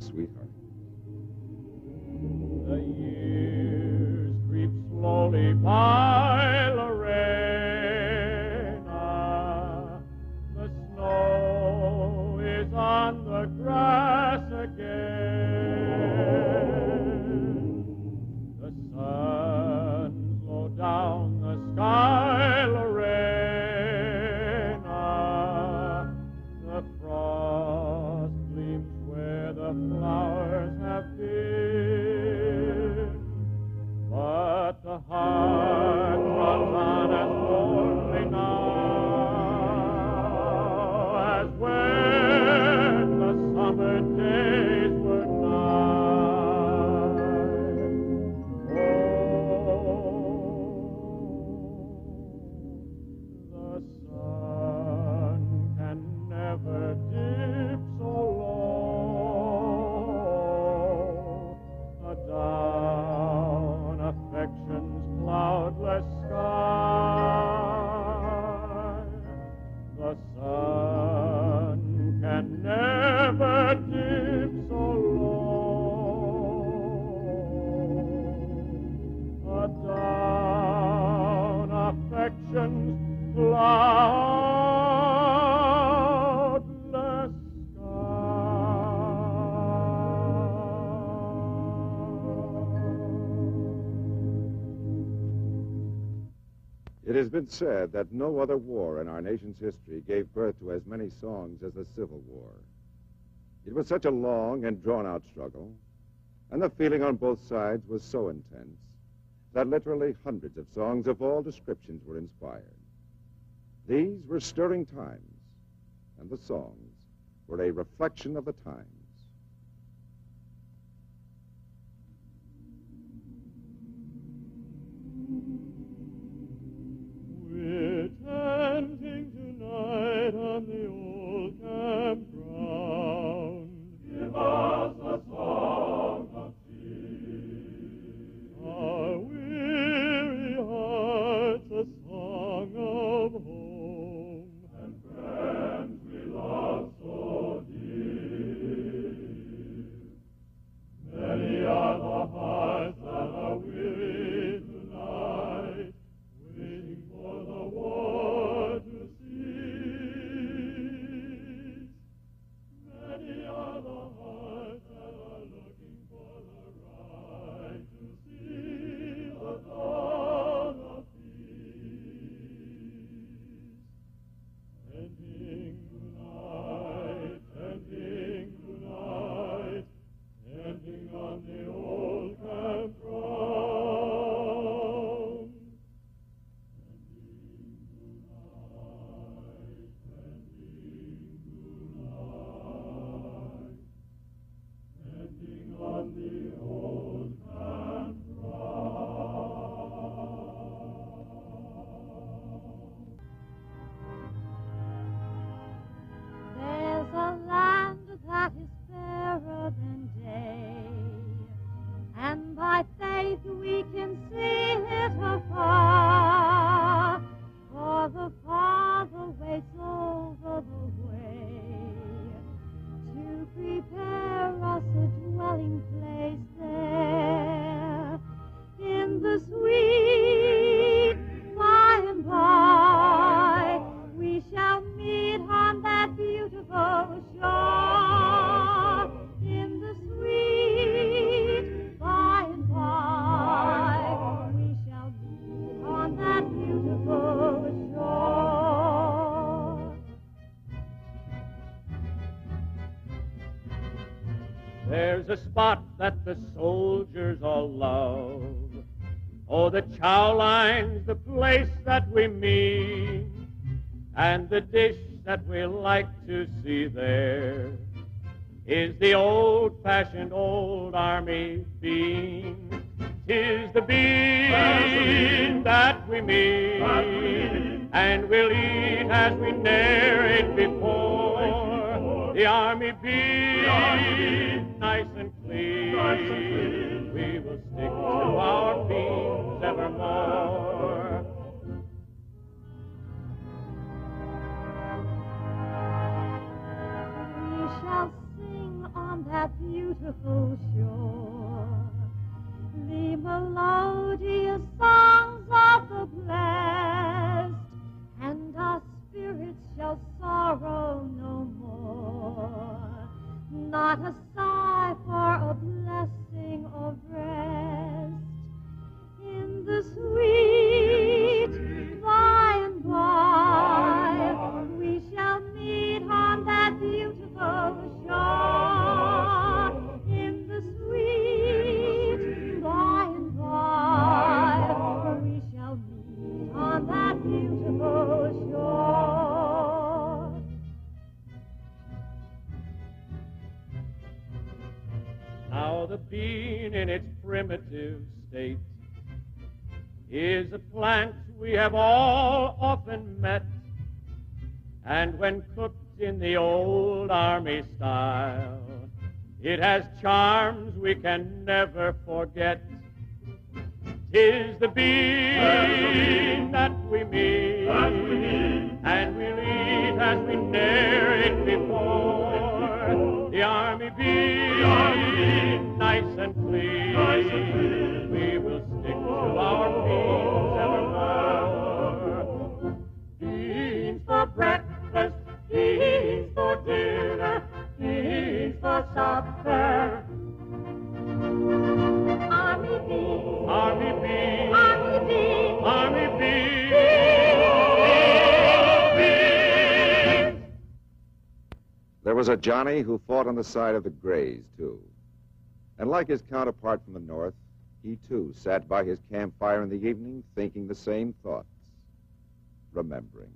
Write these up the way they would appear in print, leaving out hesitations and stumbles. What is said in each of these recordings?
sweetheart. The years creep slowly by, Lorena. The snow is on the grass again. The sun's low down the sky, Lorena. The frost gleams where the flowers have been. But the heart runs on as lonely now as when the summer days were nigh. Oh, the sun can never dip so low adown affection's cloudless sky. The sun can never dip so low adown affection's cloudless It has been said that no other war in our nation's history gave birth to as many songs as the Civil War. It was such a long and drawn-out struggle, and the feeling on both sides was so intense that literally hundreds of songs of all descriptions were inspired. These were stirring times, and the songs were a reflection of the times. We're tenting tonight on the old campground. Give us a song of peace. Our weary hearts a song of home. And friends we love so dear. Many are the hearts that are weary tonight, waiting for the war to cease. Many are the hearts that are looking for the right to see the dawn of peace. Ending tonight, ending tonight, ending on the old campground. Ending on the old There's a land that is fairer than day, and by faith we can see it afar, for the Father waits over the way to prepare us a dwelling place there in the sweet by and by. We shall meet on that beautiful shore in the sweet by and by. We shall meet on that beautiful shore. There's a spot that the soldiers all love. Oh, the chow line's the place that we meet, and the dish that we like to see there is the old-fashioned old army bean. 'Tis the bean that we meet, and we'll eat as we ne'er ate before. The army bean, nice and clean. We will stick to our beans evermore. We shall sing on on that beautiful shore. The melodious songs of the blessed, and our spirits shall sorrow no more. Not a sigh for a blessing of rest. In the sweet by and by, we shall meet on that beautiful shore. In the sweet by and by, we shall meet on that beautiful shore. Now the bean in its primitive state is a plant we have all often met, and when cooked in the old army style, it has charms we can never forget. 'Tis the bean that we meet, and we'll eat as we ne'er ate before. The army bean, nice and clean, we will stick to our beans evermore. Beans for breakfast, beans for dinner, beans for supper. Army beans, army beans, army beans, army beans, beans. There was a Johnny who fought on the side of the Greys, too. And like his counterpart from the north, he, too, sat by his campfire in the evening thinking the same thoughts, remembering.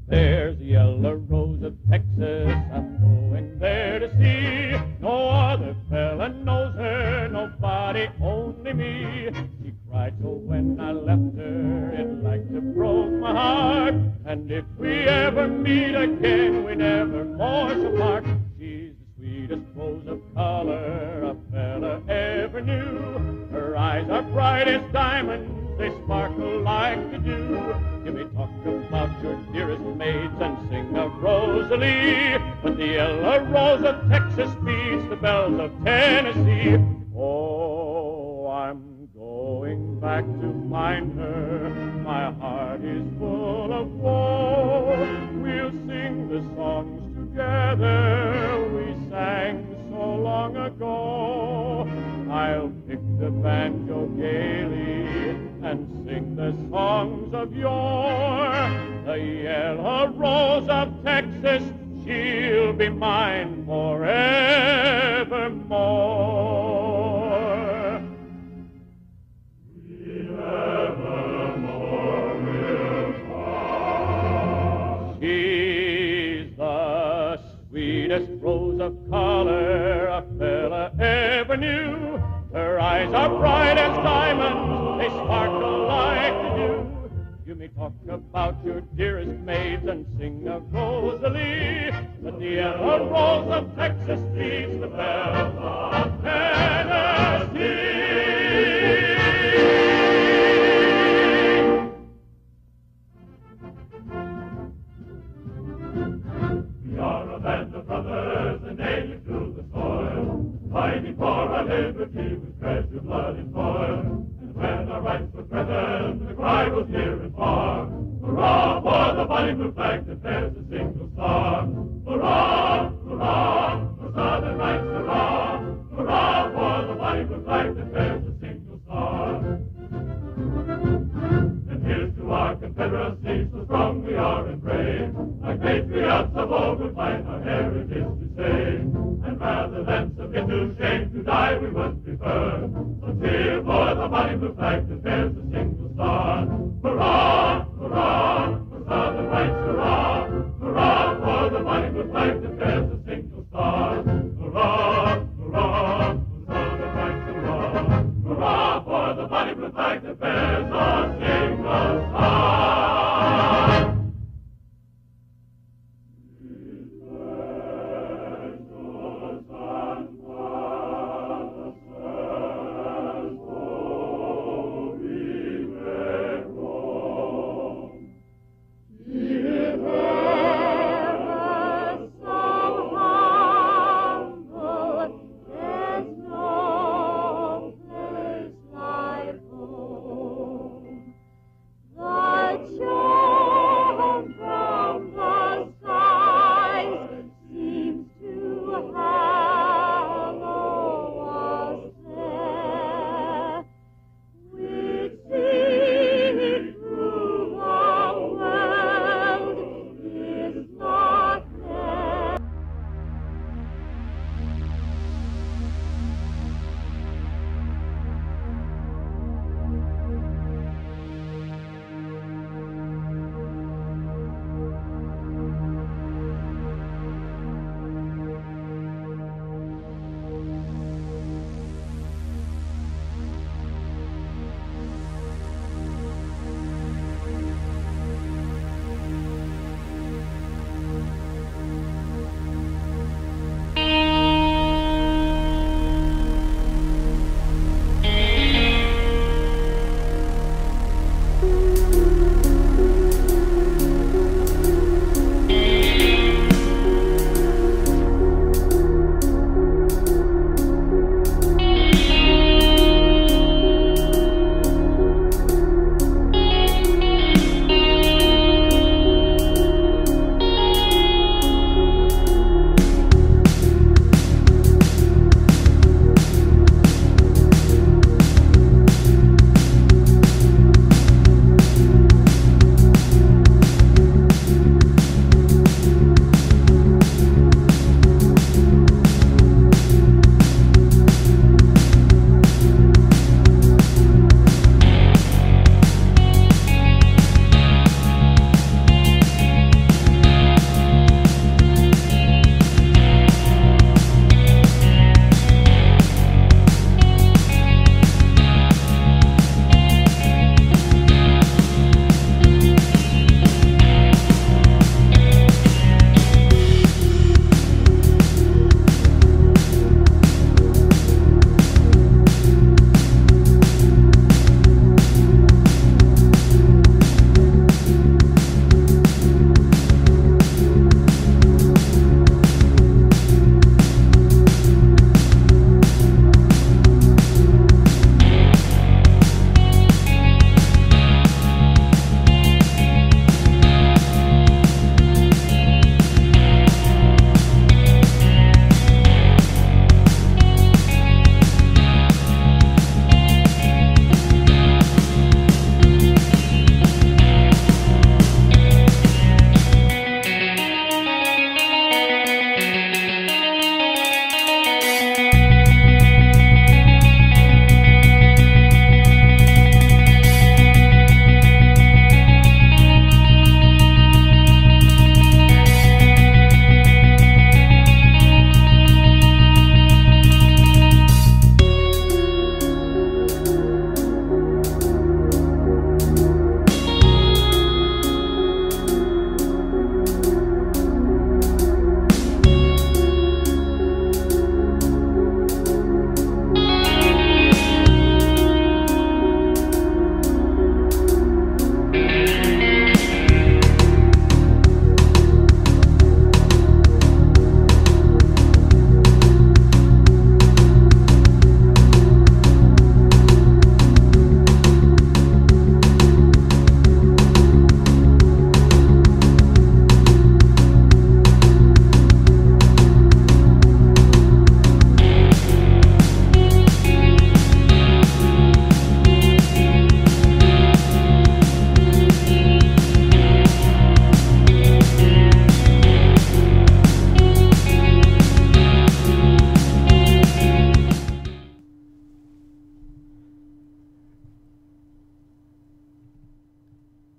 There's the yellow rose of Texas, I'm going there to see. No other fella knows her, nobody, only me. She cried so when I left her, it like to broke my heart. And if we ever meet again, we never more shall part. She's the sweetest rose of color a fella ever knew. Her eyes are bright as diamonds, they sparkle like the dew. You may talk about your dearest maids and sing of Rosalie, but the yellow rose of Texas beats the bells of Tennessee. Oh, I'm going back to find her. My heart is full of woe. We'll sing the songs together we sang so long ago. I'll pick the banjo gaily and sing the songs of yore. The yellow rose of Texas, she'll be mine forevermore. We evermore will part. She's the sweetest rose of color a fella ever knew. Her eyes are bright as diamonds, they sparkle like the dew. You may talk about your dearest maids and sing of Rosalie, but the yellow rose of Texas beats the bells of Tennessee. We are a band of brothers and native to the soil, fighting for our liberty with treasure, blood, and toil. And when our rights were threatened, the cry was near and far. Hurrah for the bonny blue flag that bears a single star. Hurrah, hurrah, for Southern rights, hurrah. Hurrah for the bonny blue flag that bears a single star. And here's to our Confederacy, so strong we are and brave. Like patriots of old, we fight our heritage to save. And rather than submit to shame, to die we would prefer. So cheer for the bonny blue flag that bears a single star. Hurrah, hurrah, for Southern rights, hurrah. Hurrah for the bonny blue flag that bears a single star. Hurrah, hurrah, for Southern rights, hurrah. Hurrah for the bonny blue flag that bears a single star.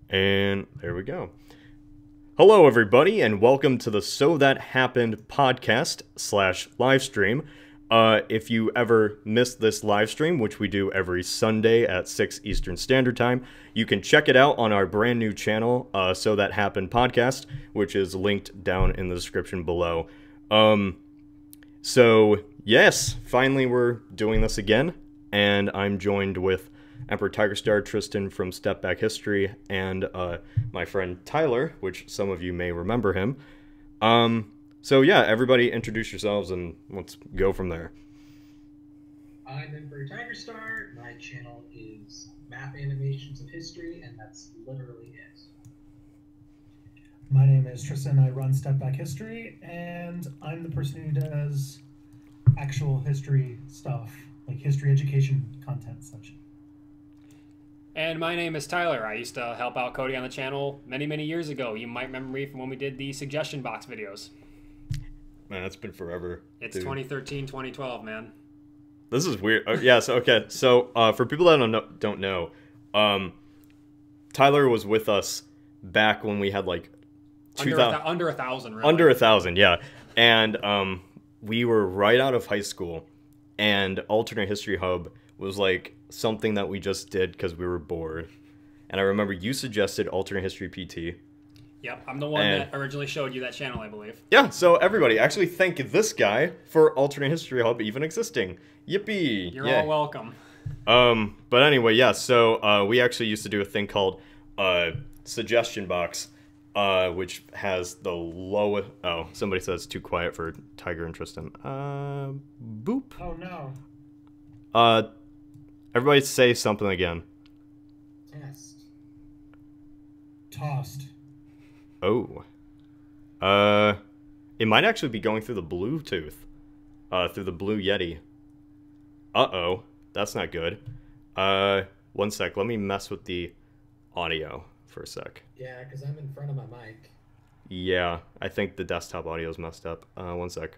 And there we go. Hello, everybody, and welcome to the So That Happened podcast / live stream. If you ever missed this live stream, which we do every Sunday at 6 Eastern Standard Time, you can check it out on our brand new channel, So That Happened podcast, which is linked down in the description below. So, yes, finally we're doing this again, and I'm joined with Emperor Tiger Star, Tristan from Step Back History, and my friend Tyler, which some of you may remember him. So yeah, everybody introduce yourselves and let's go from there. I'm Emperor Tiger Star. My channel is Map Animations of History, and that's literally it. My name is Tristan. I run Step Back History, and I'm the person who does actual history stuff, like history education content such. And my name is Tyler. I used to help out Cody on the channel many years ago. You might remember me from when we did the suggestion box videos. Man, that's been forever. It's dude. 2013, 2012, man. This is weird. Yeah, so okay. So for people that don't know, Tyler was with us back when we had like under 1,000, really. Under 1,000, yeah. And we were right out of high school, and Alternate History Hub was like something that we just did because we were bored. And I remember you suggested Alternate History PT. Yep, I'm the one that originally showed you that channel, I believe. Yeah, so everybody, actually thank this guy for Alternate History Hub even existing. Yippee! You're all welcome. But anyway, yeah, so we actually used to do a thing called Suggestion Box, which has the lowest... Oh, somebody says too quiet for Tiger and Tristan. Boop. Oh, no. Everybody say something again. Test. Tossed. Oh. It might actually be going through the Bluetooth. Through the Blue Yeti. Uh-oh. That's not good. One sec. Let me mess with the audio for a sec. Yeah, because I'm in front of my mic. Yeah, I think the desktop audio is messed up. One sec.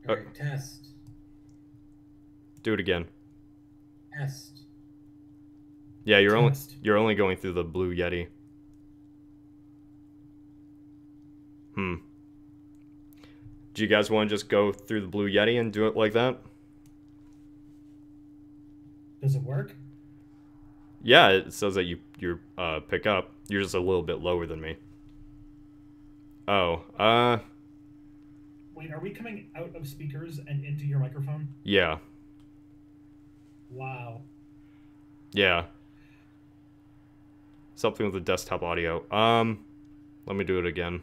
Alright, test. Do it again. Test. Yeah, you're Test. only going through the Blue Yeti. Do you guys want to just go through the Blue Yeti and do it like that? Does it work? Yeah, it says that you pick up. You're just a little bit lower than me. Oh, Wait, are we coming out of speakers and into your microphone? yeah. Wow. Yeah. Something with the desktop audio. Let me do it again.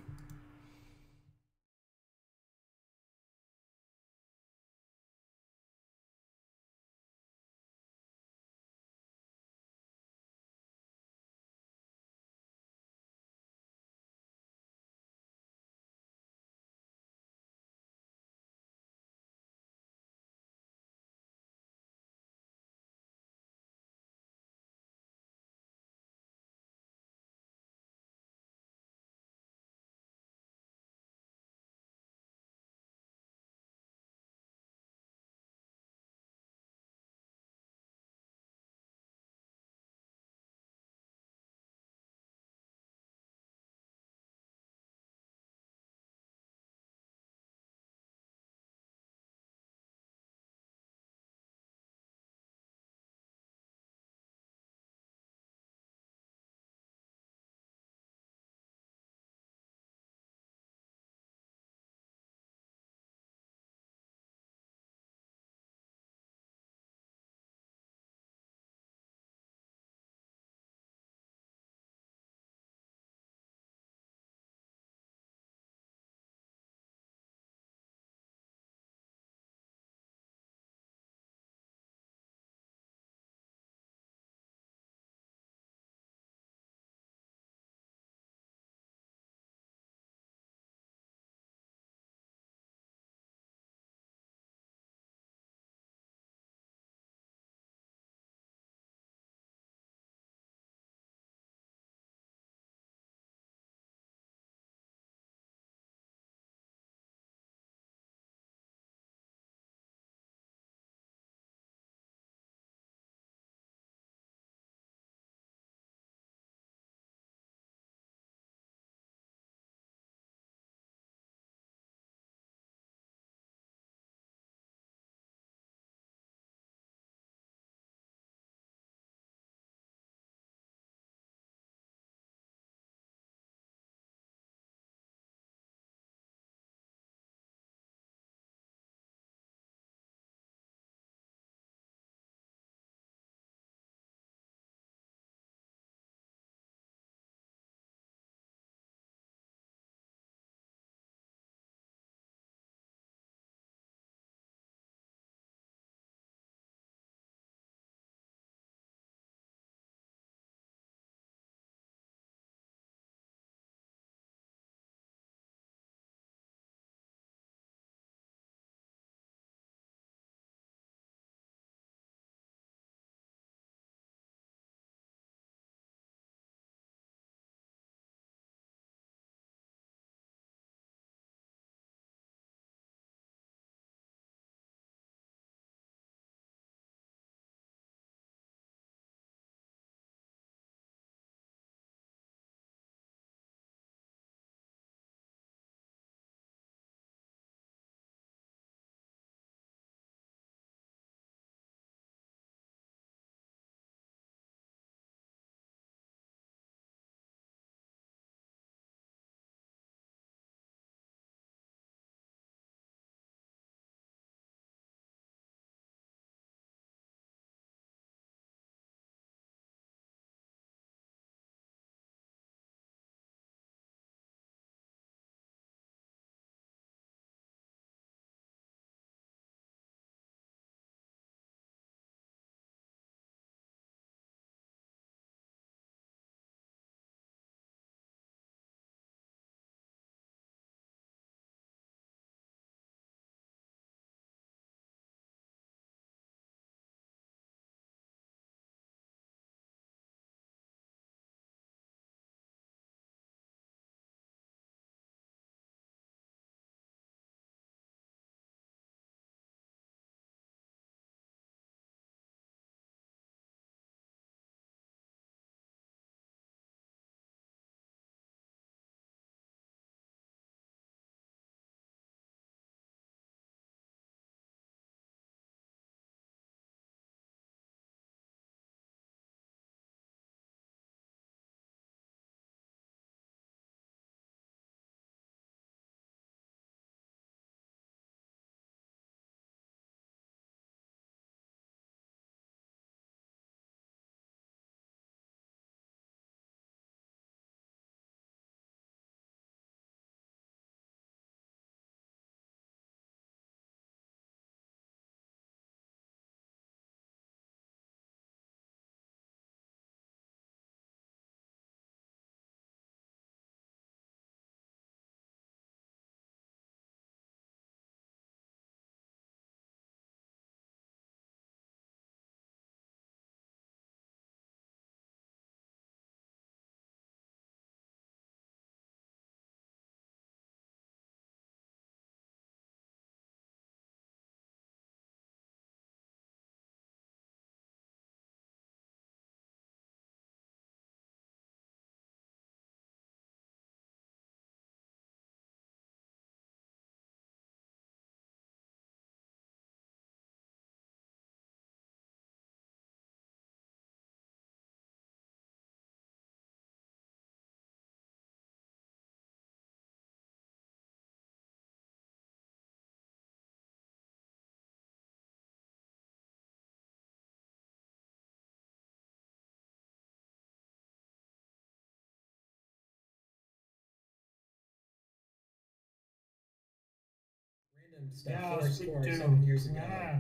stuff Yeah, four speak score to. 7 years ago. Yeah.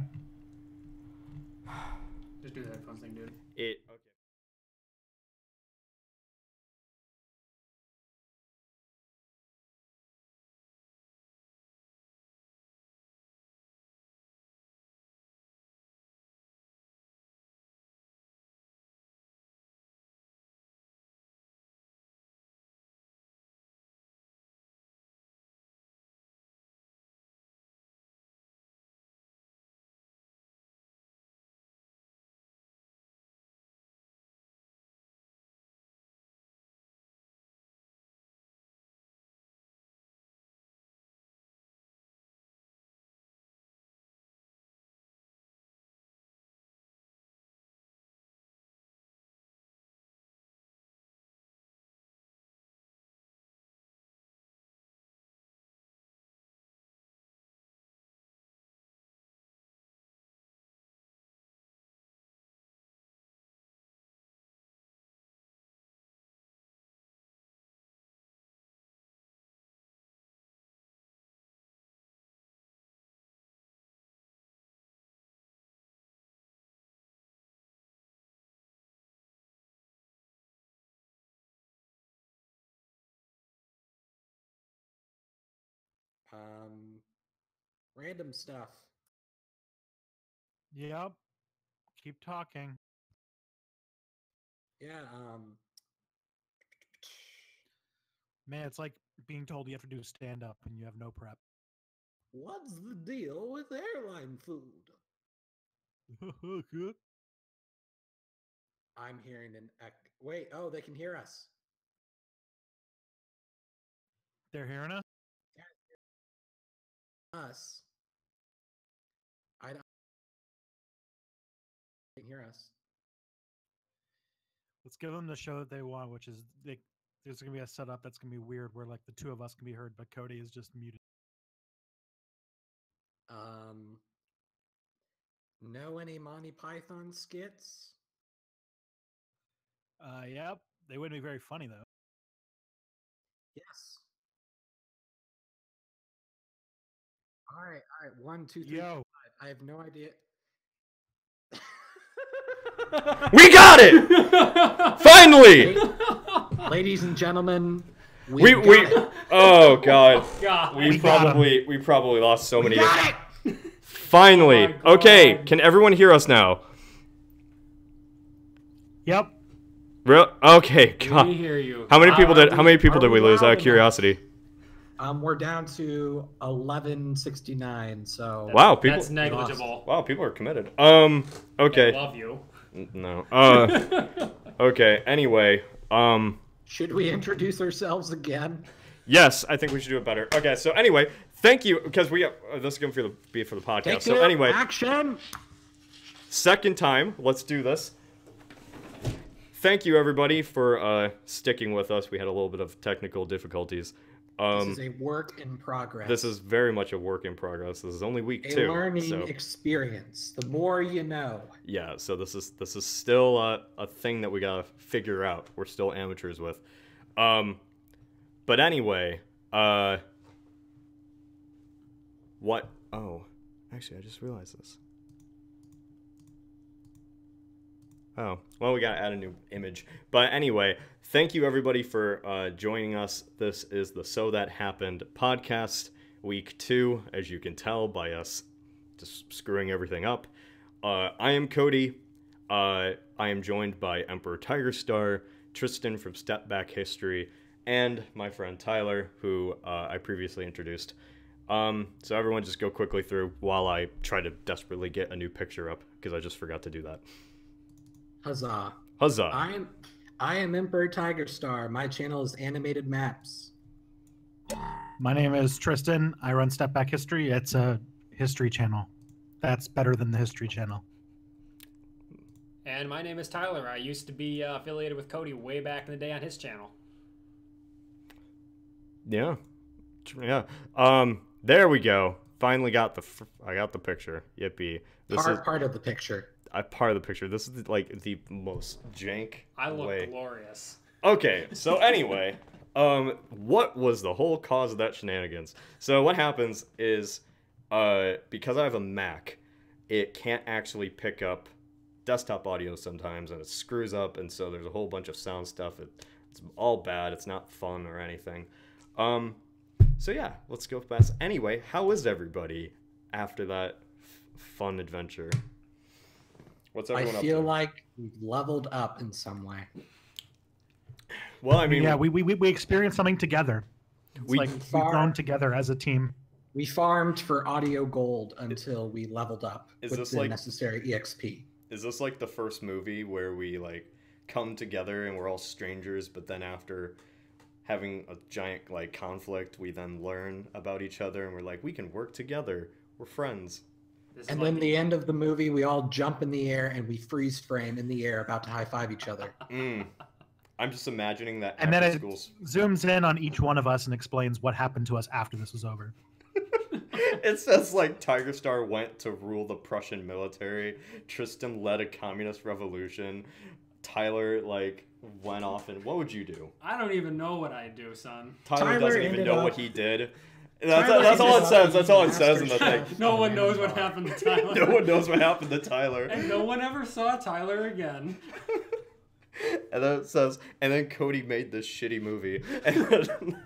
Just do the headphones thing, dude. Okay. Random stuff. Yep. Keep talking. Yeah, Man, it's like being told you have to do stand up and you have no prep. what's the deal with airline food? Good. I'm hearing an wait, oh, they can hear us. They're hearing us? Us. I don't they can hear us. Let's give them the show that they want, which is there's going to be a setup that's going to be weird where like the two of us can be heard, but Cody is just muted. Know any Monty Python skits? Yep. They wouldn't be very funny though. Yes. All right. 1, 2, 3, Yo. 4, 5. I have no idea. We got it! Finally! Ladies and gentlemen, We got it. oh god. God. We probably lost so many. Got it! Finally. Oh my God. Okay, can everyone hear us now? Yep. Okay, God. We hear you. How many people did we we lose? Out loud of curiosity. We're down to 1169. So Wow, people. That's negligible. Wow, people are committed. I Okay. love you. No. Okay. Anyway. should we introduce ourselves again? Yes, I think we should do it better. Okay. So anyway, thank you because we this is going to be for the podcast. Take So two, anyway, action. second time. Let's do this. Thank you everybody for sticking with us. We had a little bit of technical difficulties. This is a work in progress. This is very much a work in progress. This is only week a 2. learning So experience. The more you know. yeah, so this is still a thing that we gotta figure out. We're still amateurs with. But anyway, what? Oh, actually, I just realized this. Oh, well, we gotta add a new image. But anyway, thank you everybody for joining us. This is the So That Happened podcast, week 2, as you can tell by us just screwing everything up. I am Cody. I am joined by Emperor Tiger Star, Tristan from Step Back History, and my friend Tyler, who I previously introduced. So everyone just go quickly through while I try to desperately get a new picture up, because I just forgot to do that. Huzzah. Huzzah. I am Emperor Tiger Star. My channel is Animated Maps. My name is Tristan. I run Step Back History. It's a history channel. That's better than the History Channel. And my name is Tyler. I used to be affiliated with Cody way back in the day on his channel. Yeah. Yeah. There we go. Finally got I got the picture. Yippee. This is Part of the picture. part of the picture. This is like the most jank I look way. glorious. Okay, so anyway, what was the whole cause of that shenanigans? So what happens is because I have a Mac, it can't actually pick up desktop audio sometimes, and it screws up, and so there's a whole bunch of sound stuff. It's all bad. It's not fun or anything. So yeah, let's go past. Anyway, how is everybody after that fun adventure? What's everyone up to? I feel like we've leveled up in some way. Well, I mean, yeah, we experienced something together. We've grown together as a team. We farmed for audio gold until we leveled up Is with this the like- necessary EXP. Is this like the first movie where we like come together and we're all strangers, but then after having a giant like conflict, we then learn about each other and we're like, we can work together. We're friends. And then the end of the movie, we all jump in the air and we freeze frame in the air, about to high five each other. I'm just imagining that. And then it schools. zooms in on each one of us and explains what happened to us after this was over. It says like Tiger Star went to rule the Prussian military. Tristan led a communist revolution. Tyler like went off and what would you do? I don't even know what I do, son. Tyler doesn't even ended know up- what he did. Tyler That's all it ended says. up That's all it being says in the master thing. chef No of one knows what Amazon. happened to Tyler. No one knows what happened to Tyler. And no one ever saw Tyler again. And then it says, and then Cody made this shitty movie. And then,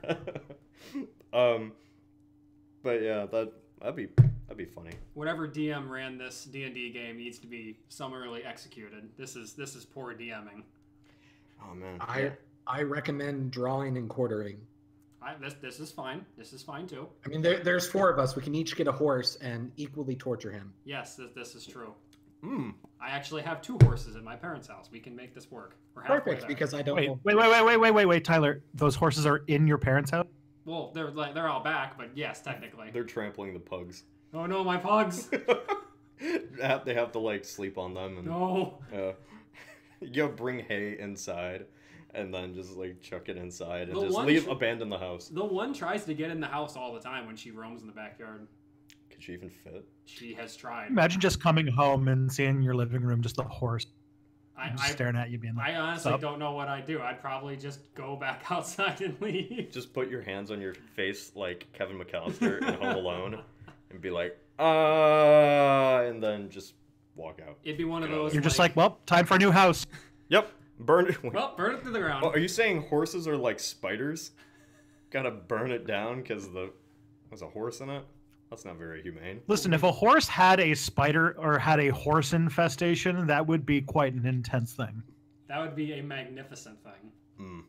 but yeah, that'd be funny. Whatever DM ran this D&D game needs to be summarily executed. This is poor DMing. Oh man. I recommend drawing and quartering. This is fine. This is fine too. I mean, there's 4 of us. We can each get a horse and equally torture him. Yes, this is true. Hmm. I actually have 2 horses at my parents' house. We can make this work. We're halfway Perfect, there. because I don't Wait, know. wait, Tyler. Those horses are in your parents' house? Well, they're all back, but yes, technically. They're trampling the pugs. Oh no, my pugs! They have to like sleep on them and No. you gotta bring hay inside and then just like chuck it inside and The just one abandon the house. The one tries to get in the house all the time when she roams in the backyard. Could she even fit? She has tried. Imagine just coming home and seeing your living room just a horse just I staring at you, being like, I honestly "Sup?" don't know what I'd do. I'd probably just go back outside and leave. Just put your hands on your face like Kevin McAllister in Home Alone and be like, and then just walk out. It'd be one of those. You're just like, well, time for a new house. Yep. Burn it. well, burn it to the ground. Oh, are you saying horses are like spiders? Gotta burn it down because there's a horse in it? That's not very humane. Listen, if a horse had a spider or had a horse infestation, that would be quite an intense thing. That would be a magnificent thing.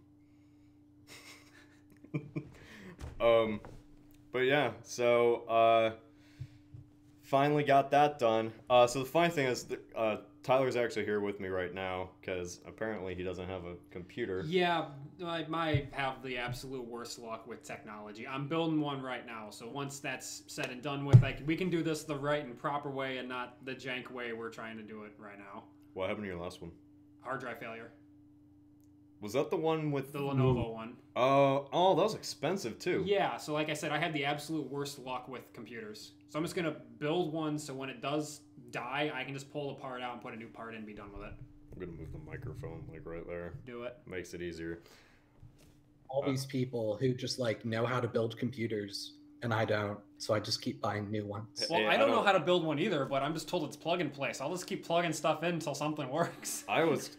But yeah, so finally got that done. So the funny thing is, Tyler's actually here with me right now because apparently he doesn't have a computer. Yeah, I have the absolute worst luck with technology. I'm building one right now, so once that's said and done with, we can do this the right and proper way and not the jank way we're trying to do it right now. What happened to your last one? Hard drive failure. Was that the one with The Lenovo one. Oh, that was expensive too. Yeah, so like I said, I had the absolute worst luck with computers. So I'm just going to build one so when it does die, I can just pull the part out and put a new part in and be done with it. I'm gonna move the microphone like right there. Do it. Makes it easier. All these people who just like know how to build computers, and I don't, so I just keep buying new ones. Well, Hey, I don't know how to build one either, but I'm just told it's plug and play, so I'll just keep plugging stuff in until something works.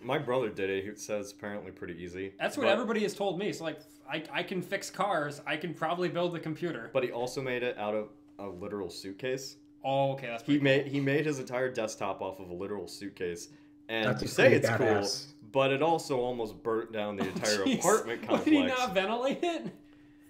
My brother did it. He says apparently pretty easy. That's what but- everybody has told me. So like, I can fix cars. I can probably build a computer. But he also made it out of a literal suitcase. Oh, okay, that's He pretty made his entire desktop off of a literal suitcase, and That's you a say pretty it's badass. cool, but it also almost burnt down the entire Jeez. apartment complex. Did he not ventilate it?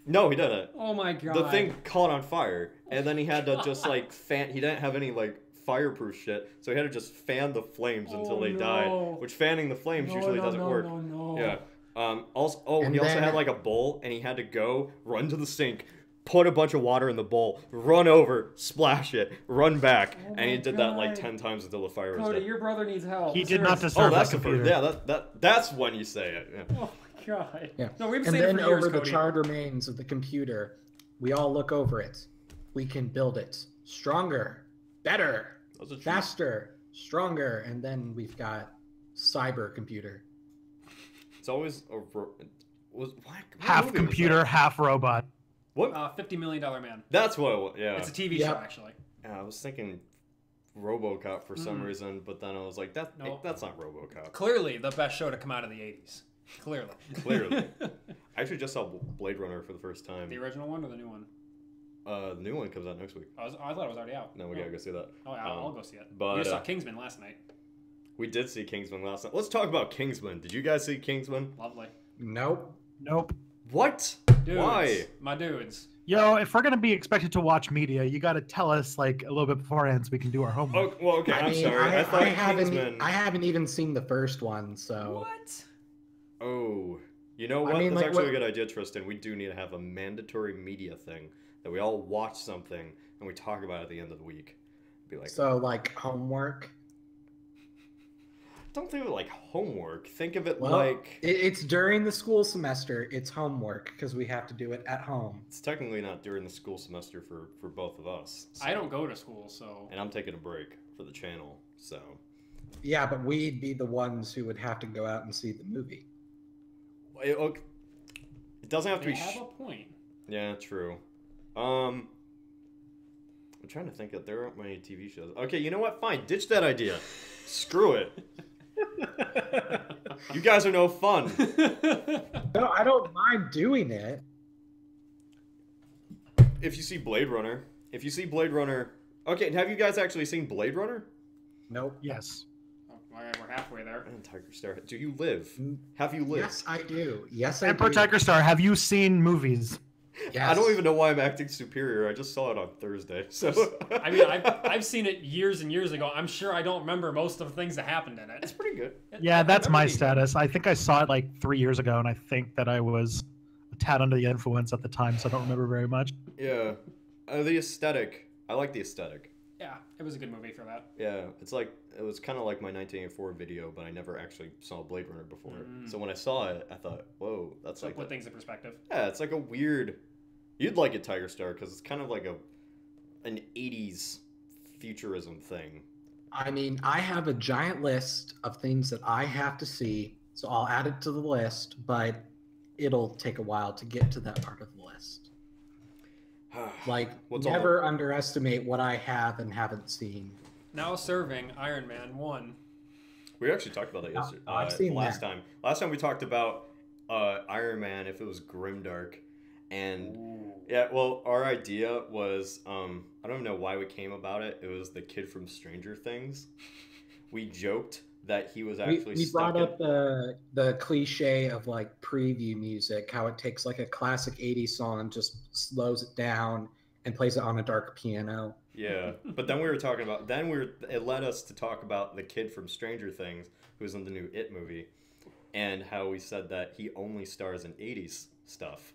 No, he didn't. Oh my god. The thing caught on fire, and then he had to just like fan. He didn't have any like fireproof shit, so he had to just fan the flames until Oh, they died. no. Which fanning the flames usually doesn't work. No. Yeah. And he also then- had like a bowl, and he had to go run to the sink, put a bunch of water in the bowl, run over, splash it, run back, Oh and he my did that like God. 10 times until the fire was Cody, dead. your brother needs help. He did not Seriously. deserve Oh, that's that the first. computer. Yeah, that's when you say it. Yeah. Oh my god. Yeah. No, we've been And saying then it for years, over the Cody. charred remains of the computer, we all look over it. We can build it stronger, better, Those are true. faster, stronger, and then we've got cyber computer. It's always a what Half movie was computer, that? half robot. What? $50 Million Man. That's what it was. Yeah. It's a TV show, actually. Yeah, I was thinking RoboCop for some reason, but then I was like, that's not RoboCop. Clearly, the best show to come out of the 80s. Clearly. I actually just saw Blade Runner for the first time. The original one or the new one? The new one comes out next week. I thought it was already out. No, we gotta go see that. Oh, yeah, I'll go see it. But you saw Kingsman last night. We did see Kingsman last night. Let's talk about Kingsman. Did you guys see Kingsman? Lovely. Nope. What? Dudes, Why? My dudes. Yo, if we're gonna be expected to watch media, you got to tell us like a little bit beforehand so we can do our homework. Oh, well, okay. I'm sorry. I thought Kingsman. I haven't even seen the first one, so. What? Oh, you know what? I mean, That's like, actually a good idea, Tristan. We do need to have a mandatory media thing that we all watch something and we talk about it at the end of the week. Be like, so like homework. Don't think of it like homework. Think of it Well, like it's during the school semester. It's homework because we have to do it at home. it's technically not during the school semester for both of us. So. I don't go to school, so. And I'm taking a break for the channel, so. Yeah, but we'd be the ones who would have to go out and see the movie. It doesn't have to They be. have a point. Yeah, true. I'm trying to think that there aren't many TV shows. Okay, you know what? Fine, ditch that idea. Screw it. You guys are no fun. No, I don't mind doing it. If you see Blade Runner, okay, have you guys actually seen Blade Runner? Nope. Yes. Oh, we're halfway there. And Tiger Star. Do you live? Have you lived? Yes, I do. Yes, I Emperor do. Tiger Star, have you seen movies? Yes. I don't even know why I'm acting superior. I just saw it on Thursday. So I mean, I've seen it years and years ago. I'm sure I don't remember most of the things that happened in it. it's pretty good. Yeah, that's my status. I think I saw it like 3 years ago, and I think that I was a tad under the influence at the time, so I don't remember very much. Yeah. The aesthetic. I like the aesthetic. Yeah, it was a good movie for that. Yeah, it was kind of like my 1984 video, but I never actually saw Blade Runner before. So when I saw it, I thought, whoa, that's So like put things in perspective. Yeah, it's like a weird. You'd like it, Tiger Star, because it's kind of like an 80s futurism thing. I mean, I have a giant list of things that I have to see, so I'll add it to the list, but it'll take a while to get to that part of the list. Like, never underestimate what I have and haven't seen. Now serving Iron Man 1. We actually talked about that yesterday. I've seen last that. time. Last time we talked about Iron Man if it was grimdark, and yeah, well, our idea was I don't even know why we came about it. It was the kid from Stranger Things. We joked that he was actually. We brought up the cliche of like preview music, how it takes like a classic '80s song, just slows it down and plays it on a dark piano. Yeah, but then we were talking about. It led us to talk about the kid from Stranger Things, who's in the new It movie, and how we said that he only stars in '80s stuff.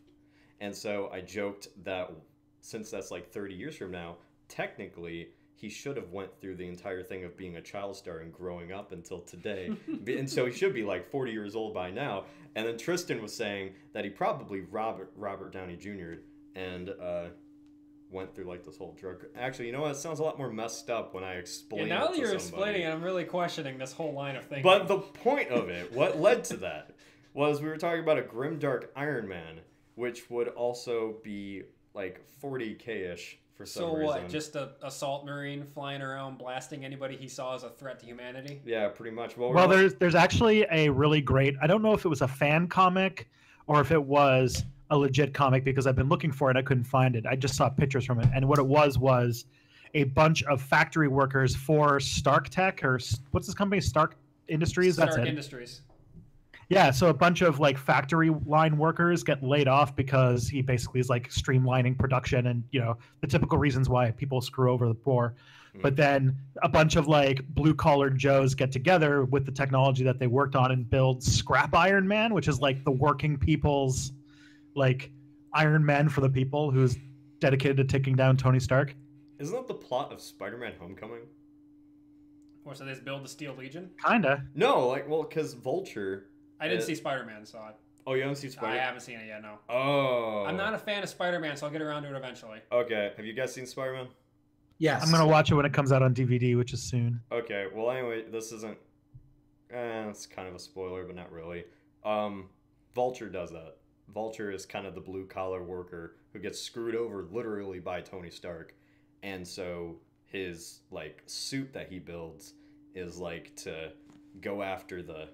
And so I joked that since that's like 30 years from now, technically he should have went through the entire thing of being a child star and growing up until today. And so he should be like 40 years old by now. And then Tristan was saying that he probably Robert Downey Jr. and went through like this whole drug. Actually, you know what? It sounds a lot more messed up when I explain Yeah, now it that to you're somebody. explaining it, I'm really questioning this whole line of thinking. But the point of it, what led to that, was we were talking about a grimdark Iron Man, which would also be like 40K-ish for some reason. So what, just a assault marine flying around blasting anybody he saw as a threat to humanity? Yeah, pretty much. Well, there's actually a really great, I don't know if it was a fan comic or if it was a legit comic because I've been looking for it, I couldn't find it. I just saw pictures from it. And what it was a bunch of factory workers for Stark Tech, or what's this company? Stark Industries? Stark That's it. Industries. Yeah, so a bunch of like factory line workers get laid off because he basically is like streamlining production and, you know, the typical reasons why people screw over the poor. But then a bunch of like blue collar Joes get together with the technology that they worked on and build Scrap Iron Man, which is like the working people's like Iron Man for the people, who's dedicated to taking down Tony Stark. Isn't that the plot of Spider-Man Homecoming? Or so they just build the Steel Legion? Kinda. No, like, well, because Vulture... I didn't see Spider-Man, so Oh, you haven't seen Spider-Man? I haven't seen it yet, no. Oh. I'm not a fan of Spider-Man, so I'll get around to it eventually. Okay, have you guys seen Spider-Man? Yes. I'm going to watch it when it comes out on DVD, which is soon. Okay, well, anyway, this isn't... it's kind of a spoiler, but not really. Vulture does that. Vulture is kind of the blue collar worker who gets screwed over literally by Tony Stark, and so his like suit that he builds is like to go after the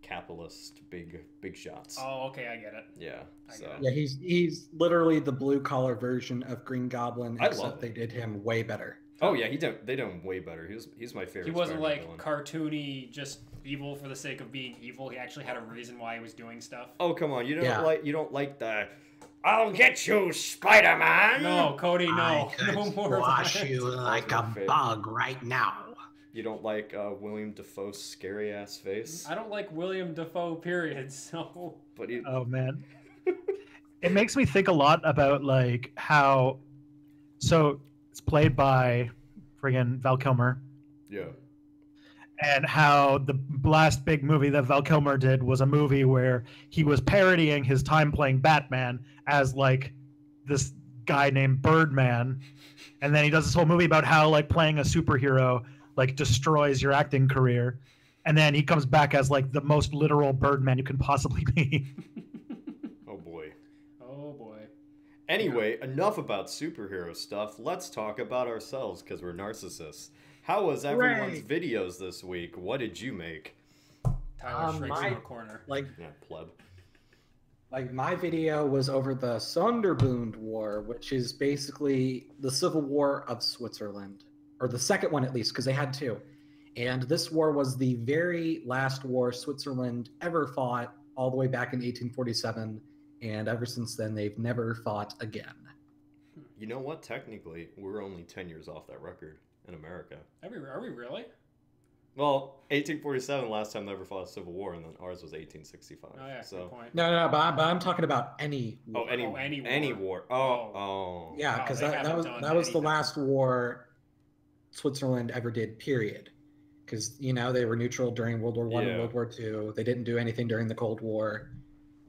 capitalist big shots. Oh, okay, I get it. Yeah. I So get it. Yeah, he's literally the blue collar version of Green Goblin, I love except they it. did him way better. oh yeah, they done him way better. He's my favorite. He wasn't Spider-Man like villain. cartoony, just evil for the sake of being evil. He actually had a reason why he was doing stuff. Oh come on, you Yeah. don't like the I'll get you, Spider-Man. No, Cody, no, I could no more of squash that. you like my a favorite. bug right now. You don't like William Dafoe's scary ass face, I don't like William Dafoe, period. So but he, Oh man, it makes me think a lot about like how. So it's played by friggin' Val Kilmer, yeah. and how the last big movie that Val Kilmer did was a movie where he was parodying his time playing Batman as like this guy named Birdman, and then he does this whole movie about how like playing a superhero like destroys your acting career, and then he comes back as like the most literal Birdman you can possibly be. Oh boy. oh boy. Anyway, enough about superhero stuff. Let's talk about ourselves because we're narcissists. How was everyone's videos this week? What did you make? Tyler shrinks my- in the corner. Like Yeah, pleb. my video was over the Sonderbund War, which is basically the Civil War of Switzerland, or the second one at least, because they had two. And this war was the very last war Switzerland ever fought, all the way back in 1847. And ever since then, they've never fought again. You know what? Technically, we're only 10 years off that record in America. Are we really? Well, 1847 last time they ever fought a civil war, and then ours was 1865. Oh yeah, so. good point. No, but I'm talking about any Oh, war. any war. Oh. Yeah, Wow, because they that haven't was done that was the anything. last war Switzerland ever did. Period. Because they were neutral during World War One Yeah. and World War II. They didn't do anything during the Cold War.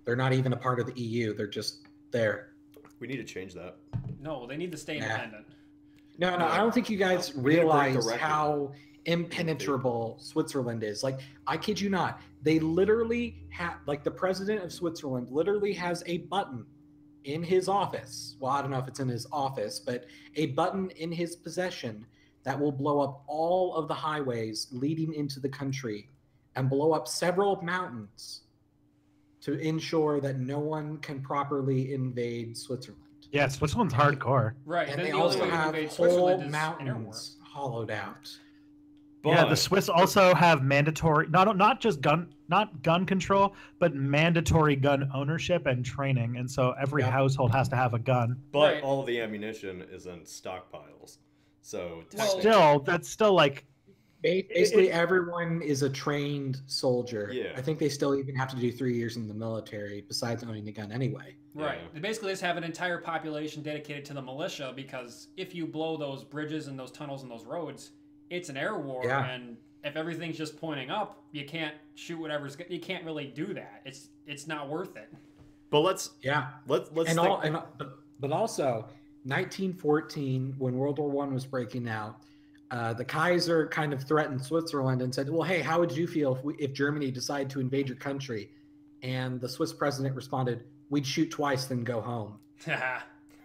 They're not even a part of the EU. They're just there. We need to change that. No, they need to stay Nah. independent. No, I don't think you guys We need to break the realize record. how impenetrable Switzerland is. Like, I kid you not, they literally have, like, the president of Switzerland literally has a button in his office. Well, I don't know if it's in his office, but a button in his possession that will blow up all of the highways leading into the country and blow up several mountains to ensure that no one can properly invade Switzerland. Yeah, Switzerland's hardcore. Right. And then they the only also way to have invade whole Switzerland is an air war. mountains hollowed out. Yeah, But- the Swiss also have mandatory not just gun control, but mandatory gun ownership and training, and so every Yeah. household has to have a gun. But Right. all the ammunition is in stockpiles. So Well, technically, That's still like Basically, everyone is a trained soldier. Yeah. I think they still even have to do 3 years in the military besides owning a gun anyway. Right. Yeah. They basically just have an entire population dedicated to the militia because if you blow those bridges and those tunnels and those roads, it's an air war. Yeah. And if everything's just pointing up, you can't shoot whatever's. You can't really do that. It's not worth it. but let's Yeah. let's And think, all, and but also 1914, when World War One was breaking out, the Kaiser kind of threatened Switzerland and said, "Well, hey, how would you feel if Germany decided to invade your country?" And the Swiss president responded, "We'd shoot twice, then go home,"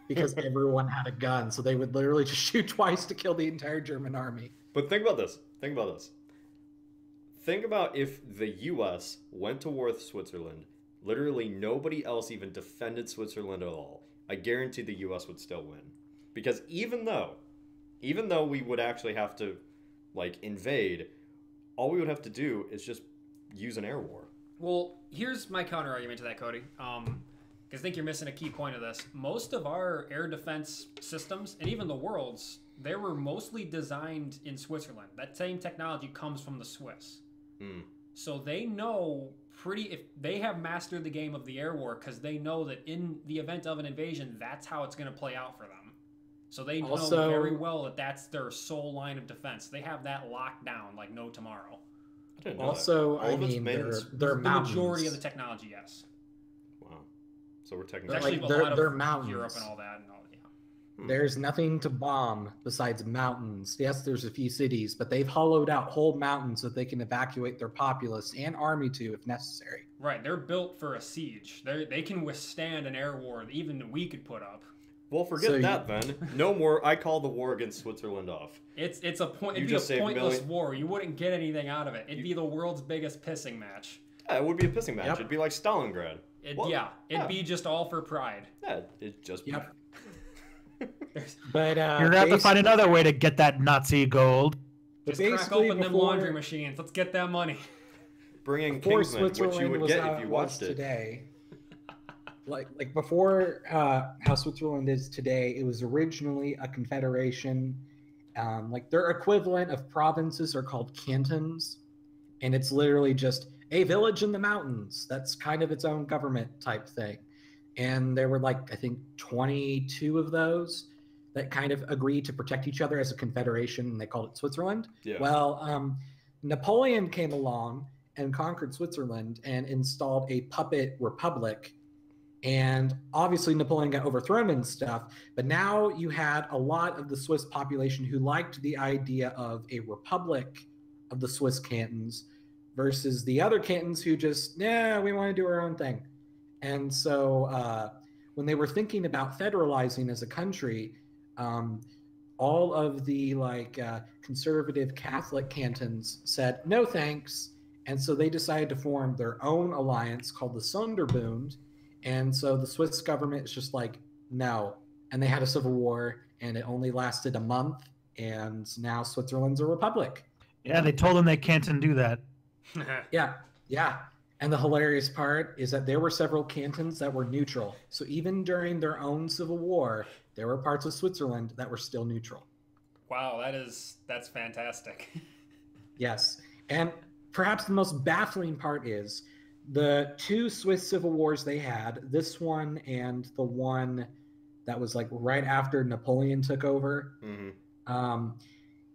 because everyone had a gun. So they would literally just shoot twice to kill the entire German army. But think about this. Think about if the U.S. went to war with Switzerland. Literally nobody else even defended Switzerland at all. I guarantee the U.S. would still win, because even though we would actually have to like invade, all we would have to do is just use an air war. Well, here's my counter argument to that, Cody. Because I think you're missing a key point of this. Most of our air defense systems, and even the world's, they were mostly designed in Switzerland. That same technology comes from the Swiss. So they know if they have mastered the game of the air war, because they know that in the event of an invasion, that's how it's going to play out for them. So they know Also- very well that that's their sole line of defense. They have that locked down like no tomorrow. I didn't know Also, that. I All of it's mean, made in they're The mountains. majority of the technology, yes. Wow. So we're It's technically actually Like, a lot they're of mountains. Europe and all that and all. Yeah. There's nothing to bomb besides mountains. Yes, there's a few cities, but they've hollowed out whole mountains so they can evacuate their populace and army to if necessary. Right, they're built for a siege. They can withstand an air war that even we could put up. Well, forget that then. No more. I call the war against Switzerland off. It'd be a saved pointless war. You wouldn't get anything out of it. It'd be the world's biggest pissing match. Yeah, it would be a pissing match. Yep. It'd be like Stalingrad. It'd be just all for pride. Yeah, it'd just be. Yep. But You're gonna have to find another way to get that Nazi gold. Just crack open them laundry machines. Let's get that money. Bringing before Kingsman, which you Switzerland would was get how if you it watched was it. today. Like before how Switzerland is today, it was originally a confederation. Like their equivalent of provinces are called cantons, and it's literally just a village in the mountains. That's kind of its own government type thing. And there were like, I think 22 of those that kind of agreed to protect each other as a confederation, and they called it Switzerland. Yeah. Well, Napoleon came along and conquered Switzerland and installed a puppet republic. And obviously Napoleon got overthrown and stuff, but now you had a lot of the Swiss population who liked the idea of a republic of the Swiss cantons versus the other cantons who just, we want to do our own thing. And so when they were thinking about federalizing as a country, all of the conservative Catholic cantons said, no thanks. And so they decided to form their own alliance called the Sonderbund. And so the Swiss government is just like, no. And they had a civil war, and it only lasted a month. And now Switzerland's a republic. Yeah, they told them they can't undo that. Yeah. And the hilarious part is that there were several cantons that were neutral. So even during their own civil war, there were parts of Switzerland that were still neutral. Wow, that's fantastic. Yes. And perhaps the most baffling part is the two Swiss civil wars they had, this one and the one that was like right after Napoleon took over. Mm-hmm.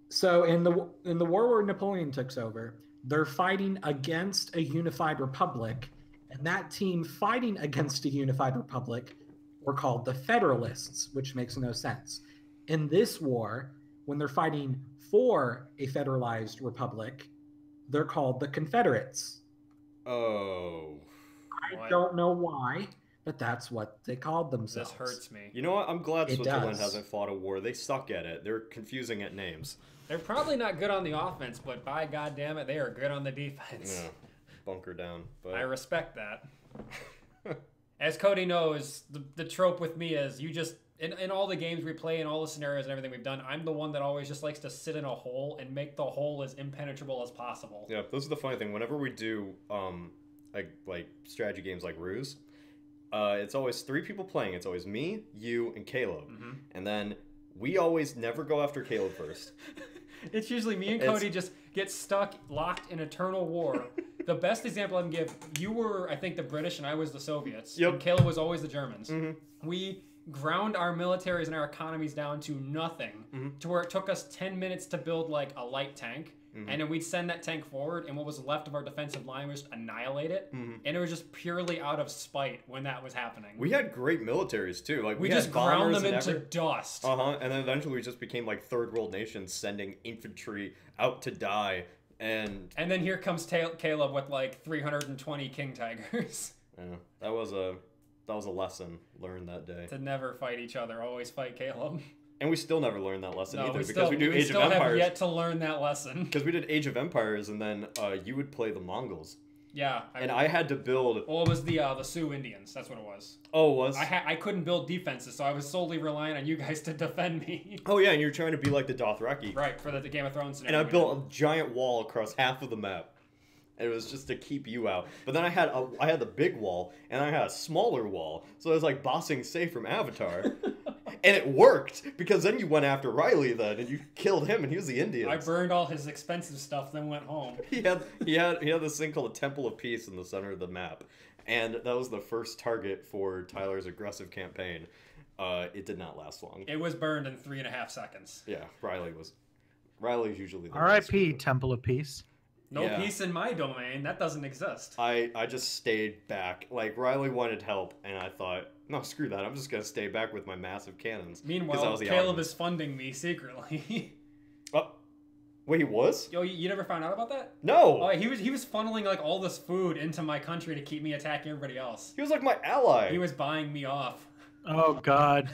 So in the war where Napoleon took over, they're fighting against a unified republic, and that team fighting against a unified republic were called the Federalists, which makes no sense. In this war, when they're fighting for a federalized republic, they're called the Confederates. Oh. I don't know why, but that's what they called themselves. This hurts me. You know what? I'm glad Switzerland does. hasn't fought a war. They suck at it. They're confusing at names. They're probably not good on the offense, but by goddamn it, they are good on the defense. Yeah. Bunker down. But I respect that. As Cody knows, the trope with me is you just in all the games we play and all the scenarios and everything we've done, I'm the one that always just likes to sit in a hole and make the hole as impenetrable as possible. Yeah, this is the funny thing. Whenever we do like strategy games like Ruse, it's always 3 people playing. It's always me, you, and Caleb. Mm-hmm. And then we always never go after Caleb first. It's usually me and Cody just get stuck, locked in eternal war. The best example I can give, you were, I think, the British and I was the Soviets. Yep. And Caleb was always the Germans. Mm-hmm. We ground our militaries and our economies down to nothing, to where it took us 10 minutes to build like a light tank. And then we'd send that tank forward, and what was left of our defensive line was just annihilate it. And it was just purely out of spite when that was happening. We had great militaries too. Like we had just ground them bombers into dust. And then eventually we just became like third world nations sending infantry out to die. And then here comes Caleb with like 320 King Tigers. Yeah, that was a lesson learned that day. To never fight each other, always fight Caleb. And we still never learned that lesson either, we because we do Age of Empires. Have yet to learn that lesson. Because we did Age of Empires, and then you would play the Mongols. Yeah. I had to build. Well, it was the Sioux Indians. That's what it was. Oh, it was? I couldn't build defenses, so I was solely relying on you guys to defend me. Oh yeah, and you're trying to be like the Dothraki. Right, for the Game of Thrones scenario. And I built a giant wall across half of the map. It was just to keep you out. But then I had the big wall, and I had a smaller wall. So it was like bossing safe from Avatar. And it worked, because then you went after Riley then, and you killed him, and he was the Indians. I burned all his expensive stuff, then went home. He had this thing called a Temple of Peace in the center of the map. And that was the first target for Tyler's aggressive campaign. It did not last long. It was burned in 3.5 seconds. Yeah, Riley's usually the R.I.P. Temple of Peace. No peace in my domain. That doesn't exist. I just stayed back. Like, Riley wanted help, and I thought, no, screw that. I'm just going to stay back with my massive cannons. Meanwhile, Caleb is funding me secretly. Oh. Wait, he was? Yo, you never found out about that? No. Oh, he was funneling like all this food into my country to keep me attacking everybody else. He was like my ally. He was buying me off. Oh God.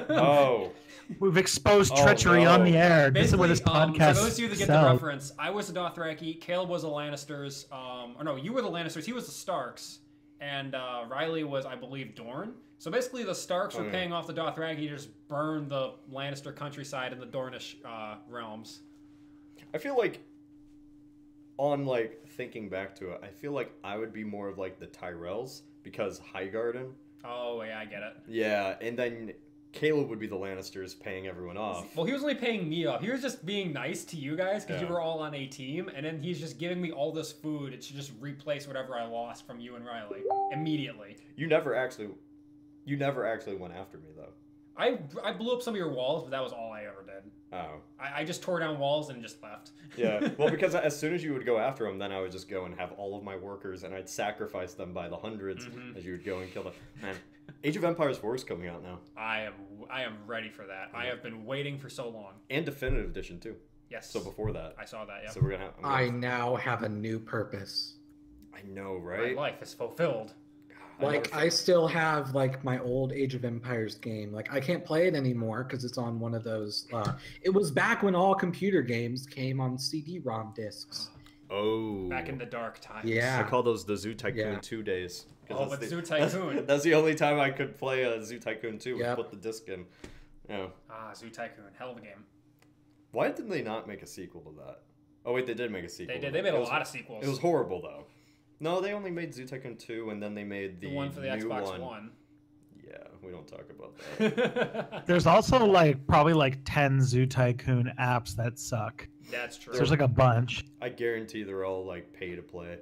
Oh. We've exposed treachery on the air. This is what this podcast for those of you that get the sells. reference, I was a Dothraki, Caleb was a Lannisters, or no, you were the Lannisters, he was the Starks, and Riley was, I believe, Dorne. So basically the Starks were paying off the Dothraki to just burn the Lannister countryside in the Dornish realms. I feel like, on like thinking back to it, I feel like I would be more of like the Tyrells because Highgarden. Oh yeah, I get it. Yeah, and then Caleb would be the Lannisters paying everyone off. Well, he was only paying me off. He was just being nice to you guys because you were all on a team, and then he's just giving me all this food to just replace whatever I lost from you and Riley immediately. You never actually went after me though. I blew up some of your walls, but that was all I ever did. Oh. I just tore down walls and just left. Yeah, well, because as soon as you would go after them, then I would just go and have all of my workers, and I'd sacrifice them by the hundreds as you would go and kill them. Man, Age of Empires 4 is coming out now. I am ready for that. I have been waiting for so long. And Definitive Edition, too. Yes. So before that. I saw that, yeah. So we're gonna have... I now have a new purpose. I know, right? My life is fulfilled. Like, I still have, like, my old Age of Empires game. Like, I can't play it anymore because it's on one of those... it was back when all computer games came on CD-ROM discs. Oh. Back in the dark times. Yeah. I call those the Zoo Tycoon 2 days. Oh, but Zoo Tycoon. That's the only time I could play a Zoo Tycoon 2 Yep. put the disc in. Yeah. Ah, Zoo Tycoon. Hell of a game. Why did they not make a sequel to that? Oh, wait, they did make a sequel. They did. They made a lot of sequels. It was horrible, though. No, they only made Zoo Tycoon 2, and then they made the one for the new Xbox One. Yeah, we don't talk about that. There's also like probably like 10 Zoo Tycoon apps that suck. That's true. So there's like a bunch. I guarantee they're all like pay to play.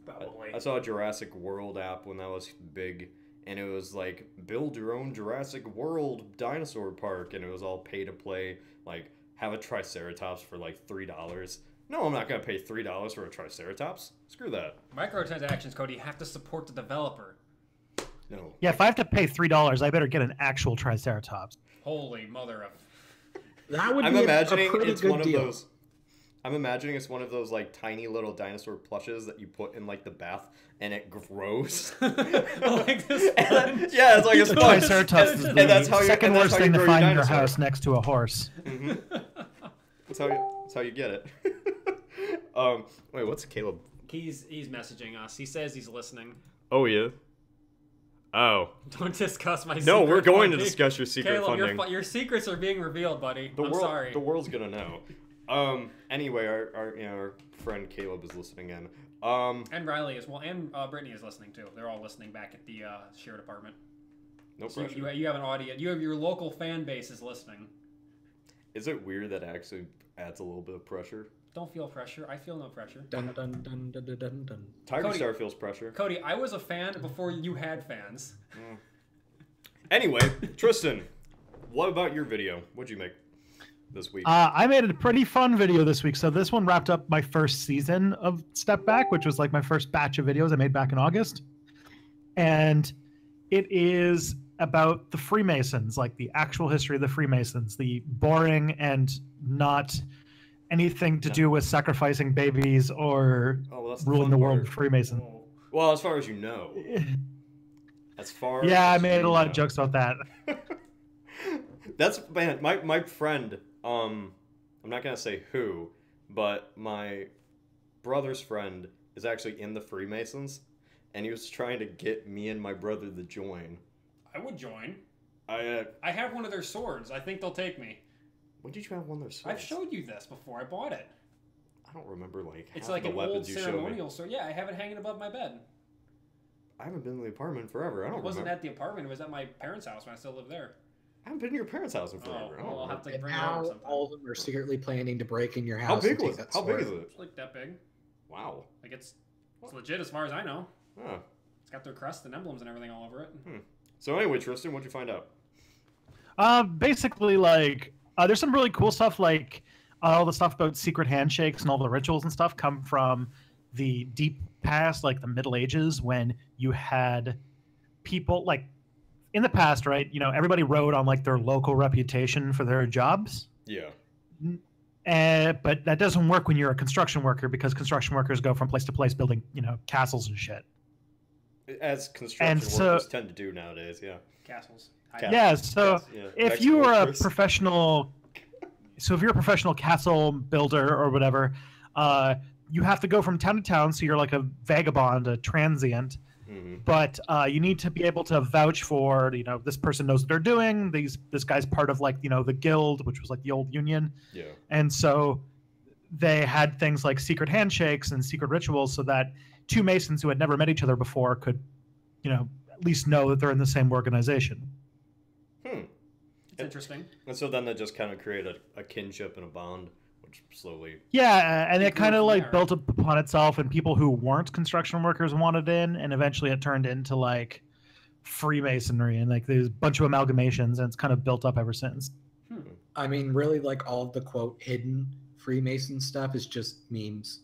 Probably. I saw a Jurassic World app when that was big, and it was like build your own Jurassic World dinosaur park, and it was all pay to play. Like have a Triceratops for like $3. No, I'm not gonna pay $3 for a Triceratops. Screw that. Microtransactions, Cody, you have to support the developer. No. Yeah, if I have to pay $3, I better get an actual Triceratops. Holy mother of... That would I'm be imagining a pretty it's good one deal. of those. I'm imagining it's one of those like tiny little dinosaur plushes that you put in like the bath and it grows. Like this yeah, it's like a The sponge. Triceratops is And the that's how you- second and that's worst how you thing to grow your find in your dinosaur. house next to a horse. Mm-hmm. That's how you get it. Wait, what's Caleb? He's messaging us. He says he's listening. Oh yeah. Oh. Don't discuss my No, we're secret going to funding. discuss your secret Caleb, funding. your secrets are being revealed, buddy. I'm sorry. The world's gonna know. Anyway, our friend Caleb is listening in. And Riley as well, and Brittany is listening too. They're all listening back at the shared apartment. No So pressure. you have an audience. You have your local fan base is listening. Is it weird that actually adds a little bit of pressure? Don't feel pressure. I feel no pressure. Dun, dun, dun, dun, dun, dun, dun. Tiger Cody- Star feels pressure. Cody, I was a fan before you had fans. Anyway, Tristan, what about your video? What'd you make this week? I made a pretty fun video this week. So this one wrapped up my first season of Step Back, which was like my first batch of videos I made back in August. And it is about the Freemasons, like the actual history of the Freemasons, the boring and not anything to do with sacrificing babies or that's ruling fun the world part. with Freemason. Well, as far as you know. As far Yeah, I as made you a lot know. of jokes about that. That's, man, my friend, I'm not going to say who, but my brother's friend is actually in the Freemasons, and he was trying to get me and my brother to join. I would join. I have one of their swords. I think they'll take me. When did you have one of those I've swords? showed you this before. I bought it. I don't remember, like, It's half like the an weapons old you showed me. ceremonial sword. Yeah, I have it hanging above my bed. I haven't been to the apartment forever. I don't It wasn't remember. at the apartment. It was at my parents' house when I still lived there. I haven't been to your parents' house in forever. I don't well, I'll have remember. to And bring it over now sometime. all of them are secretly planning to break in your How house big and take was it? that How big sword. is it? It's like that big. Wow. Like it's legit as far as I know. Huh. It's got their crest and emblems and everything all over it. So anyway, Tristan, what'd you find out? Basically, like, there's some really cool stuff, like all the stuff about secret handshakes and all the rituals and stuff come from the deep past, like the Middle Ages, when you had people, like, in the past, right, you know, everybody rode on, like, their local reputation for their jobs. Yeah. But that doesn't work when you're a construction worker because construction workers go from place to place building, castles and shit. As construction workers tend to do nowadays, yeah. Castles. Yeah, so if you are a professional, if you're a professional castle builder or whatever, you have to go from town to town. So you're like a vagabond, a transient. Mm-hmm. But you need to be able to vouch for, this person knows what they're doing. This guy's part of like, the guild, which was like the old union. Yeah. And so they had things like secret handshakes and secret rituals so that two masons who had never met each other before could, at least know that they're in the same organization. It's interesting. And so then they just kind of create a kinship and a bond, which slowly... Yeah, and it kind of like built up upon itself, and people who weren't construction workers wanted in, and eventually it turned into like Freemasonry, and like there's a bunch of amalgamations, and it's kind of built up ever since. I mean, really, like all of the quote hidden Freemason stuff is just memes.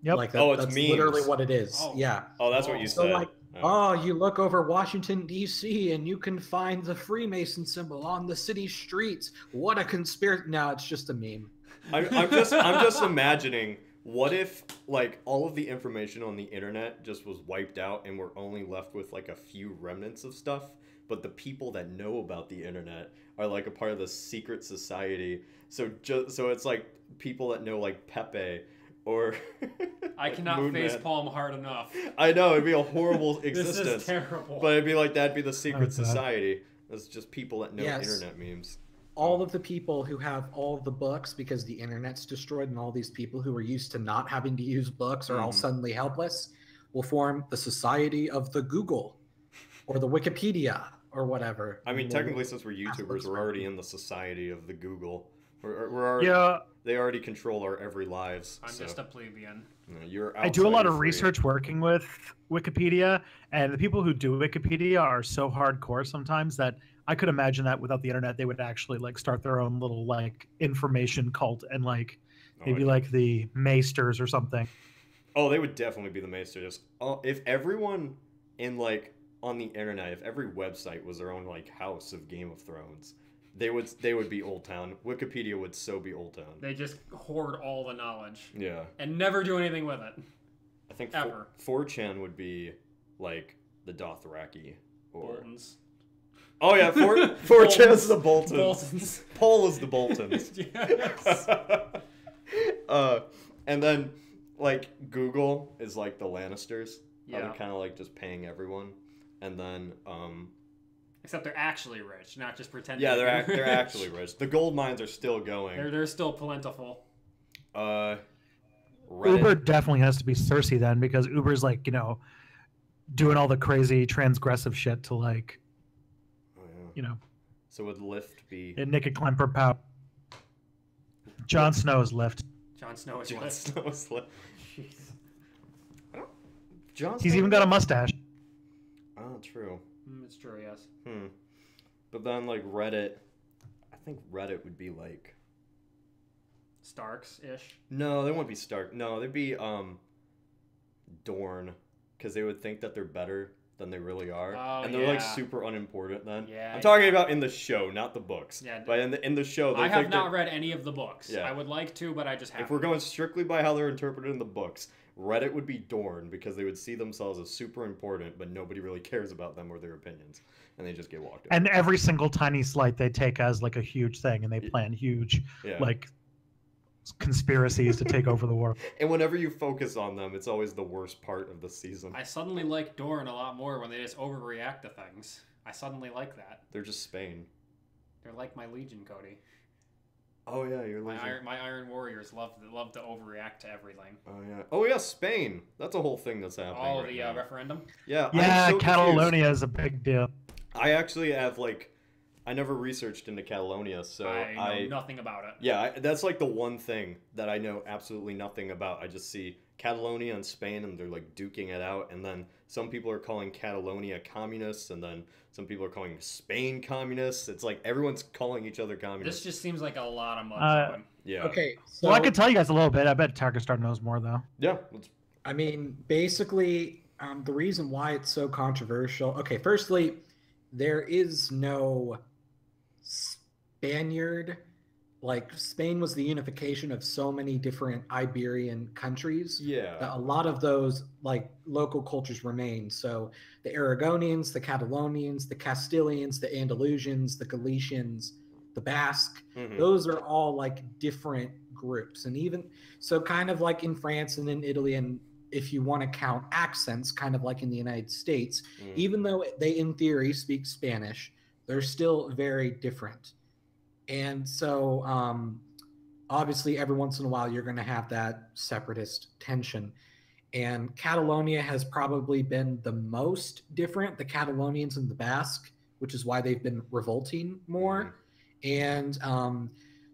Yep. Like it's that's memes. Literally what it is. Oh. Yeah. Oh, that's what you So said. like, you look over Washington D.C. and you can find the Freemason symbol on the city streets. What a conspiracy! No, it's just a meme. I'm just imagining, what if like all of the information on the internet just was wiped out and we're only left with like a few remnants of stuff, but the people that know about the internet are like a part of the secret society. So it's like people that know like Pepe or I cannot facepalm hard enough. I know, it'd be a horrible existence. This is terrible. But it'd be like that'd be the secret society. It's just people that know internet memes. All of the people who have all of the books because the internet's destroyed, and all these people who are used to not having to use books are all suddenly helpless, will form the Society of the Google or the Wikipedia or whatever. I mean, technically, since we're YouTubers, we're already in the Society of the Google. We're already, they already control our every lives. I'm just a plebeian. I do a lot of research working with Wikipedia, and the people who do Wikipedia are so hardcore sometimes that I could imagine that without the internet, they would actually like start their own little like information cult and like maybe like the Maesters or something. Oh, they would definitely be the Maesters. If everyone in like on the internet, if every website was their own like house of Game of Thrones, they would be Old Town. Wikipedia would so be Old Town. They just hoard all the knowledge. Yeah. And never do anything with it. I think ever. 4chan would be like the Dothraki or Boltons. Oh yeah, 4chan's the Boltons. Boltons. Paul is the Boltons. Yes. And then like Google is like the Lannisters. Yeah. They're kind of like just paying everyone. And then except they're actually rich, not just pretending. Yeah, they're actually rich. The gold mines are still going. They're still plentiful. Uber definitely has to be Cersei then, because Uber's like, doing all the crazy transgressive shit to like, So would Lyft be? And Nick Klemper Pow. Jon Snow is Lyft. Jon Snow is Lyft. He's even got a mustache. Oh, true. It's true, yes. But then like Reddit, I think Reddit would be like Starks-ish. No, they wouldn't be Stark. No, they'd be Dorne, because they would think that they're better than they really are, and they're like super unimportant. Then I'm talking about in the show, not the books. Yeah, but in the show, I have not read any of the books. Yeah. I would like to, but I just haven't. If we're going strictly by how they're interpreted in the books, Reddit would be Dorne, because they would see themselves as super important, but nobody really cares about them or their opinions, and they just get walked over. And every single tiny slight they take as like a huge thing, and they plan huge like conspiracies to take over the world. And whenever you focus on them, it's always the worst part of the season. I suddenly like Dorne a lot more when they just overreact to things. I suddenly like that. They're just Spain. They're like my Legion, Cody. Oh yeah, your Legion. My Iron Warriors love to overreact to everything. Oh yeah, Spain. That's a whole thing that's happening. Oh, right the referendum. Yeah. Yeah, so Catalonia is a big deal. I actually have I never researched into Catalonia, so I know nothing about it. Yeah, that's like the one thing that I know absolutely nothing about. I just see Catalonia and Spain, and they're like duking it out, and then some people are calling Catalonia communists, and then some people are calling Spain communists. It's like everyone's calling each other communists. This just seems like a lot of mud. Yeah. Okay. So, well, I could tell you guys a little bit. I bet Tarkastar knows more, though. Yeah. I mean, basically, the reason why it's so controversial. Okay, firstly, there is no Spaniard, like Spain was the unification of so many different Iberian countries. Yeah. That a lot of those like local cultures remain. So the Aragonians, the Catalonians, the Castilians, the Andalusians, the Galicians, the Basque, those are all like different groups. And even so, kind of like in France and in Italy, and if you want to count accents, kind of like in the United States, even though they in theory speak Spanish, they're still very different. And so obviously every once in a while you're going to have that separatist tension. And Catalonia has probably been the most different, the Catalonians and the Basque, which is why they've been revolting more. And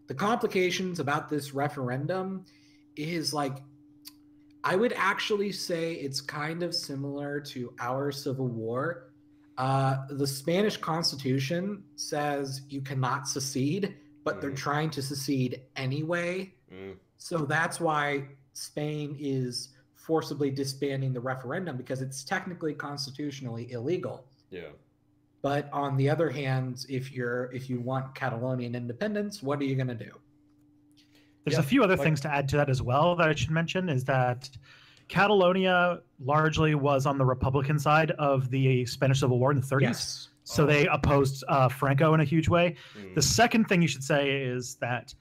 the complications about this referendum is like, I would actually say it's kind of similar to our Civil War. The Spanish Constitution says you cannot secede, but they're trying to secede anyway. So that's why Spain is forcibly disbanding the referendum, because it's technically constitutionally illegal. Yeah. But on the other hand, if you want Catalonian independence, what are you going to do? There's a few other things to add to that as well that I should mention, is that Catalonia largely was on the Republican side of the Spanish Civil War in the 30s. Yes. So they opposed Franco in a huge way. The second thing you should say is that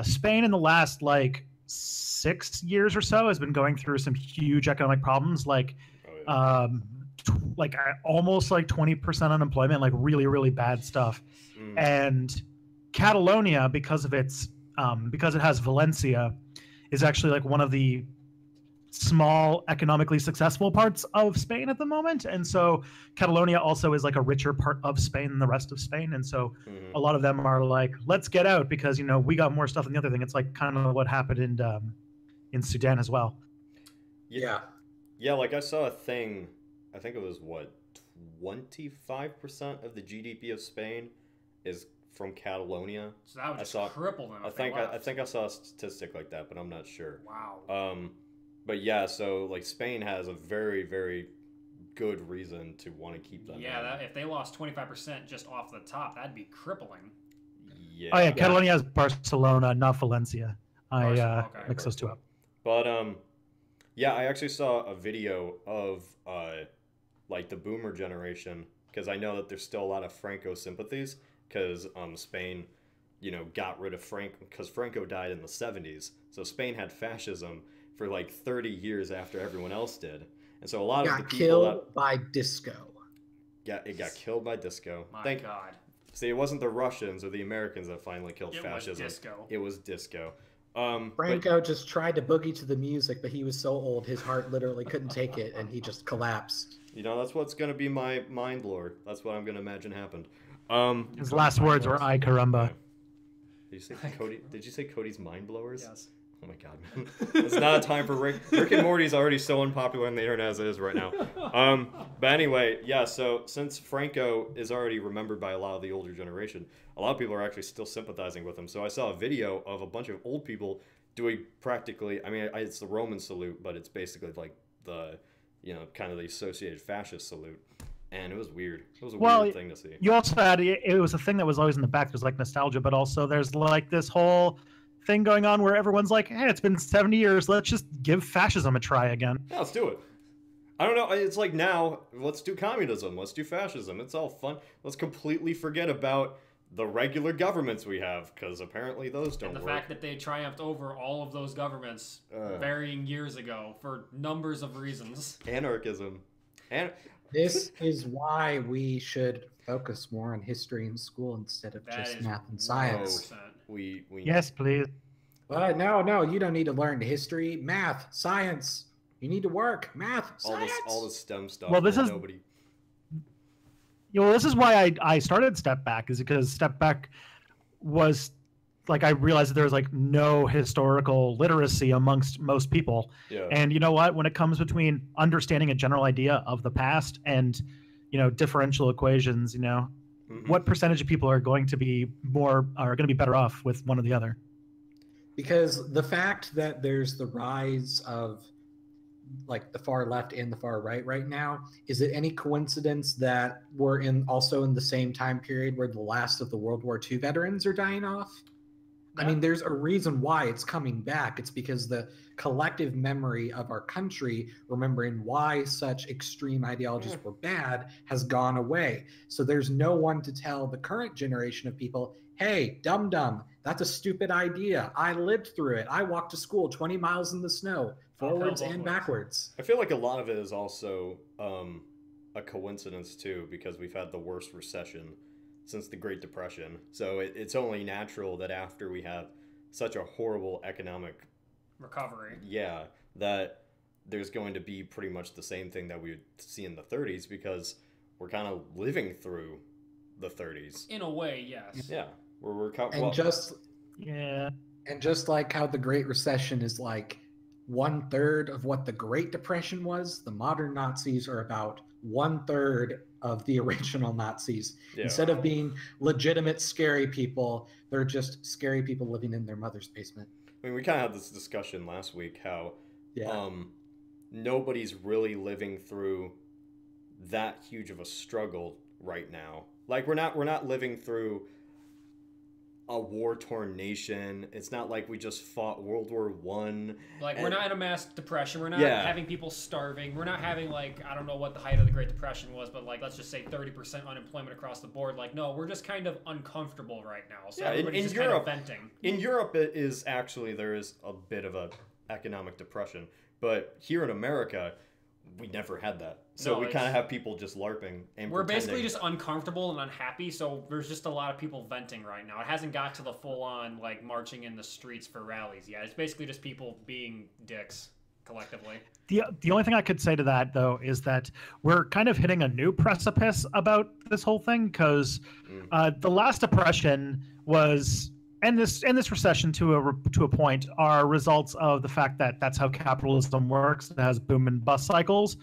Spain in the last like 6 years or so has been going through some huge economic problems, like almost like 20% unemployment, like really, really bad stuff. And Catalonia, because of its because it has Valencia, is actually like one of the small economically successful parts of Spain at the moment. And so Catalonia also is like a richer part of Spain than the rest of Spain. And so a lot of them are like, let's get out because, you know, we got more stuff than the other thing. It's like kind of what happened in Sudan as well. Yeah. Yeah, like I saw a thing, I think it was what, 25% of the GDP of Spain is from Catalonia. So that would just cripple them. I think I saw a statistic like that, but I'm not sure. Wow. But yeah, so like Spain has a very, very good reason to want to keep them. Yeah, if they lost 25% just off the top, that'd be crippling. Yeah. Oh yeah, Catalonia has Barcelona, not Valencia. I mix those two up. But yeah, I actually saw a video of like the boomer generation, because I know that there's still a lot of Franco sympathies, because Spain, you know, got rid of Franco, because Franco died in the 70s. So Spain had fascism for like 30 years after everyone else did. And so a lot of the people killed by disco. Yeah, it got killed by disco. My God. See, it wasn't the Russians or the Americans that finally killed fascism. It was disco. Franco just tried to boogie to the music, but he was so old his heart literally couldn't take it, and he just collapsed. You know, that's what's going to be my mind lore. That's what I'm going to imagine happened. His last words were "Ay caramba." Did you say Cody? Did you say Cody's mind blowers? Yes. Oh my God, man! It's not a time for Rick and Morty's already so unpopular on the internet as it is right now. But anyway, yeah. So since Franco is already remembered by a lot of the older generation, a lot of people are actually still sympathizing with him. So I saw a video of a bunch of old people doing practically. I mean, it's the Roman salute, but it's basically like the, you know, kind of the associated fascist salute. And it was weird. It was a weird thing to see. You also had, it was a thing that was always in the back. There's like nostalgia, but also there's like this whole thing going on where everyone's like, hey, it's been 70 years. Let's just give fascism a try again. Yeah, let's do it. I don't know. It's like now, let's do communism. Let's do fascism. It's all fun. Let's completely forget about the regular governments we have, because apparently those don't work. And the fact that they triumphed over all of those governments varying years ago for numbers of reasons. Anarchism. This is why we should focus more on history in school instead of just math and science. Yes, please. But no, you don't need to learn history, math, science. You need to work, math, science. All the STEM stuff. Well, this is why I started Step Back, is because Step Back was like, I realized that there's like no historical literacy amongst most people. Yeah. And you know what? When it comes between understanding a general idea of the past and, you know, differential equations, you know, what percentage of people are going to be better off with one or the other? Because the fact that there's the rise of like the far left and the far right now. Is it any coincidence that we're also in the same time period where the last of the World War II veterans are dying off? I mean, there's a reason why it's coming back. It's because the collective memory of our country, remembering why such extreme ideologies were bad, has gone away. So there's no one to tell the current generation of people, hey, dum-dum, that's a stupid idea. I lived through it. I walked to school 20 miles in the snow, forwards and backwards. I feel like a lot of it is also a coincidence, too, because we've had the worst recession since the Great Depression. So it's only natural that after we have such a horrible economic recovery, that there's going to be pretty much the same thing that we would see in the 30s, because we're kind of living through the 30s. In a way, yes. Yeah. And just like how the Great Recession is like 1/3 of what the Great Depression was, the modern Nazis are about 1/3 of the original Nazis. Yeah. Instead of being legitimate scary people, they're just scary people living in their mother's basement. I mean, we kind of had this discussion last week how nobody's really living through that huge of a struggle right now. Like we're not living through a war-torn nation. It's not like we just fought World War I. Like, we're not in a mass depression. We're not having people starving. We're not having, like, I don't know what the height of the Great Depression was, but, like, let's just say 30% unemployment across the board. Like, no, we're just kind of uncomfortable right now. So everybody's just Europe, kind of venting. In Europe, it is actually, there is a bit of a economic depression. But here in America, we never had that. So we kind of have people just LARPing and we're basically just uncomfortable and unhappy, so there's just a lot of people venting right now. It hasn't got to the full-on, like, marching in the streets for rallies yet. It's basically just people being dicks collectively. The only thing I could say to that, though, is that we're kind of hitting a new precipice about this whole thing, because the last depression was... And this recession, to a point, are results of the fact that that's how capitalism works. It has boom and bust cycles.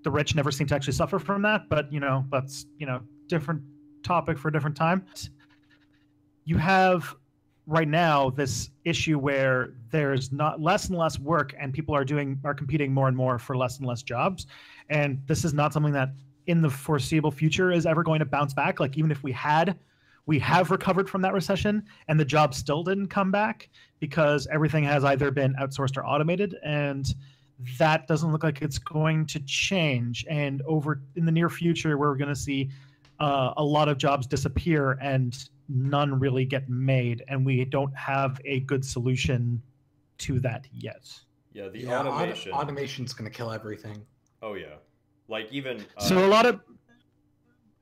The rich never seem to actually suffer from that, but that's different topic for a different time. You have right now this issue where there's not less and less work, and people are competing more and more for less and less jobs, and this is not something that in the foreseeable future is ever going to bounce back. Like, even if we have recovered from that recession and the jobs still didn't come back because everything has either been outsourced or automated, and that doesn't look like it's going to change. And in the near future, we're going to see a lot of jobs disappear and none really get made, and we don't have a good solution to that yet. Yeah, automation. Automation's going to kill everything. Oh yeah, like even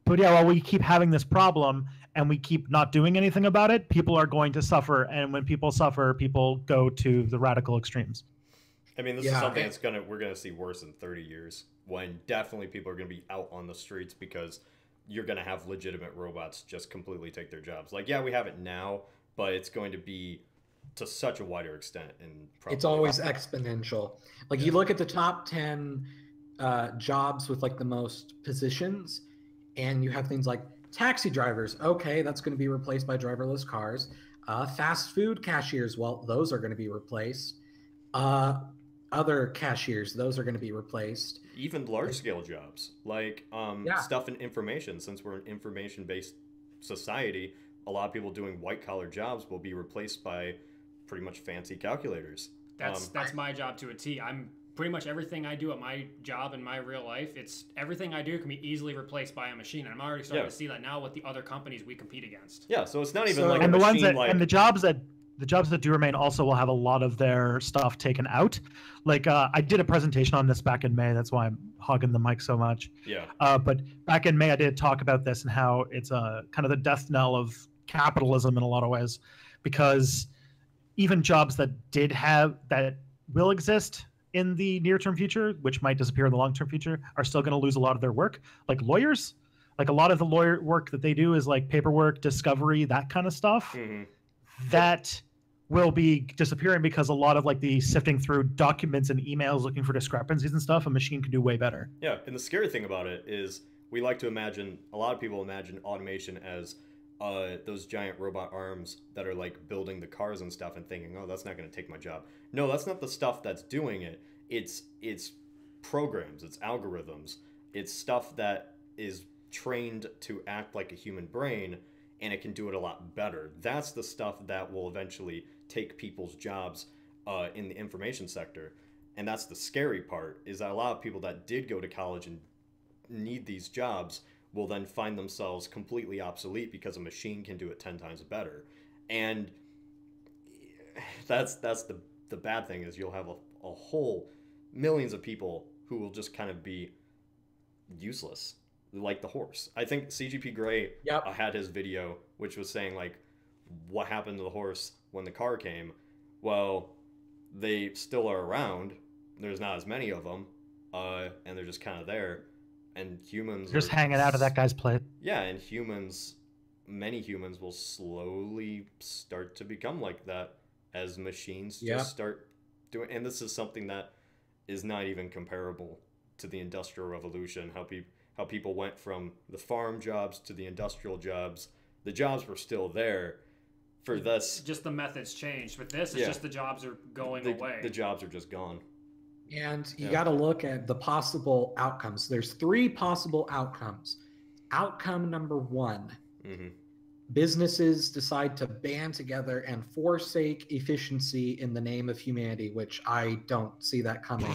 But yeah, while we keep having this problem and we keep not doing anything about it, people are going to suffer. And when people suffer, people go to the radical extremes. I mean, this is something we're going to see worse in 30 years, when definitely people are going to be out on the streets because you're going to have legitimate robots just completely take their jobs. Like, yeah, we have it now, but it's going to be to such a wider extent. And it's always exponential. Like, you look at the top 10 jobs with, like, the most positions, and you have things like taxi drivers. Okay, that's going to be replaced by driverless cars. Fast food cashiers, well, those are going to be replaced. Other cashiers, those are going to be replaced. Even large-scale jobs, like stuff in information. Since we're an information-based society, a lot of people doing white-collar jobs will be replaced by pretty much fancy calculators. That's my job to a T. I'm pretty much everything I do at my job in my real life, everything I do can be easily replaced by a machine. And I'm already starting to see that now with the other companies we compete against. Yeah, so it's not even like a the machine ones that, and the jobs that do remain also will have a lot of their stuff taken out. Like, I did a presentation on this back in May. That's why I'm hogging the mic so much. Yeah. But back in May, I did talk about this and how it's kind of the death knell of capitalism in a lot of ways, because even jobs that will exist in the near-term future, which might disappear in the long-term future, are still going to lose a lot of their work. Like lawyers, like a lot of the lawyer work that they do is like paperwork, discovery, that kind of stuff. Mm-hmm. That will be disappearing because a lot of like the sifting through documents and emails looking for discrepancies and stuff, a machine can do way better. Yeah, and the scary thing about it is we like to imagine, a lot of people imagine automation as those giant robot arms that are like building the cars and stuff and thinking, oh, that's not going to take my job. No, that's not the stuff that's doing it. it's programs, it's algorithms, it's stuff that is trained to act like a human brain, and it can do it a lot better. That's the stuff that will eventually take people's jobs in the information sector. And that's the scary part, is that a lot of people that did go to college and need these jobs will then find themselves completely obsolete because a machine can do it 10 times better. And that's the bad thing, is you'll have a whole millions of people who will just kind of be useless, like the horse. I think CGP Grey had his video, which was saying, like, what happened to the horse when the car came? Well, they still are around. There's not as many of them, and they're just kind of there. And humans just hanging out of that guy's plate. Yeah, and many humans will slowly start to become like that as machines just start doing. And this is something that is not even comparable to the Industrial Revolution. How people went from the farm jobs to the industrial jobs. The jobs were still there. For this, just the methods changed. With this, it's just the jobs are going away. The jobs are just gone. And you got to look at the possible outcomes. There's 3 possible outcomes. Outcome number 1, businesses decide to band together and forsake efficiency in the name of humanity, which I don't see that coming.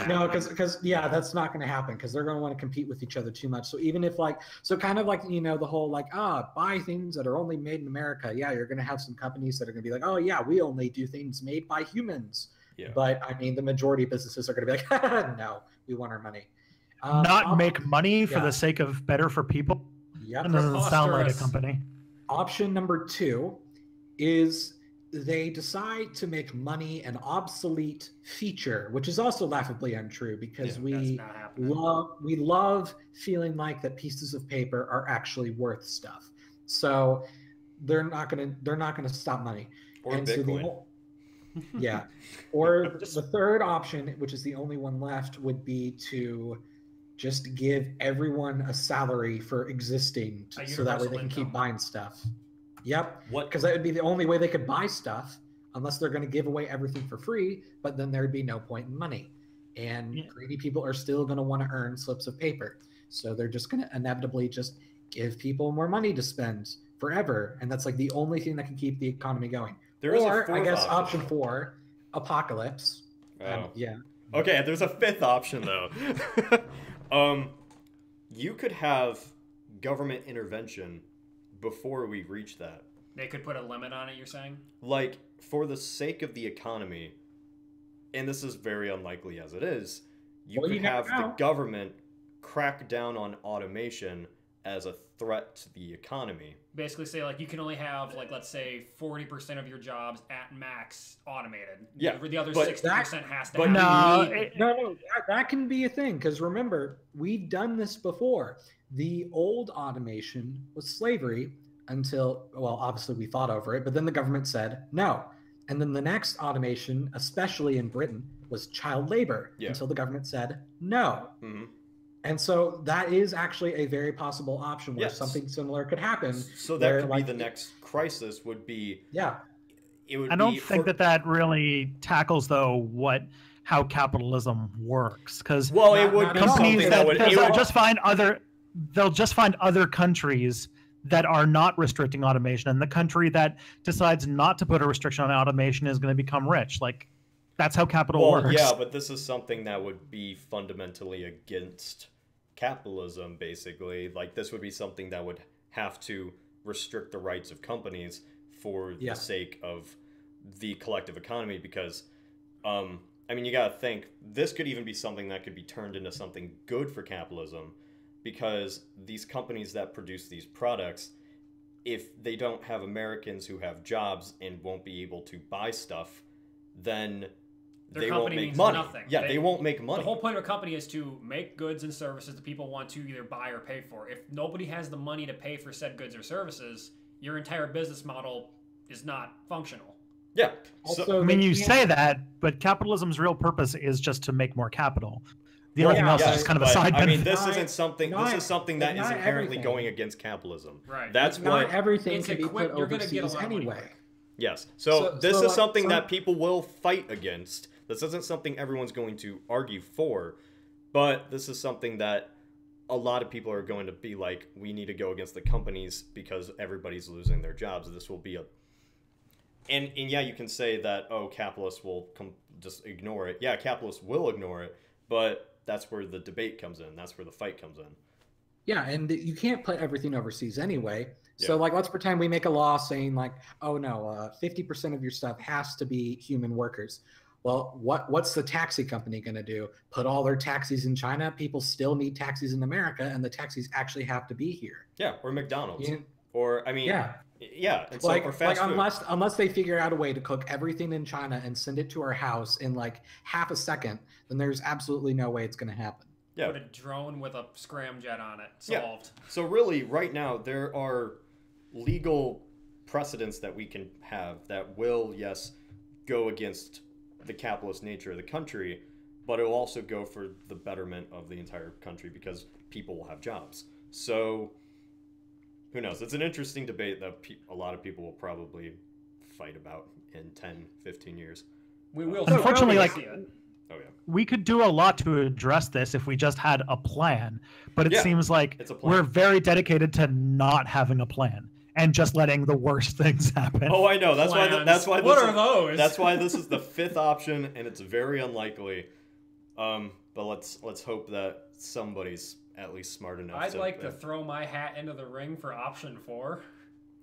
No, because that's not going to happen, because they're going to want to compete with each other too much. So even if kind of like, the whole buy things that are only made in America. Yeah, you're going to have some companies that are going to be like, oh yeah, we only do things made by humans. Yeah. But I mean, the majority of businesses are going to be like, no, we want our money. Not make money for the sake of better for people. Yep. That doesn't sound like a company. Option number 2 is they decide to make money an obsolete feature, which is also laughably untrue, because we love feeling like that pieces of paper are actually worth stuff. So they're not gonna stop money. Or Bitcoin. Or the third option, which is the only one left, would be to just give everyone a salary for existing, so that way they can keep buying stuff. Yep. Because that would be the only way they could buy stuff, unless they're going to give away everything for free, but then there'd be no point in money. And greedy people are still going to want to earn slips of paper. So they're just going to inevitably just give people more money to spend forever. And that's like the only thing that can keep the economy going. Or, I guess, option 4, apocalypse. Oh. Okay, there's a 5th option, though. You could have government intervention before we reach that. They could put a limit on it, you're saying? Like, for the sake of the economy, and this is very unlikely as it is, you could have the government crack down on automation as a threat to the economy. Basically say, like, you can only have, like, let's say 40% of your jobs at max automated. Yeah. The other 60% has to No, that can be a thing, because remember, we've done this before. The old automation was slavery until, well, obviously we fought over it, but then the government said no. And then the next automation, especially in Britain, was child labor until the government said no. Mm-hmm. And so that is actually a very possible option where something similar could happen. So that could be the next crisis would be... Yeah. I don't think that really tackles, though, how capitalism works. Because it would be companies that would... They'll just find other countries that are not restricting automation, and the country that decides not to put a restriction on automation is going to become rich. Like, that's how capital works. Yeah, but this is something that would be fundamentally against capitalism, basically. Like, this would be something that would have to restrict the rights of companies for the sake of the collective economy, because, I mean, you gotta think, this could even be something that could be turned into something good for capitalism, because these companies that produce these products, if they don't have Americans who have jobs and won't be able to buy stuff, then they won't make money. Nothing. Yeah, they won't make money. The whole point of a company is to make goods and services that people want to either buy or pay for. If nobody has the money to pay for said goods or services, your entire business model is not functional. Yeah. Also, I mean, you say that, but capitalism's real purpose is just to make more capital. The only thing else is just kind of a side benefit. I mean, this isn't something. This is something that is inherently going against capitalism. Right. That's not what everything can be put overseas anyway. Yes. So this is something that people will fight against. This isn't something everyone's going to argue for, but this is something that a lot of people are going to be like, we need to go against the companies because everybody's losing their jobs. This will be a... And yeah, you can say that, oh, capitalists will just ignore it. Yeah, capitalists will ignore it, but that's where the debate comes in. That's where the fight comes in. Yeah, and you can't put everything overseas anyway. So, like, let's pretend we make a law saying, like, oh, no, 50% of your stuff has to be human workers. Well, what's the taxi company going to do? Put all their taxis in China? People still need taxis in America, and the taxis actually have to be here. Yeah, or McDonald's. Or, I mean... Yeah, and so, like, or fast food. Unless they figure out a way to cook everything in China and send it to our house in, like, half a second, then there's absolutely no way it's going to happen. Yeah. Put a drone with a scramjet on it. Solved. Yeah. So really, right now, there are legal precedents that we can have that will, yes, go against the capitalist nature of the country, but it will also go for the betterment of the entire country because people will have jobs. So, who knows? It's an interesting debate that a lot of people will probably fight about in 10, 15 years. We will. Unfortunately, like... Oh, yeah. We could do a lot to address this if we just had a plan, but it seems like we're very dedicated to not having a plan and just letting the worst things happen. Oh, I know. That's Plans. That's why. What are those? That's why this is the fifth option, and it's very unlikely. But let's hope that somebody's at least smart enough. I'd like to throw my hat into the ring for option 4.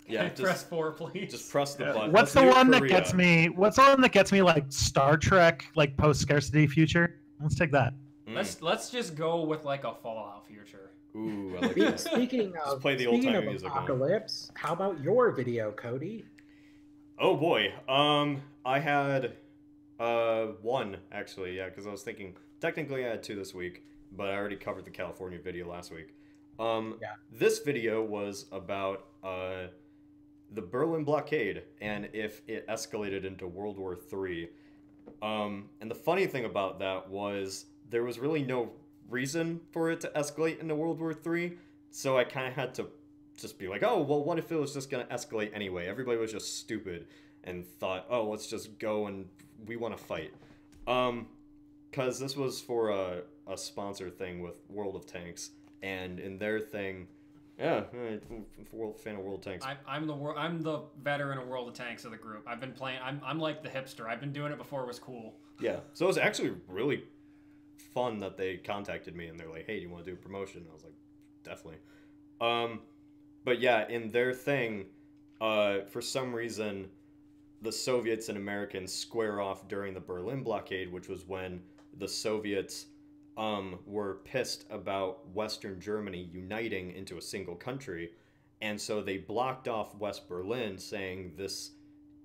Yeah, press 4, please. Just press the button. What's the one that gets me? What's the one that gets me like Star Trek, like post-scarcity future? Let's take that. Let's just go with like a Fallout future. Ooh, I like that. Speaking of play the old-timey music apocalypse, how about your video, Cody? Oh boy, I had one actually, yeah, because I was thinking technically I had 2 this week, but I already covered the California video last week. This video was about the Berlin blockade and if it escalated into World War III. And the funny thing about that was there was really no reason for it to escalate into World War III, so I kind of had to just be like, oh, well, what if it was just going to escalate anyway? Everybody was just stupid and thought, oh, let's just go and we want to fight. Because this was for a sponsor thing with World of Tanks, and in their thing... Yeah, fan of World of Tanks. I'm the veteran of World of Tanks of the group. I've been playing. I'm like the hipster. I've been doing it before it was cool. Yeah, so it was actually really fun that they contacted me and they're like, "Hey, do you want to do a promotion?" And I was like, "Definitely." But yeah, in their thing, for some reason, the Soviets and Americans square off during the Berlin blockade, which was when the Soviets were pissed about Western Germany uniting into a single country, and so they blocked off West Berlin, saying this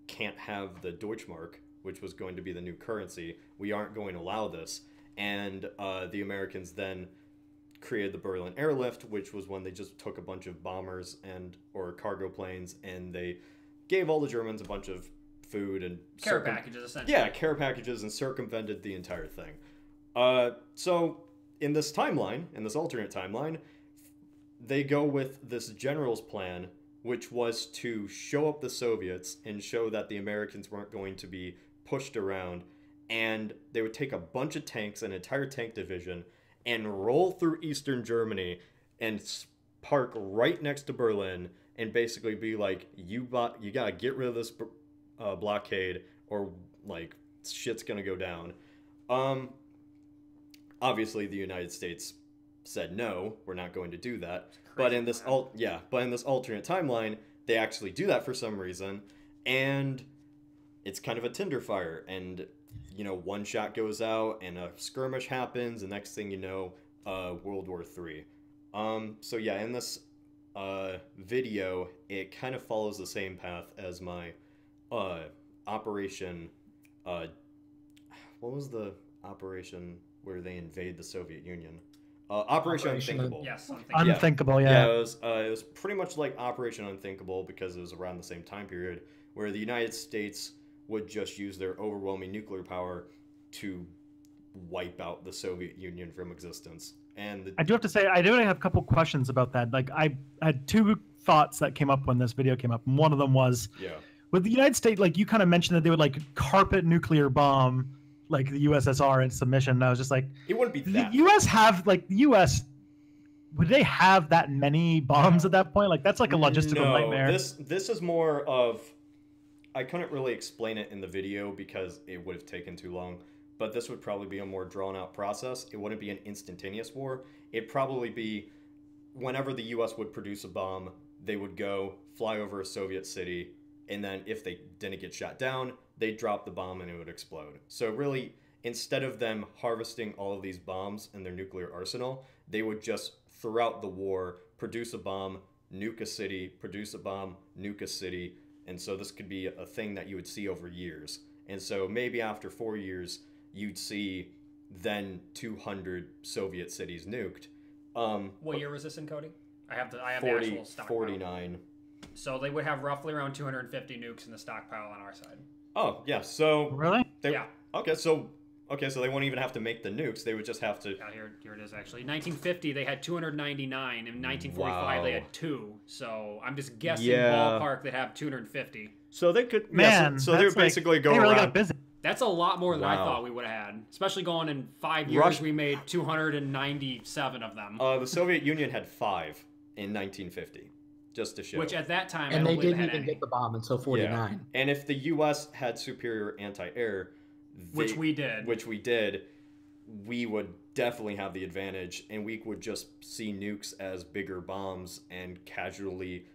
can't have the Deutschmark, which was going to be the new currency. We aren't going to allow this. And the Americans then created the Berlin Airlift, which was when they just took a bunch of bombers or cargo planes, and they gave all the Germans a bunch of food and care packages, essentially. Yeah, care packages, and circumvented the entire thing. So in this timeline, in this alternate timeline, they go with this general's plan, which was to show up the Soviets and show that the Americans weren't going to be pushed around, and they would take a bunch of tanks, an entire tank division, and roll through Eastern Germany and park right next to Berlin and basically be like, you gotta get rid of this blockade or like shit's gonna go down. Obviously, the United States said no, we're not going to do that. But in this alternate timeline, they actually do that for some reason, and it's kind of a tinder fire. And one shot goes out, and a skirmish happens. The next thing you know, World War III. So yeah, in this video, it kind of follows the same path as my Operation. What was the operation where they invade the Soviet Union? Operation Unthinkable. Yes, Unthinkable. Yeah. Yeah, it was pretty much like Operation Unthinkable because it was around the same time period where the United States would just use their overwhelming nuclear power to wipe out the Soviet Union from existence. And I do have to say, I do have a couple questions about that. Like, I had 2 thoughts that came up when this video came up, and one of them was, with the United States, like you kind of mentioned that they would like carpet nuclear bomb like the USSR in submission. And I was just like, It wouldn't be that. the U.S. have like the U.S. Would they have that many bombs at that point? Like that's like a logistical nightmare. This is more of, I couldn't really explain it in the video because it would have taken too long. But this would probably be a more drawn out process. It wouldn't be an instantaneous war. It'd probably be whenever the U.S. would produce a bomb, they would go fly over a Soviet city, and then if they didn't get shot down, they'd drop the bomb and it would explode. So really, instead of them harvesting all of these bombs in their nuclear arsenal, they would just, throughout the war, produce a bomb, nuke a city, produce a bomb, nuke a city. And so this could be a thing that you would see over years. And so maybe after 4 years, you'd see then 200 Soviet cities nuked. What year was this in, Cody? I have the 40, the actual stockpile. 49. So they would have roughly around 250 nukes in the stockpile on our side. Oh, yeah, so... Really? Yeah. Okay, so they won't even have to make the nukes. They would just have to... Yeah, here it is, actually. 1950, they had 299. In 1945, they had 2. So I'm just guessing ballpark they have 250. So they could... Man, so they would basically go they really around... got busy. That's a lot more than I thought we would have had. Especially going in 5 years, we made 297 of them. The Soviet Union had 5 in 1950, just to show. Which at that time, And I they don't believe didn't had even any. get the bomb until 49. Yeah. And if the U.S. had superior anti-air... Which we did. We would definitely have the advantage, and we would just see nukes as bigger bombs and casually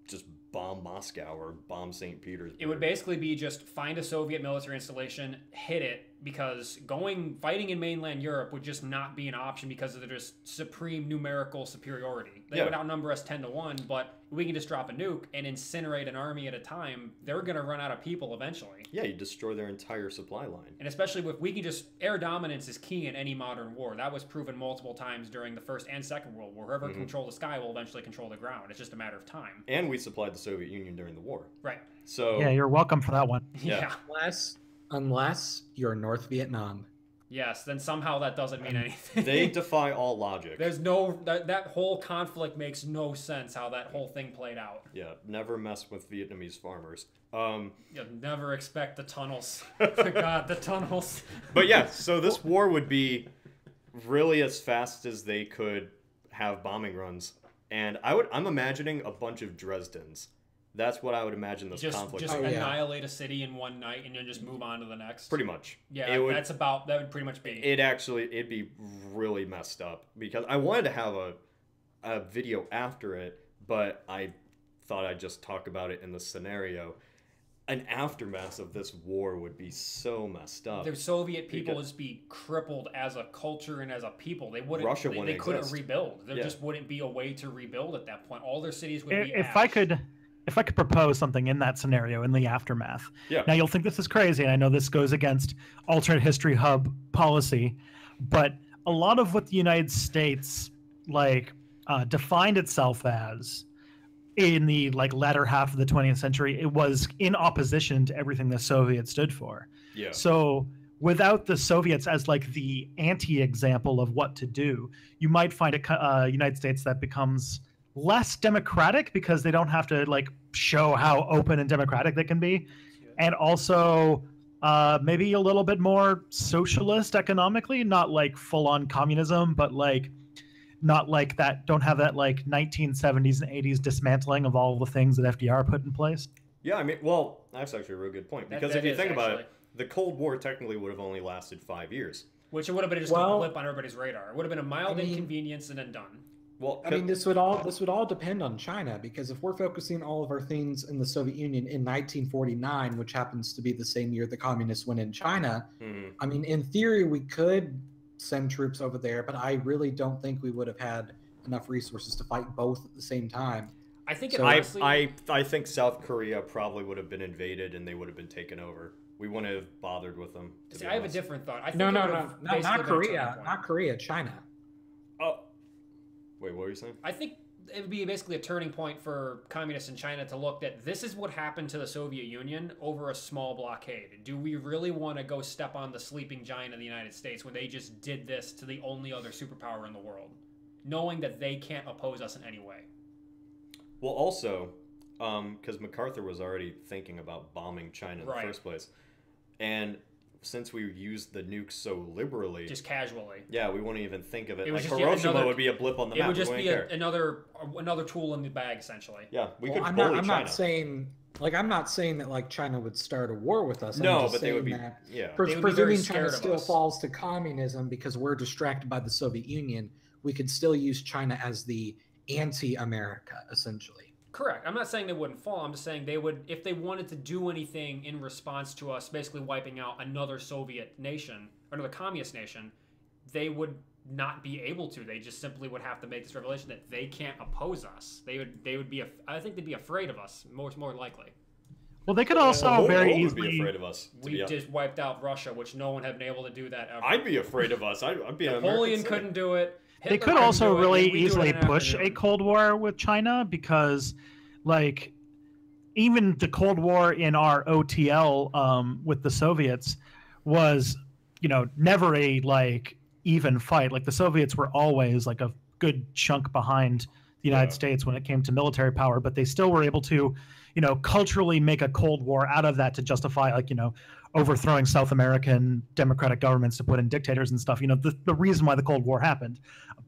just bomb Moscow or bomb St. Petersburg. It would basically be just find a Soviet military installation, hit it, because fighting in mainland Europe would just not be an option because of their just supreme numerical superiority. They would outnumber us 10-1, but we can just drop a nuke and incinerate an army at a time. They're going to run out of people eventually. Yeah, you destroy their entire supply line. And especially if we can just... Air dominance is key in any modern war. That was proven multiple times during the First and Second World War. Whoever controlled the sky will eventually control the ground. It's just a matter of time. And we supplied the Soviet Union during the war. Right. So... Yeah, you're welcome for that one. Yeah. Unless you're North Vietnam. Yes, then somehow that doesn't mean anything. They defy all logic. There's no... That whole conflict makes no sense how that whole thing played out. Yeah, never mess with Vietnamese farmers. You'll never expect the tunnels. God, the tunnels. But yeah, so this war would be really as fast as they could have bombing runs. And I'm imagining a bunch of Dresdens. That's what I would imagine this conflict Just would be. annihilate a city in one night and then just move on to the next. Pretty much. Yeah, that would pretty much be. It'd be really messed up because I wanted to have a video after it, but I thought I'd just talk about it in the scenario. An aftermath of this war would be so messed up. The Soviet people would be crippled as a culture and as a people. They wouldn't. Russia they couldn't rebuild. There just wouldn't be a way to rebuild at that point. All their cities would be ash. If I could propose something in that scenario, in the aftermath. Yeah. Now, you'll think this is crazy, and I know this goes against alternate history hub policy, but a lot of what the United States defined itself as in the latter half of the 20th century, it was in opposition to everything the Soviets stood for. Yeah. So without the Soviets as the anti-example of what to do, you might find a United States that becomes less democratic because they don't have to show how open and democratic they can be, and also maybe a little bit more socialist economically, not full-on communism, but not that, don't have that 1970s and 80s dismantling of all the things that FDR put in place. Yeah, I mean, well, that's actually a real good point because if you think about it, the Cold War technically would have only lasted 5 years, which it would have been just a blip on everybody's radar. It would have been a mild inconvenience and then done. Well, I mean, this would all depend on China, because if we're focusing all of our things in the Soviet Union in 1949, which happens to be the same year the communists went in China, I mean, in theory, we could send troops over there, but I really don't think we would have had enough resources to fight both at the same time. I think I think South Korea probably would have been invaded and they would have been taken over. We wouldn't have bothered with them. See, I have a different thought. I think not Korea, not Korea, China. Oh. Wait, what were you saying? I think it would be basically a turning point for communists in China to look at this is what happened to the Soviet Union over a small blockade. Do we really want to go step on the sleeping giant of the United States when they just did this to the only other superpower in the world, knowing that they can't oppose us in any way? Well, also, because MacArthur was already thinking about bombing China in the first place. And since we used the nukes so liberally, just casually. Yeah, we wouldn't even think of it. It was Like just Hiroshima would be a blip on the map. It would just we be wouldn't care. another tool in the bag, essentially. Yeah, we could I'm bully not, I'm China. not saying I'm not saying that like China would start a war with us. No, I'm just but they would saying be. that Yeah. They would be very presuming scared China of still us. falls to communism because we're distracted by the Soviet Union, we could still use China as the anti-America, essentially. Correct. I'm not saying they wouldn't fall. I'm just saying they would, if they wanted to do anything in response to us basically wiping out another Soviet nation, or another communist nation, they would not be able to. They just simply would have to make this revelation that they can't oppose us. They would be, I think they'd be afraid of us, more likely. Well, they could also very would easily be afraid of us. We just wiped out Russia, which no one had been able to do that ever. I'd be afraid of us. I'd be an Napoleon American couldn't do it. They Hitler could couldn't also do it, really and we do it easily in an push a afternoon. Cold War with China because, like, even the Cold War in our OTL with the Soviets was, never a like even fight. Like the Soviets were always like a good chunk behind the United States when it came to military power, but they still were able to, culturally make a Cold War out of that to justify like, overthrowing South American democratic governments to put in dictators and stuff, the reason why the Cold War happened.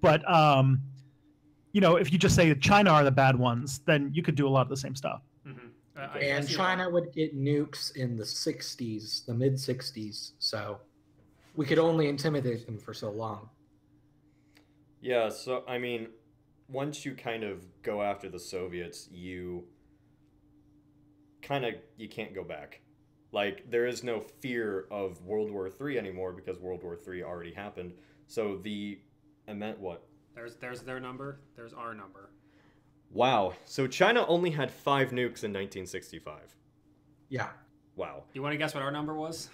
But, if you just say China are the bad ones, then you could do a lot of the same stuff. Mm-hmm. And China would get nukes in the 60s, the mid 60s. So we could only intimidate them for so long. Yeah, so, I mean, once you kind of go after the Soviets, you can't go back. Like, there is no fear of World War III anymore because World War III already happened. So what? There's their number. There's our number. Wow. So China only had 5 nukes in 1965. Yeah. Wow. You want to guess what our number was?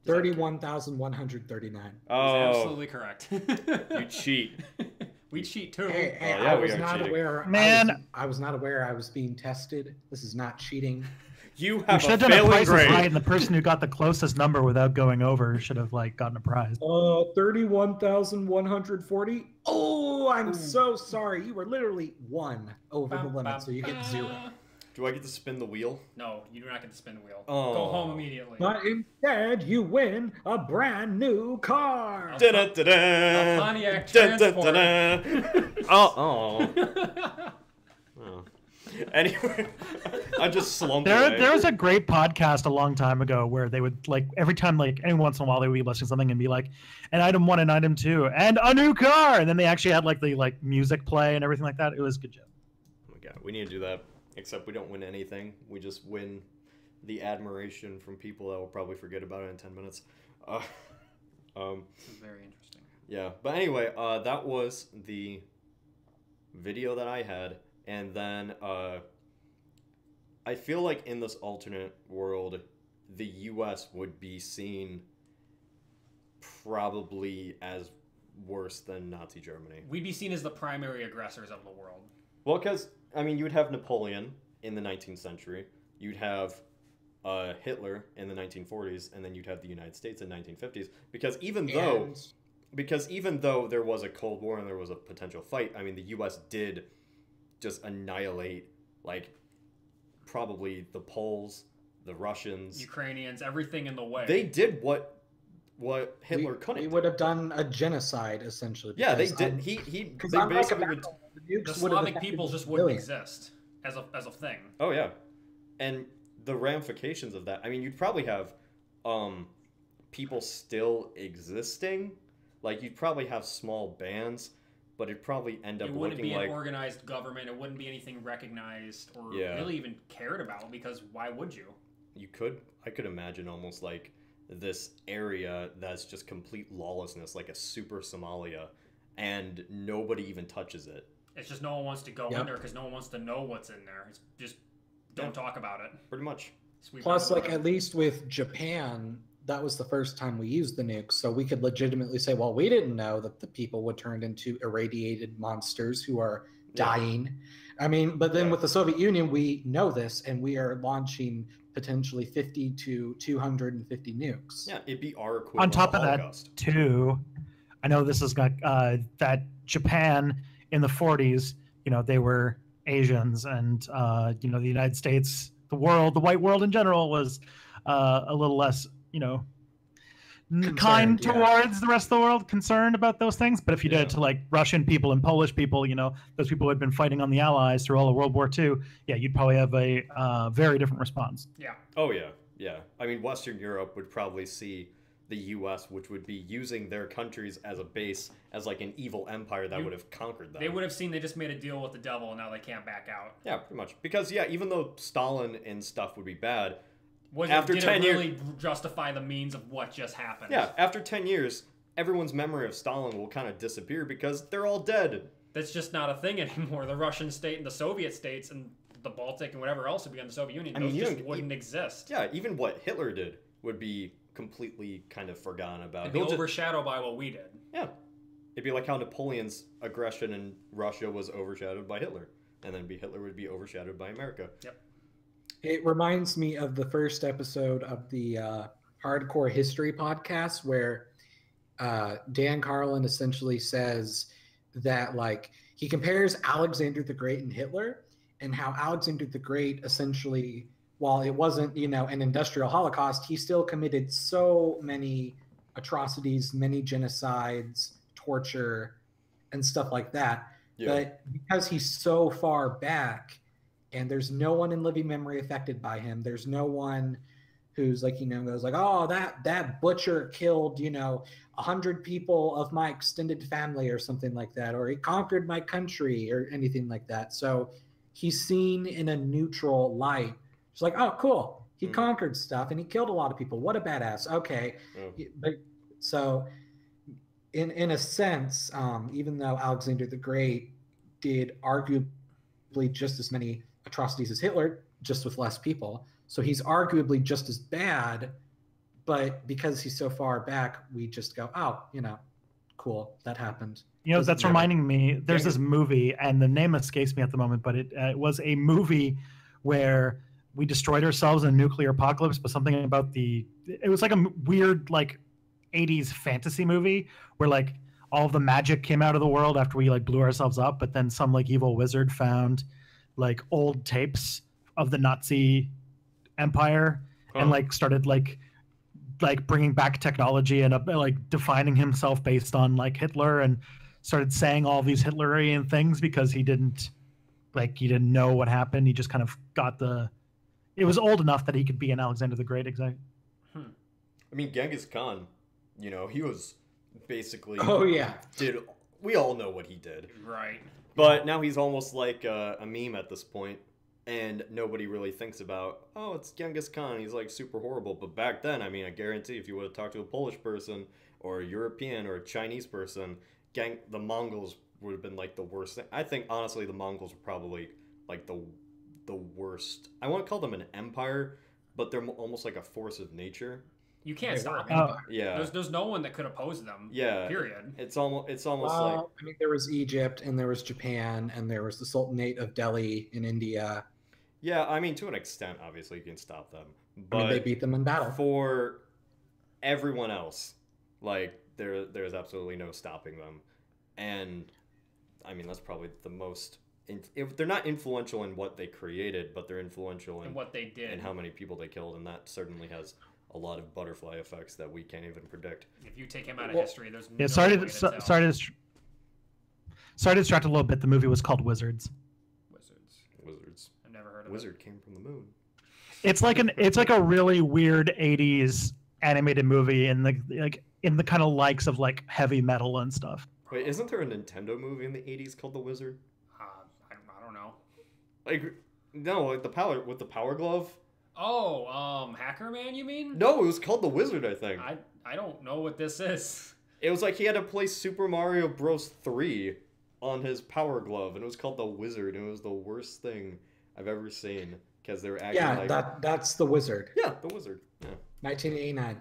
31,139. That's absolutely correct. You cheat. We cheat too. Hey, yeah, I we was are not cheating. aware. Man. I was not aware I was being tested. This is not cheating. You You have should a have done a failing Price is grade. Right, and the person who got the closest number without going over should have like gotten a prize. 31,140. Oh, I'm so sorry. You were literally 1 over the limit, so you get 0. Do I get to spin the wheel? No, you do not get to spin the wheel. Oh. Go home immediately. But instead, you win a brand new car. Da-da-da-da. A Pontiac Transport. Da-da-da-da. Oh. Anyway, I just slumped away. There was a great podcast a long time ago where they would like every time like every once in a while they would be listening to something and be like, and item 1 and item 2 and a new car, and then they actually had like the like music play and everything like that. It was a good job. Oh my god, we need to do that. Except we don't win anything. We just win the admiration from people that will probably forget about it in 10 minutes. This is very interesting. Yeah, but anyway, that was the video that I had, and then I feel like in this alternate world, the U.S. would be seen probably as worse than Nazi Germany. We'd be seen as the primary aggressors of the world. Well, because, I mean, you'd have Napoleon in the 19th century, you'd have Hitler in the 1940s, and then you'd have the United States in the 1950s. Because even though there was a Cold War and there was a potential fight, I mean, the U.S. did just annihilate, like, probably the Poles, the Russians. Ukrainians, everything in the way. They did what Hitler couldn't We do. would have done a genocide, essentially. Yeah, they because, did. Because They unlike a basically would. battle, the nukes The would have Slavic affected people just wouldn't civilians. exist as a thing. Oh yeah, and the ramifications of that. I mean, you'd probably have people still existing. Like you'd probably have small bands, but it'd probably end up It wouldn't looking be like an organized government. It wouldn't be anything recognized or Yeah. really even cared about, because why would you? I could imagine almost like this area that's just complete lawlessness, like a super Somalia, and nobody even touches it. It's just no one wants to go Yep. in there because no one wants to know what's in there. It's just don't talk about it. Pretty much. Sweep Plus, it like away. at least with Japan, that was the first time we used the nukes, so we could legitimately say, well, we didn't know that the people would turn into irradiated monsters who are dying. I mean, but then with the Soviet Union, we know this, and we are launching potentially 50 to 250 nukes. Yeah, it'd be our equivalent On top of of that, Holocaust. too, I know this is not that Japan in the 40s, they were Asians, and the United States, the world, the white world in general was a little less you know, Concerned, kind yeah. towards the rest of the world, concerned about those things. But if you did it to like Russian people and Polish people, you know, those people who had been fighting on the Allies through all of World War II, yeah, you'd probably have a very different response. Yeah. Oh yeah, yeah. I mean, Western Europe would probably see the U.S., which would be using their countries as a base, as like an evil empire that would have conquered them. They would have seen they just made a deal with the devil, and now they can't back out. Yeah, pretty much. Because yeah, even though Stalin and stuff would be bad, Did it really justify the means of what just happened? Yeah, after 10 years, everyone's memory of Stalin will kind of disappear because they're all dead. That's just not a thing anymore. The Russian state and the Soviet states and the Baltic and whatever else would be on the Soviet Union, those just wouldn't exist. Yeah, even what Hitler did would be completely kind of forgotten about. It'd be overshadowed by what we did. Yeah. It'd be like how Napoleon's aggression in Russia was overshadowed by Hitler. And then Hitler would be overshadowed by America. Yep. It reminds me of the first episode of the Hardcore History podcast where Dan Carlin essentially says that, like, he compares Alexander the Great and Hitler, and how Alexander the Great essentially, while it wasn't, you know, an industrial holocaust, he still committed so many atrocities, many genocides, torture, and stuff like that. Yeah. But because he's so far back, and there's no one in living memory affected by him, there's no one who's like, you know, goes like, oh, that butcher killed, you know, 100 people of my extended family or something like that, or he conquered my country or anything like that. So he's seen in a neutral light. It's like, oh, cool. He conquered stuff and he killed a lot of people. What a badass. Okay. But so in a sense, even though Alexander the Great did arguably just as many atrocities as Hitler, just with less people, so he's arguably just as bad, but because he's so far back, we just go, oh, you know, cool, that happened. You know, that's reminding me, there's this movie, and the name escapes me at the moment, but it was a movie where we destroyed ourselves in a nuclear apocalypse, but something about it was like a weird, like, 80s fantasy movie where, like, all of the magic came out of the world after we, like, blew ourselves up, but then some, like, evil wizard found, like, old tapes of the Nazi empire and, like, started, like bringing back technology and, like, defining himself based on, like, Hitler, and started saying all these Hitlerian things because he didn't know what happened. He just kind of got it was old enough that he could be an Alexander the Great. Exactly. I mean, Genghis Khan, you know, he was basically... Oh, yeah. We all know what he did. Right. But now he's almost like a meme at this point, and nobody really thinks about, oh, it's Genghis Khan, he's, like, super horrible. But back then, I mean, I guarantee if you would have talked to a Polish person or a European or a Chinese person, the Mongols would have been, like, the worst thing. I think, honestly, the Mongols were probably, like, the worst. I won't call them an empire, but they're almost like a force of nature. You can't stop them. Yeah. There's no one that could oppose them. Yeah. Period. It's almost like... I mean, there was Egypt, and there was Japan, and there was the Sultanate of Delhi in India. Yeah, I mean, to an extent, obviously, you can stop them. But I mean, they beat them in battle. For everyone else, like, there's absolutely no stopping them. And, I mean, that's probably the most... If they're not influential in what they created, but they're influential in what they did. And how many people they killed, and that certainly has a lot of butterfly effects that we can't even predict. If you take him out of history, there's no sorry to distract a little bit. The movie was called Wizards. Wizards. I've never heard of Wizard came from the moon. It's like a really weird 80s animated movie in the kind of likes of, like, heavy metal and stuff. Wait, isn't there a Nintendo movie in the 80s called The Wizard? I don't know. Like, no, like the power glove. Oh, Hacker Man, you mean? No, it was called The Wizard, I think. I don't know what this is. It was like he had to play Super Mario Bros. 3 on his power glove, and it was called The Wizard, and it was the worst thing I've ever seen because they were acting that's The Wizard. Yeah, The Wizard. Yeah. 1989.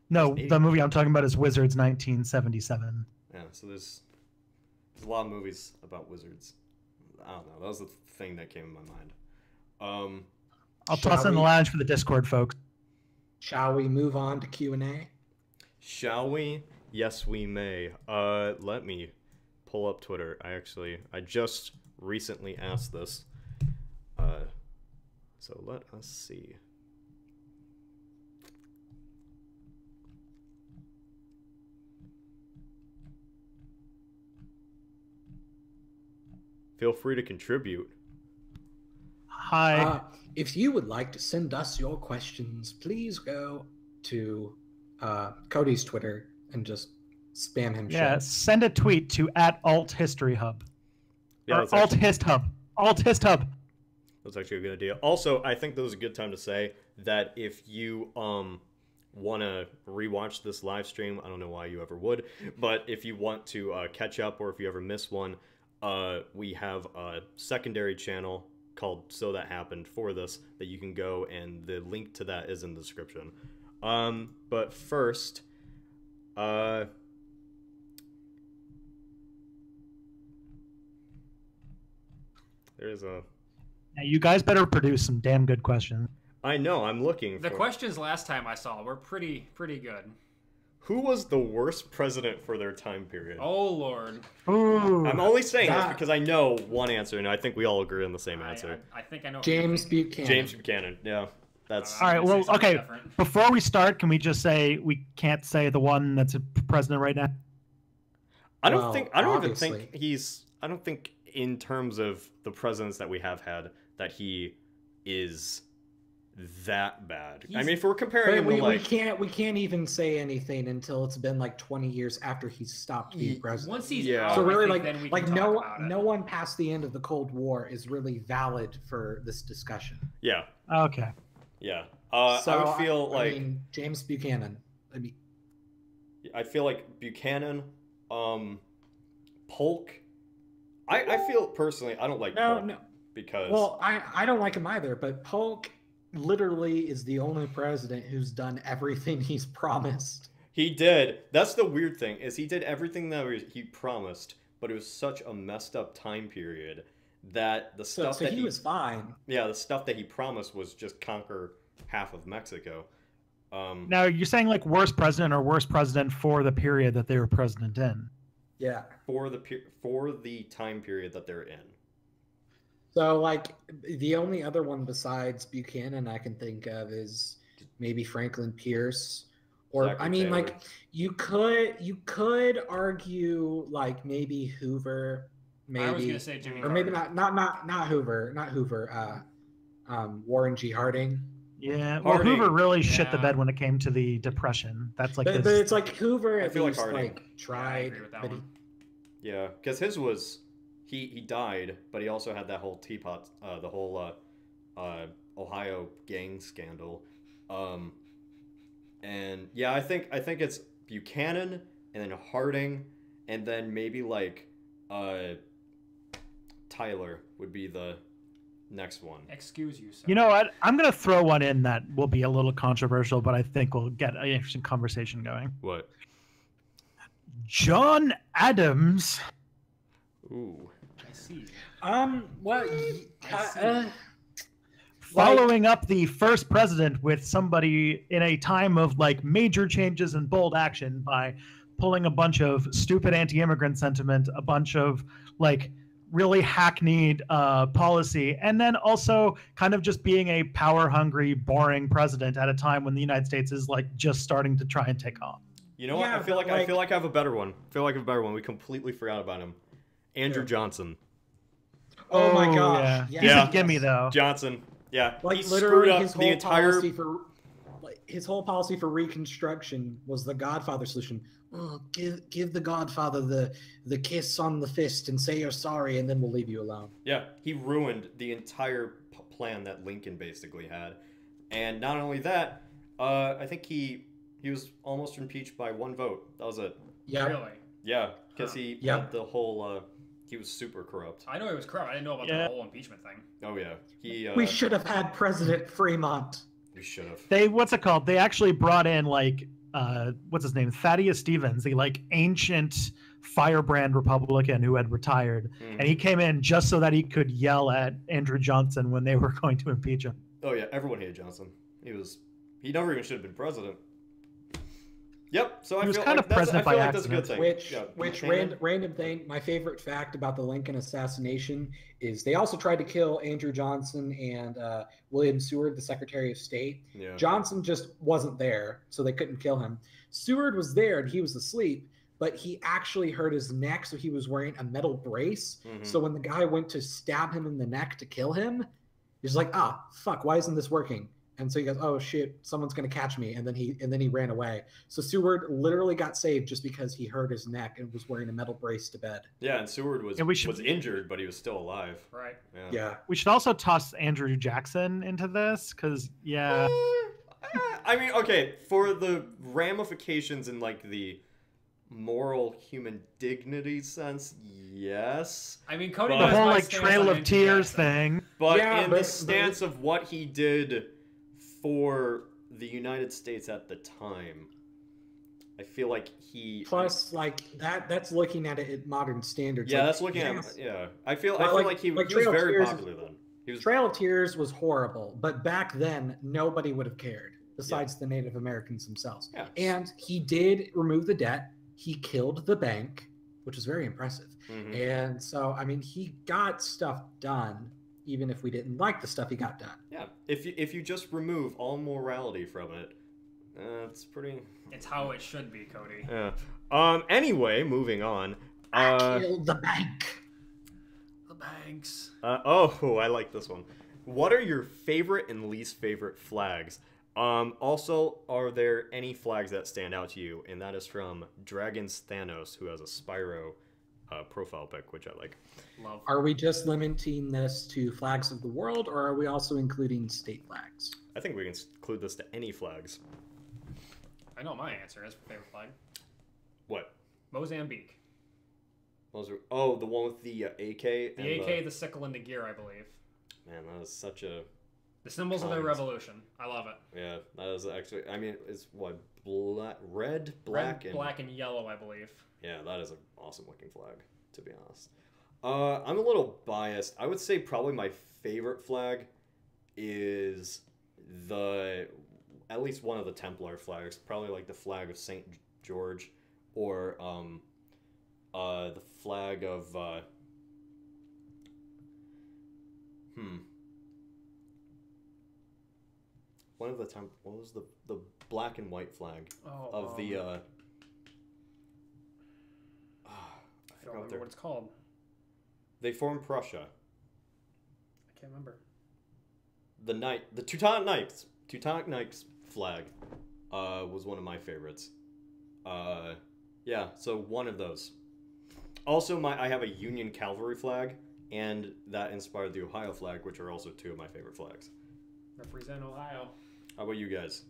No, the movie I'm talking about is Wizards 1977. Yeah, so there's a lot of movies about wizards. I don't know. That was the thing that came in my mind. I'll toss it in the lounge for the Discord folks. Shall we move on to Q&A? Shall we? Yes, we may. Let me pull up Twitter. I just recently asked this. So let us see. feel free to contribute. Hi. If you would like to send us your questions, please go to Cody's Twitter and just spam him. Yeah, shit. send a tweet to @AltHistoryHub. Yeah, Or AltHistHub. AltHistHub. That's actually a good idea. Also, I think this is a good time to say that if you want to rewatch this live stream, I don't know why you ever would, but if you want to catch up or if you ever miss one, we have a secondary channel called So That Happened for this that you can go, and the link to that is in the description. But first, there's a... Yeah, you guys better produce some damn good questions. I know, I'm looking The for... questions last time I saw were pretty good. Who was the worst president for their time period? Oh, Lord. Ooh. I'm only saying this That- because I know one answer, and I think we all agree on the same answer. I think I know. James Buchanan. James Buchanan, yeah. That's... All right, I'm gonna well, say something okay. different. Before we start, can we just say we can't say the one that's a president right now? I don't Well, think obviously. I don't think in terms of the presidents that we have had that he is that bad. I mean, if we're comparing But him we, to like... we can't even say anything until it's been like 20 years after he stopped being president. Once he's Yeah. out, So I really, think then we can no talk about it. no one past the end of the Cold War is really valid for this discussion. Yeah, Okay. yeah. So I would feel like... I mean, James Buchanan. I mean, I feel like Buchanan, Polk... I feel personally, I don't like Polk no. because... Well, I don't like him either, but Polk literally is the only president who's done everything he's promised. He did. That's the weird thing, is he did everything that he promised, but it was such a messed up time period that the So, stuff so that he was fine. Yeah, the stuff that he promised was just conquer half of Mexico. Now, you're saying like worst president or worst president for the period that they were president in? Yeah. For the time period that they're in. So, like, the only other one besides Buchanan I can think of is maybe Franklin Pierce, or Zachary I mean, Taylor. like, you could argue like maybe Hoover, maybe, I was gonna say Jimmy or maybe Carter. not Hoover, Warren G. Harding. Yeah. Well, Harding. Hoover really shit the Yeah. bed when it came to the Depression. That's like But this. it's like Hoover I at feel like least Harding. like Yeah, I tried, agree with that but one. Yeah, because his was... He died, but he also had that whole teapot, the whole Ohio gang scandal. And yeah, I think it's Buchanan, and then Harding, and then maybe like Tyler would be the next one. Excuse you, sir. You know what? I'm going to throw one in that will be a little controversial, but I think we'll get an interesting conversation going. What? John Adams. Ooh. I see. well, Following up the first president with somebody in a time of like major changes and bold action by pulling a bunch of stupid anti-immigrant sentiment, a bunch of like really hackneyed policy, and then also kind of just being a power-hungry, boring president at a time when the United States is like just starting to try and take off. You know Yeah, what? I feel but, like I have a better one. We completely forgot about him. Andrew Johnson. oh my Oh, gosh, yeah. yes, He's Yeah. a gimme though. Johnson. Yeah. Like he literally, screwed up his whole the entire... policy for his whole policy for Reconstruction was the Godfather solution. Oh, give the Godfather the kiss on the fist and say you're sorry, and then we'll leave you alone. Yeah, he ruined the entire plan that Lincoln basically had. And not only that, I think he was almost impeached by one vote. That was it. Yeah. Really? Yeah, because Huh. he Yeah. had the whole... he was super corrupt. I know he was corrupt. I didn't know about Yeah. the whole impeachment thing. Oh, yeah. He... We should have had President Fremont. We should have. What's it called? They actually brought in like what's his name? Thaddeus Stevens, the like ancient firebrand Republican who had retired. Mhm. And he came in just so that he could yell at Andrew Johnson when they were going to impeach him. Oh, yeah, everyone hated Johnson. He never even should have been president. Yep, so He I was feel kind like of president that's a by good thing. Which Buchanan. random thing, my favorite fact about the Lincoln assassination is they also tried to kill Andrew Johnson and William Seward, the Secretary of State. Yeah. Johnson just wasn't there, so they couldn't kill him. Seward was there and he was asleep, but he actually hurt his neck, so he was wearing a metal brace. Mhm. So when the guy went to stab him in the neck to kill him, he's like, "Ah, fuck, why isn't this working?" And so he goes, "Oh shit, someone's gonna catch me," and then he ran away. So Seward literally got saved just because he hurt his neck and was wearing a metal brace to bed. Yeah, and Seward was was injured, but he was still alive. Right. Yeah. We should also toss Andrew Jackson into this because I mean, okay, for the ramifications in like the moral human dignity sense, yes. I mean, Cody the knows whole my like stance Trail on of Andrew Tears Jackson. thing. But Yeah, in the stance of what he did for the United States at the time, I feel like he Plus, like that's looking at it at modern standards. Yeah, like, that's looking yes. at yeah. I feel Well, like he was Trail of very Tears- popular then. He was Trail of Tears was horrible, but back then nobody would have cared besides the Native Americans themselves. Yeah. And he did remove the debt. He killed the bank, which is very impressive. Mhm. And so, I mean, he got stuff done, even if we didn't like the stuff he got done. Yeah, if you just remove all morality from it, it's pretty. It's how it should be, Cody. Yeah. Anyway, moving on. I killed the bank. The banks. Oh, I like this one. What are your favorite and least favorite flags? Also, are there any flags that stand out to you? And that is from Dragon's Thanos, who has a Spyro profile pic, which I like. Love. Are we just limiting this to flags of the world, or are we also including state flags? I think we can include this to any flags. I know my answer is favorite flag. What? Mozambique. Those are, oh, the one with the AK. The AK, the sickle, and the gear, I believe. Man, that is such a. The symbols of their revolution. I love it. Yeah, that is actually. I mean, it's what red, black, and black and yellow, I believe. Yeah, that is an awesome looking flag, to be honest. I'm a little biased. I would say probably my favorite flag is at least one of the Templar flags. Probably like the flag of St. George, or the flag of one of the what was the black and white flag of the I don't remember what it's called. They formed Prussia. I can't remember. The Teutonic Knights flag was one of my favorites. Yeah, so one of those. Also, I have a Union Cavalry flag, and that inspired the Ohio flag, which are also two of my favorite flags. Represent Ohio. How about you guys?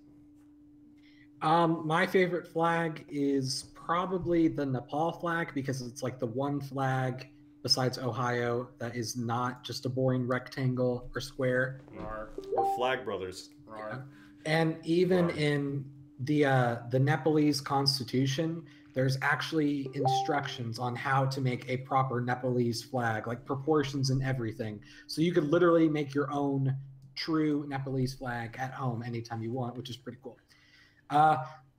My favorite flag is probably the Nepal flag, because it's like the one flag besides Ohio that is not just a boring rectangle or square. Rar. We're flag brothers. Rar. And even in the Nepalese constitution, there's actually instructions on how to make a proper Nepalese flag, like proportions and everything. So you could literally make your own true Nepalese flag at home anytime you want, which is pretty cool.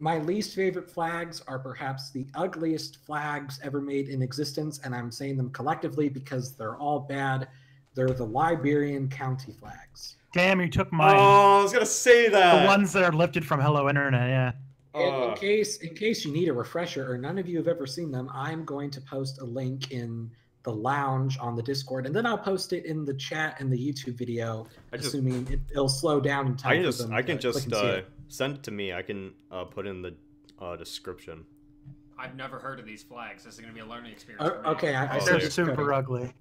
My least favorite flags are perhaps the ugliest flags ever made in existence, and I'm saying them collectively because they're all bad. They're the Liberian county flags. Damn, you took mine. Oh, I was gonna say that. The ones that are lifted from Hello Internet, yeah. In case you need a refresher, or none of you have ever seen them, I'm going to post a link in the lounge on the Discord, and then I'll post it in the chat and the YouTube video, assuming it'll slow down in time. I can just send it to me. I can put in the description. I've never heard of these flags. This is going to be a learning experience. For me. Okay, they're super ugly.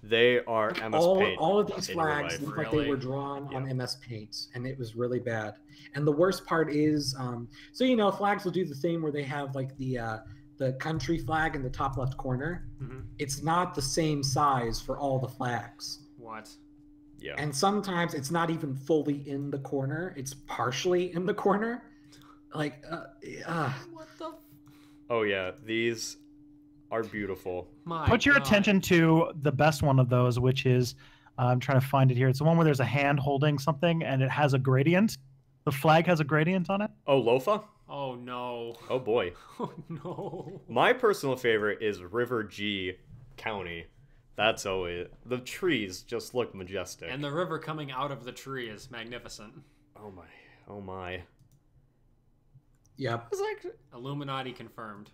They are MS Paint. All of these flags look like they were drawn on MS Paint, and it was really bad. And the worst part is, so flags will do the thing where they have like the country flag in the top left corner. Mm-hmm. It's not the same size for all the flags. What? Yeah. And sometimes it's not even fully in the corner. It's partially in the corner. Like, what the? Oh yeah, these are beautiful. Put your attention to the best one of those, which is, I'm trying to find it here. It's the one where there's a hand holding something and it has a gradient. The flag has a gradient on it. Oh, Lofa? Oh no. Oh boy. Oh no. My personal favorite is River G County. That's always, the trees just look majestic. And the river coming out of the tree is magnificent. Oh my. Oh my. Yep. It's like Illuminati confirmed.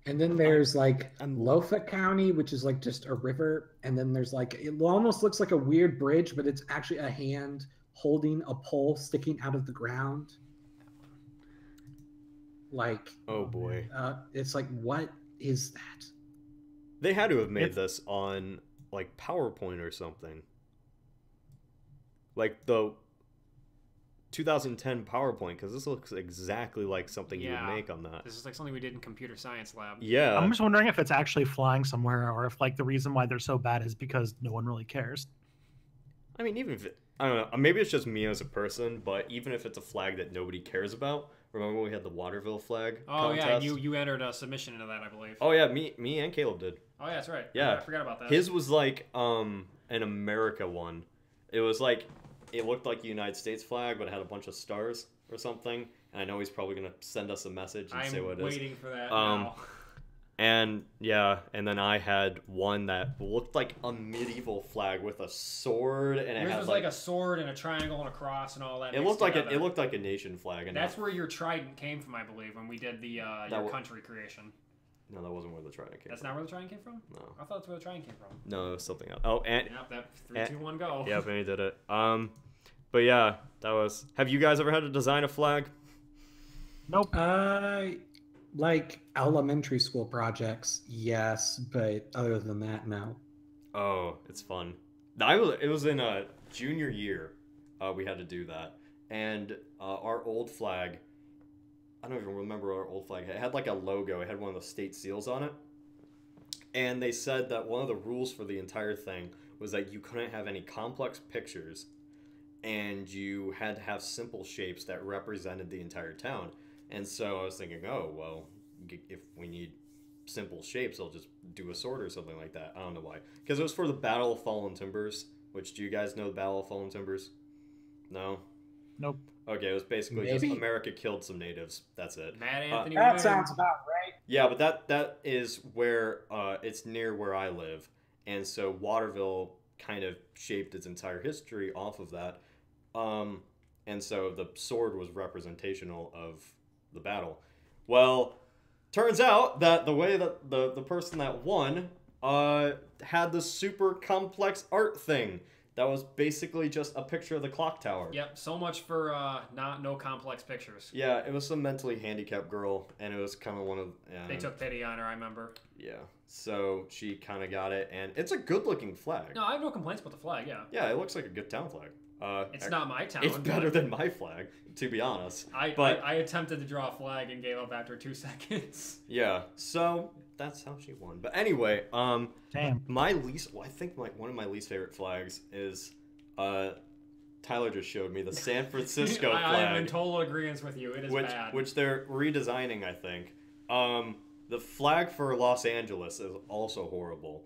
And then there's like Lofa County, which is like just a river. And then there's like, it almost looks like a weird bridge, but it's actually a hand holding a pole sticking out of the ground. Like, oh boy. It's like, what is that? They had to have made this on like PowerPoint or something. Like the 2010 PowerPoint, because this looks exactly like something you would make on that. This is like something we did in computer science lab. Yeah. I'm just wondering if it's actually flying somewhere, or if like the reason why they're so bad is because no one really cares. I mean, even if I don't know, maybe it's just me as a person, but even if it's a flag that nobody cares about, remember when we had the Waterville flag contest? Yeah, you entered a submission into that, I believe. Oh yeah, me and Caleb did. Oh yeah, that's right. Yeah, I forgot about that. His was like an America one. It was like, it looked like the United States flag, but it had a bunch of stars or something. And I know he's probably gonna send us a message and say what it is. I'm waiting for that now. And yeah, and then I had one that looked like a medieval flag with a sword, and Yours was like a sword and a triangle and a cross and all that. It looked like a nation flag. And that's where your trident came from, I believe, when we did the your country creation. No, that wasn't where the trident came from. That's not where the trident came from? No. I thought that's where the trident came from. No, it was something else. Oh, and yep, that 3, 2, 1, go. Yep, and he did it. But yeah, that was. Have you guys ever had to design a flag? Nope. Like elementary school projects, yes, but other than that, no. Oh, it's fun. It was in a junior year. We had to do that, and our old flag. I don't even remember our old flag. It had like a logo. It had one of the state seals on it, and they said that one of the rules for the entire thing was that you couldn't have any complex pictures, and you had to have simple shapes that represented the entire town. And so I was thinking, oh, well, if we need simple shapes, I'll just do a sword or something like that. I don't know why. Because it was for the Battle of Fallen Timbers, which, do you guys know the Battle of Fallen Timbers? No? Nope. Okay, it was basically just America killed some natives. That's it. Mad Anthony. That sounds about right. Yeah, but that is where, it's near where I live. And so Waterville kind of shaped its entire history off of that. And so the sword was representational of the battle. Well, turns out that the way that the person that won had the super complex art thing that was basically just a picture of the clock tower. Yep, so much for no complex pictures. Yeah, it was some mentally handicapped girl, and it was kind of one of... they took pity on her, I remember. Yeah, so she kind of got it, and it's a good-looking flag. No, I have no complaints about the flag, yeah. Yeah, it looks like a good town flag. It's not my town. It's better than my flag, to be honest. I attempted to draw a flag and gave up after 2 seconds. Yeah, so that's how she won. But anyway, damn. I think one of my least favorite flags is Tyler just showed me the San Francisco flag. I am in total agreement with you. It is bad. Which they're redesigning, I think. The flag for Los Angeles is also horrible.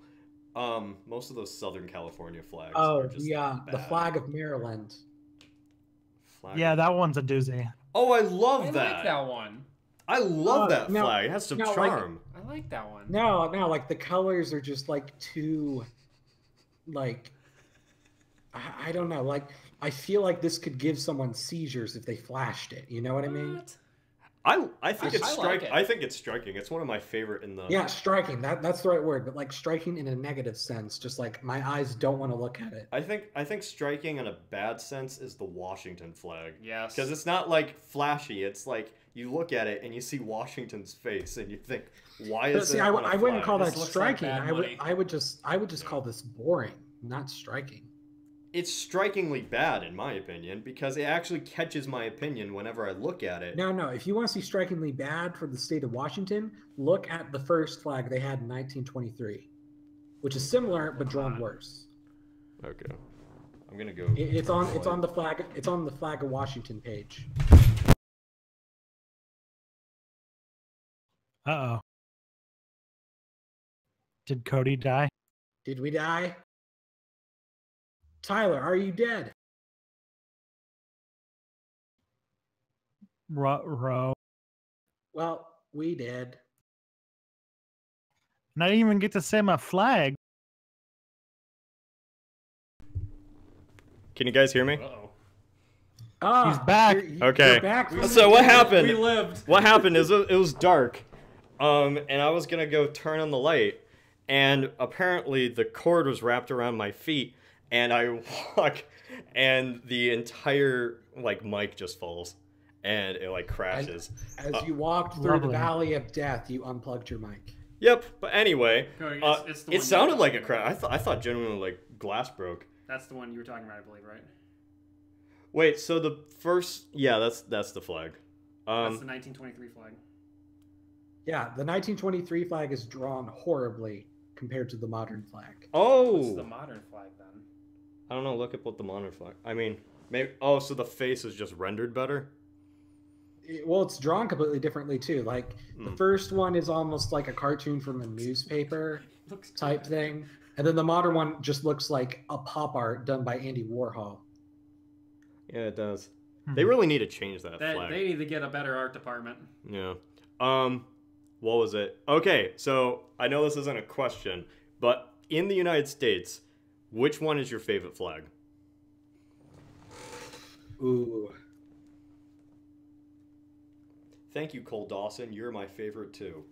Most of those Southern California flags are just bad. The flag of Maryland. Yeah, that one's a doozy. Oh, I love that. I like that one. I love that flag. It has some charm. I like that one. No, like the colors are just like too, like, I don't know. Like, I feel like this could give someone seizures if they flashed it. You know what I mean? I think it's striking. I think it's striking. It's one of my favorite in the. Yeah, striking. That's the right word. But like striking in a negative sense, just like my eyes don't want to look at it. I think striking in a bad sense is the Washington flag. Yes. Because it's not like flashy. It's like you look at it and you see Washington's face and you think, why is it? I wouldn't call that striking. Like I would just call this boring, not striking. It's strikingly bad, in my opinion, because it actually catches my opinion whenever I look at it. No. If you want to see strikingly bad for the state of Washington, look at the first flag they had in 1923, which is similar but drawn worse. Okay, I'm gonna go. It's on the flag. It's on the flag of Washington page. Uh-oh. Did Cody die? Did we die? Tyler, are you dead? Row. Well, we did. And I didn't even get to say my flag. Can you guys hear me? Uh-oh. Oh, he's back. Okay. You're back. So what happened? We lived. What happened is it was dark, And I was gonna go turn on the light, and apparently the cord was wrapped around my feet, and I walk, and the entire like mic just falls, and it like crashes. As you walked through Lovely. the valley of death, you unplugged your mic. Yep. But anyway, It's the one it you sounded were like a talking crash. about. I thought genuinely like glass broke. That's the one you were talking about, I believe, right? Wait. So the first, yeah, that's the flag. That's the 1923 flag. Yeah, the 1923 flag is drawn horribly compared to the modern flag. What's the Oh, modern flag then? I don't know. Look up what the modern flag. I mean, maybe. Oh, so the face is just rendered better. Well, it's drawn completely differently too. Like the first one is almost like a cartoon from a newspaper Looks type thing, and then the modern one just looks like a pop art done by Andy Warhol. Yeah, it does. They really need to change that flag. They need to get a better art department. Yeah. What was it? Okay, so I know this isn't a question, but in the United States, which one is your favorite flag? Ooh. Thank you, Cole Dawson. You're my favorite too.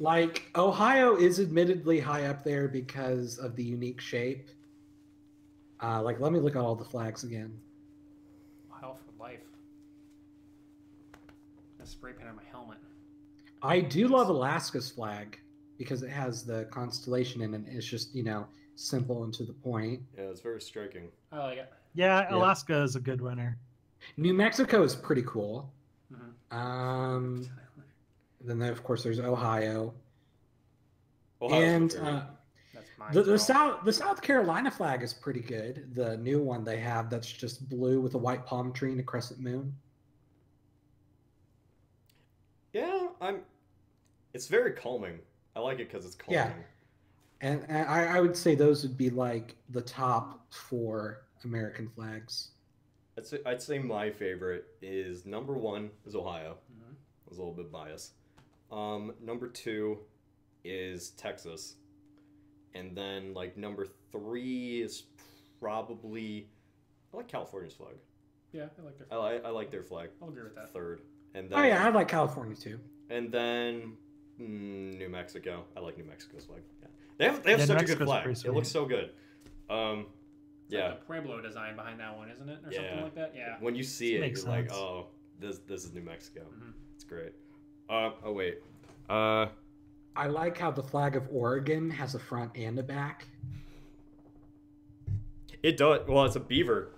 Like, Ohio is admittedly high up there because of the unique shape. Like, let me look at all the flags again. Ohio for life. A spray paint on my helmet. I do love Alaska's flag because it has the constellation in it. It's just, simple and to the point. Yeah, it's very striking. I like it. Yeah, Alaska is a good winner. New Mexico is pretty cool. Mm-hmm. Then, of course, there's Ohio. Ohio's my And favorite. That's mine. the South Carolina flag is pretty good. The new one they have that's just blue with a white palm tree and a crescent moon. Yeah, it's very calming. I like it because it's calming. Yeah. And I would say those would be like the top 4 American flags. I'd say my favorite is number 1 is Ohio. Mhm. I was a little bit biased. Number 2 is Texas. And then like number 3 is probably I like California's flag. Yeah, I like their. I like their flag. I'll agree with that. 3rd. And then Oh yeah, I like California too. And then New Mexico. I like New Mexico's flag. Yeah. They have Yeah, such New a good Mexico's flag. pretty It looks sweet. so good. It's Yeah. like the Pueblo design behind that one, isn't it, or Yeah. something like that? Yeah. When you see it, Makes you're like, sense. oh, this is New Mexico. Mhm. It's great. Oh wait. I like how the flag of Oregon has a front and a back. It does. Well, it's a beaver.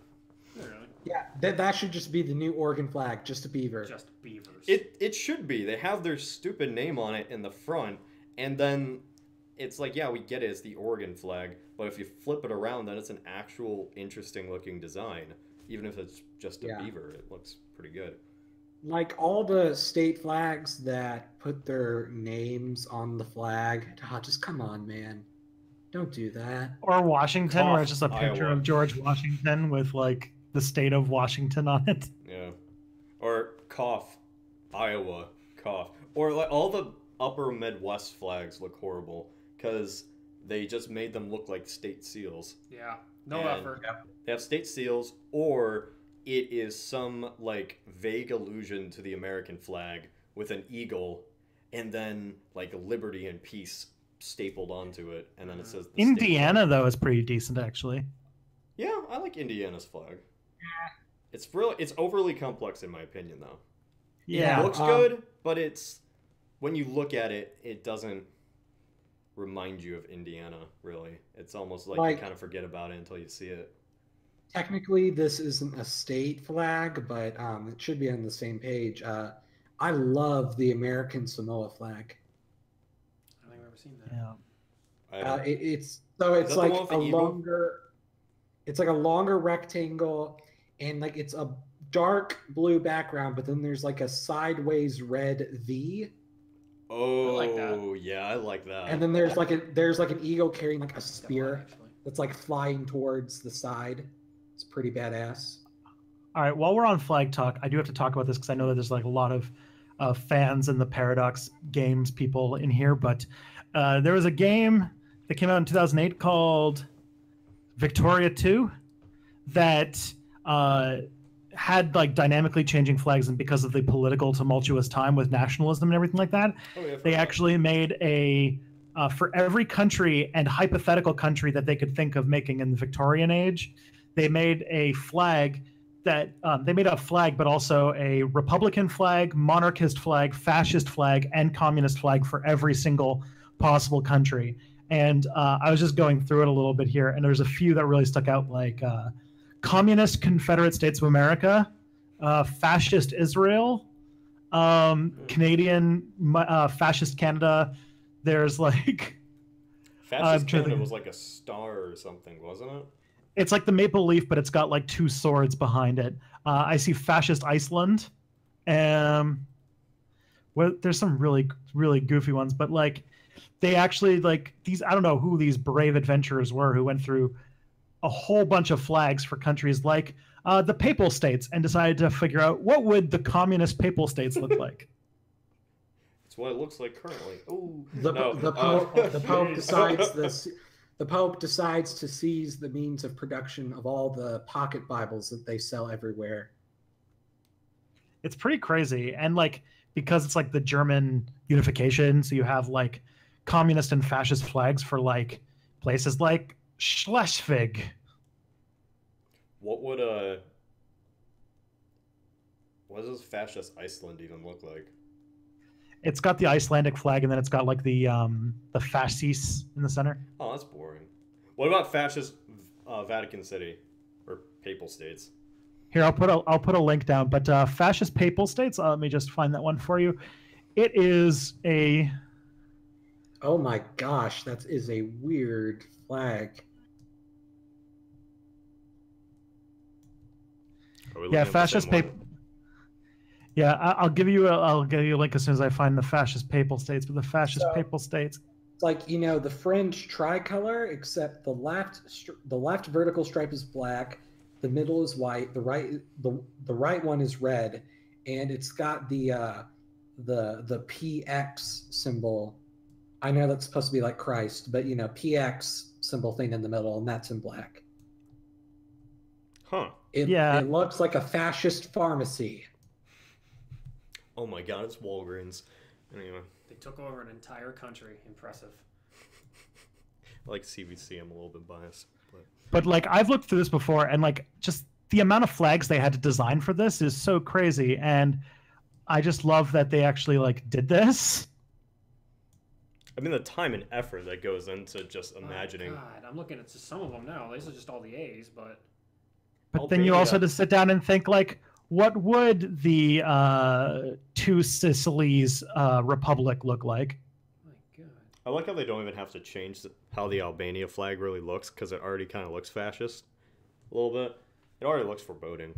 Not really. Yeah, that should just be the new Oregon flag, just a beaver. Just beavers. It should be. They have their stupid name on it in the front, and then it's like, yeah, we get it. It's the Oregon flag, but if you flip it around, then it's an actual interesting looking design. Even if it's just a Yeah. beaver, it looks pretty good. Like all the state flags that put their names on the flag. Oh, just come on, man. Don't do that. Or Washington, where it's just a Cough, picture Iowa. of George Washington with like the state of Washington on it. Yeah. Or cough, Iowa, cough. Or like all the upper Midwest flags look horrible because they just made them look like state seals. Yeah. No And effort. They have state seals, or it is some like vague allusion to the American flag with an eagle and then like liberty and peace stapled onto it, and then it says the state Indiana, flag. though, is pretty decent actually. Yeah, I like Indiana's flag. It's overly complex in my opinion, though. Yeah. It looks good, but it's when you look at it, it doesn't remind you of Indiana. Really, it's almost like Like- you kind of forget about it until you see it. Technically, this isn't a state flag, but it should be on the same page. I love the American Samoa flag. I don't think I've ever seen that. Yeah. It's that the like one with a the eagle? longer. It's like a longer rectangle, and like it's a dark blue background, but then there's like a sideways red V, Oh, like that. yeah, I like that. and then there's like an eagle carrying like a That one, spear actually. that's like flying towards the side. It's pretty badass. All right. While we're on flag talk, I do have to talk about this because I know that there's like a lot of fans and the Paradox Games people in here. But there was a game that came out in 2008 called Victoria 2 that had like dynamically changing flags, and because of the political tumultuous time with nationalism and everything like that, they actually made a for every country and hypothetical country that they could think of making in the Victorian age, they made a flag that they made a flag, but also a Republican flag, monarchist flag, fascist flag, and communist flag for every single possible country. And I was just going through it a little bit here, and there's a few that really stuck out, like Communist Confederate States of America, Fascist Israel, Canadian Fascist Canada. There's like Fascist Canada was like a star or something, wasn't it? It's like the maple leaf, but it's got like two swords behind it. I see Fascist Iceland. Well, there's some really, really goofy ones, but like they actually like these. I don't know who these brave adventurers were who went through a whole bunch of flags for countries like the Papal States and decided to figure out what would the communist Papal States look like. It's what it looks like currently. Ooh, the Pope decides this. The Pope decides to seize the means of production of all the pocket Bibles that they sell everywhere. It's pretty crazy. And like, because it's like the German unification, so you have like communist and fascist flags for like places like Schleswig. What does fascist Iceland even look like? It's got the Icelandic flag, and then it's got like the fascis in the center. Oh, that's boring. What about fascist Vatican City or Papal States? Here, I'll put a link down. But fascist Papal States. Let me just find that one for you. It is a. Oh my gosh, that is a weird flag. Yeah, fascist Papal. Yeah, I'll give you a link as soon as I find the fascist Papal States. But the fascist Papal States, it's like, you know, the French tricolor, except the left vertical stripe is black, the middle is white, the right one is red, and it's got the PX symbol. I know that's supposed to be like Christ, but you know, PX symbol thing in the middle, and that's in black. Huh. It looks like a fascist pharmacy. Oh my god, it's Walgreens. Anyway. They took over an entire country. Impressive. I like CVC, I'm a little bit biased. But like, I've looked through this before, and like, just the amount of flags they had to design for this is so crazy, and I just love that they actually like did this. I mean, the time and effort that goes into just imagining. God, I'm looking at some of them now. These are just all the A's, but then you also had to sit down and think like, what would the Two Sicilies Republic look like? My God. I like how they don't even have to change how the Albania flag really looks, because it already kind of looks fascist a little bit. It already looks foreboding.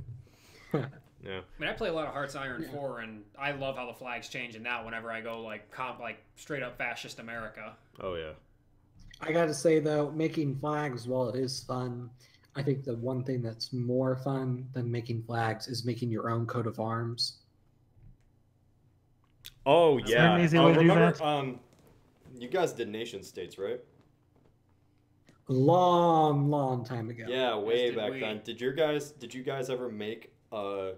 Yeah. I mean, I play a lot of Hearts Iron 4, and I love how the flags change in that whenever I go like straight up fascist America. Oh yeah. I gotta say though, making flags, while it is fun, I think the one thing that's more fun than making flags is making your own coat of arms. Oh yeah. Remember, you guys did nation states, right? Long time ago. Yeah, way back then. Did you guys ever make a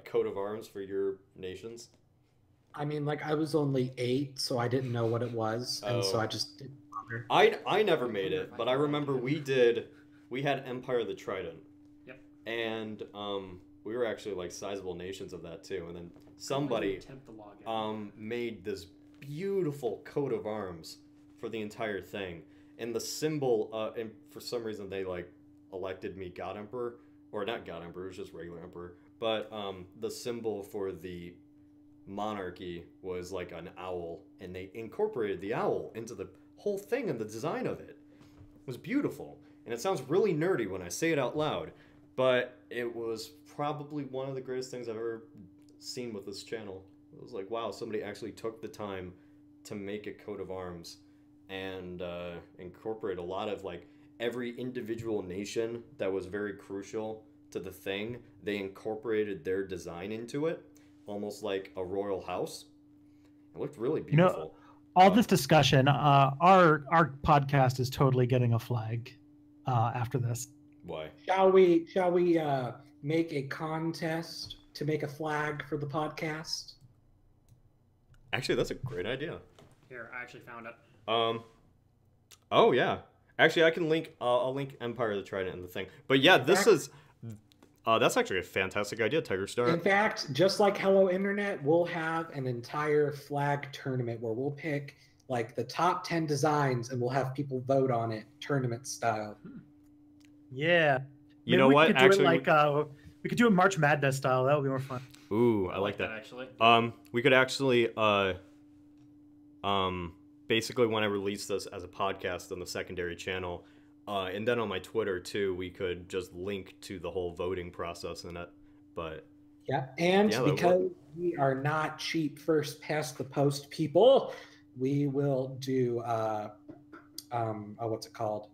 coat of arms for your nations? I mean, like, I was only 8, so I didn't know what it was, and so I just didn't bother. I never made it, but I remember we had Empire of the Trident. Yep. And we were actually like sizable nations of that too. And then somebody made this beautiful coat of arms for the entire thing. And the symbol, and for some reason they like elected me God Emperor, or not God Emperor, it was just regular Emperor. But the symbol for the monarchy was like an owl, and they incorporated the owl into the whole thing and the design of it. It was beautiful. And it sounds really nerdy when I say it out loud, but it was probably one of the greatest things I've ever seen with this channel. It was like, wow, somebody actually took the time to make a coat of arms and incorporate a lot of like every individual nation that was very crucial to the thing. They incorporated their design into it, almost like a royal house. It looked really beautiful. You know, all this discussion, our podcast is totally getting a flag after this. Why? Shall we make a contest to make a flag for the podcast? Actually, that's a great idea. Here, I actually found it. Oh yeah. Actually, I can link. I'll link Empire of the Trident in the thing. But yeah, this is. That's actually a fantastic idea, Tiger Star. In fact, just like Hello Internet, we'll have an entire flag tournament where we'll pick like the top 10 designs and we'll have people vote on it, tournament style. Yeah. You know what? Actually, we could do it March Madness style. That would be more fun. Ooh, I like that. Actually. We could actually basically when I release this as a podcast on the secondary channel, and then on my Twitter too, we could just link to the whole voting process in it. But yeah, and because we are not cheap first past the post people, we will do what's it called?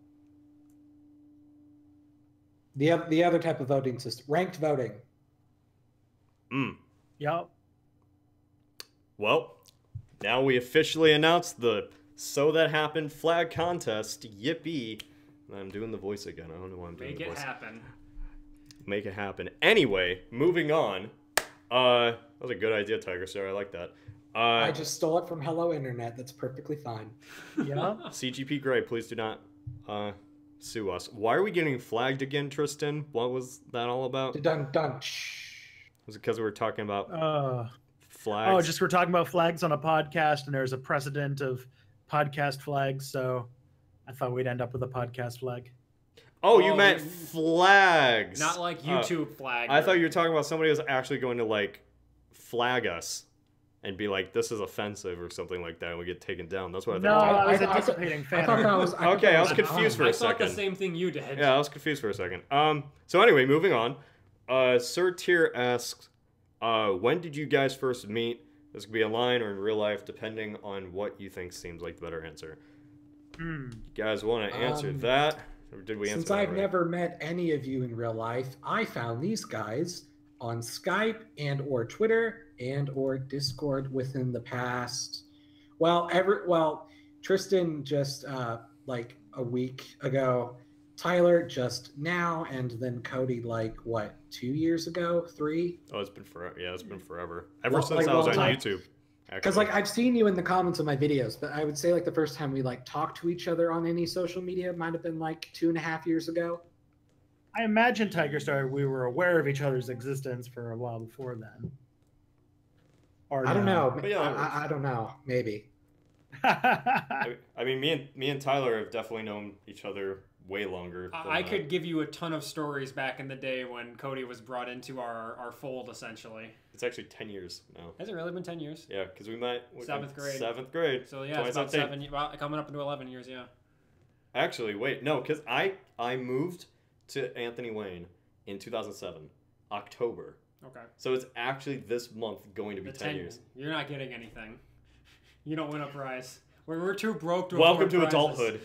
The other type of voting system, ranked voting. Yep. Well, now we officially announced the So That Happened flag contest. Yippee. I'm doing the voice again. I don't know why I'm doing the voice. Make it happen. Make it happen. Anyway, moving on. That was a good idea, Tiger Star. I like that. I just stole it from Hello Internet. That's perfectly fine. Yeah. CGP Grey, please do not sue us. Why are we getting flagged again, Tristan? What was that all about? Dun dun. Was it because we were talking about flags? Oh, just we're talking about flags on a podcast, and there's a precedent of podcast flags, so I thought we'd end up with a podcast flag. Oh, you meant flags. Not like YouTube flag. I thought you were talking about somebody who was actually going to, like, flag us and be like, this is offensive or something like that, and we get taken down. That's what I thought. No, I was anticipating fan art. I was confused for a second. I thought the same thing you did. Yeah, I was confused for a second. So anyway, moving on. Sir Tier asks, when did you guys first meet? This could be a line or in real life, depending on what you think seems like the better answer. You guys want to answer that? Or did we answer Since that I've already? never met any of you in real life, I found these guys on Skype and or Twitter and or Discord within the past. Tristan just like a week ago, Tyler just now, and then Cody like what, 2 years ago, 3? Oh, it's been forever. Yeah, it's been forever. Ever since I was on YouTube. Because like I've seen you in the comments of my videos, but I would say like the first time we like talked to each other on any social media might have been like 2.5 years ago. I imagine Tiger Star, we were aware of each other's existence for a while before then. Or I don't know. Yeah, I don't know. Maybe. I mean, me and Tyler have definitely known each other way longer. I could give you a ton of stories back in the day when Cody was brought into our fold, essentially. It's actually 10 years now. Has it really been 10 years? Yeah, because we met... 7th grade. 7th grade. So yeah, it's about 7, coming up into 11 years, yeah. Actually, wait, no, because I moved to Anthony Wayne in 2007, October. Okay. So it's actually this month going to be 10 years. You're not getting anything. You don't win a prize. We're too broke to Welcome to afford prizes. adulthood.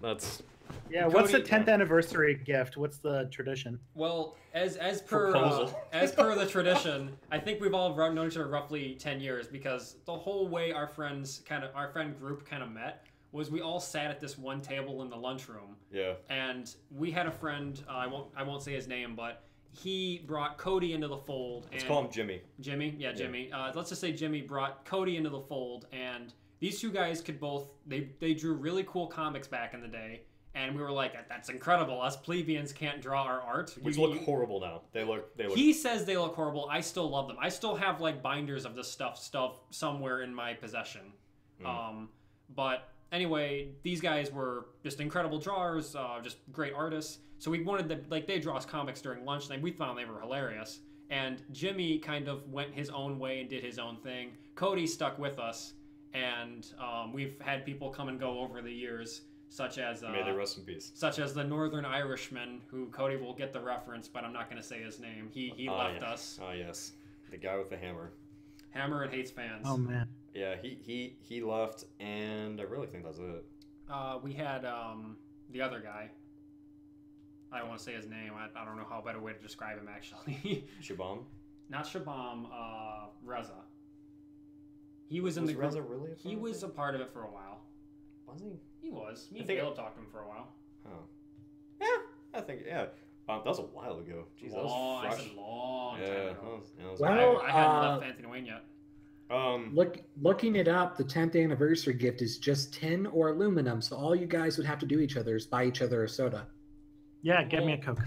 That's... Yeah, Cody, what's the 10th anniversary gift? What's the tradition? Well, as per the tradition, I think we've all known each other roughly 10 years because the whole way our friend group kind of met was we all sat at this one table in the lunchroom. Yeah. And we had a friend, I won't say his name, but he brought Cody into the fold. Let's call him Jimmy. Jimmy? Yeah, Jimmy. Let's just say Jimmy brought Cody into the fold, and these two guys could both, they drew really cool comics back in the day. And we were like, that's incredible. Us plebeians can't draw our art. Which look horrible now. They look. He says they look horrible. I still love them. I still have like binders of this stuff somewhere in my possession. But anyway, these guys were just incredible drawers, just great artists. So we wanted to, like, they draw us comics during lunch, and we found they were hilarious. And Jimmy kind of went his own way and did his own thing. Cody stuck with us, and we've had people come and go over the years. Such as may they rest in peace. Such as the Northern Irishman, who Cody will get the reference, but I'm not going to say his name. He left us. Oh yes, the guy with the hammer. Hammer and hates fans. Oh man. Yeah, he left, and I really think that's it. We had the other guy. I don't want to say his name. I don't know how better way to describe him actually. Shabam. Not Shabam. Reza. He was in the group. Reza really? He was a part of it for a while. Was he? He was. Me and Caleb talked to him for a while. Oh. Yeah, I think, yeah. That was a while ago. Jeez, that was I fresh. said long Yeah, time that ago. was Well, I hadn't left Anthony Wayne yet. Looking it up, the 10th anniversary gift is just tin or aluminum, so all you guys would have to do is buy each other a soda. Yeah, get me a Coke.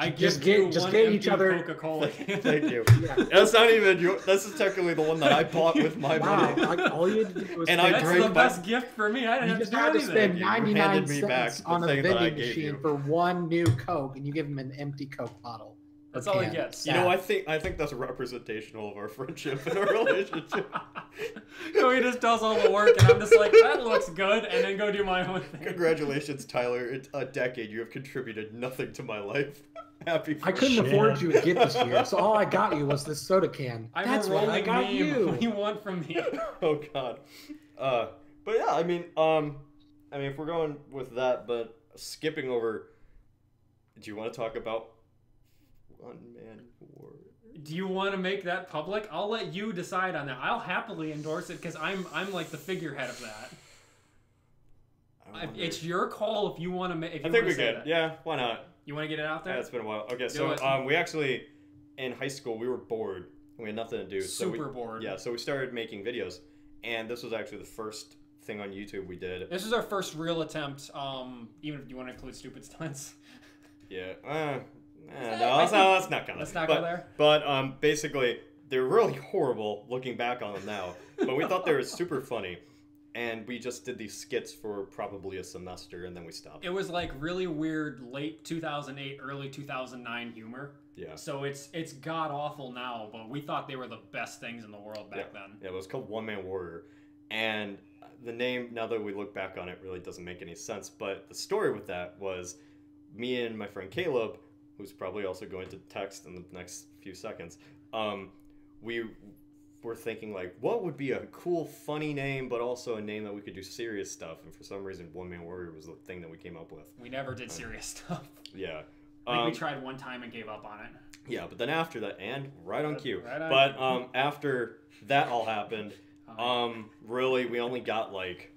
I Just give you get one each empty other- Coca-Cola. Thank you. Yeah. That's not even your. This is technically the one that I bought with my Wow, money. like, all you had to do was And I That's drank the my- best gift for me. I didn't you have just to do had to anything. spend You 99 handed me back cents the on a thing that I vending gave machine you. for one new Coke, and you give him an empty Coke bottle. That's or all he can. gets. You know, I think that's representational of our friendship and our relationship. So he just does all the work, and I'm just like, that looks good, and then go do my own thing. Congratulations, Tyler. It's a decade. You have contributed nothing to my life. Happy. I couldn't afford you a gift this year, so all I got you was this soda can. I'm That's a what I rolling got meme. you. What do you want from me? Oh God. But yeah, I mean, if we're going with that, but skipping over, do you want to talk about One Man War? Do you want to make that public? I'll let you decide on that. I'll happily endorse it because I'm like the figurehead of that. It's your call if you want to make. I think we could. Yeah, why not? You want to get it out there? Yeah, it's been a while. Okay, Do so it. we actually in high school we were bored and we had nothing to do. Super bored. Yeah, so we started making videos, and this was actually the first thing on YouTube we did. This is our first real attempt. Even if you want to include stupid stunts. Yeah. No, let's not count. Let's not go there. But basically, they're really horrible looking back on them now. But we thought they were super funny. And we just did these skits for probably a semester, and then we stopped. It was like really weird late 2008, early 2009 humor. Yeah. So it's god awful now, but we thought they were the best things in the world back then. Yeah, it was called One Man Warrior. And the name, now that we look back on it, really doesn't make any sense. But the story with that was me and my friend Caleb, who's probably also going to text in the next few seconds, we were thinking, like, what would be a cool, funny name, but also a name that we could do serious stuff? And for some reason, One Man Warrior was the thing that we came up with. We never did serious stuff. Yeah. I think we tried one time and gave up on it. Yeah, but then after that, and right on cue. Right on But after that all happened, really, we only got like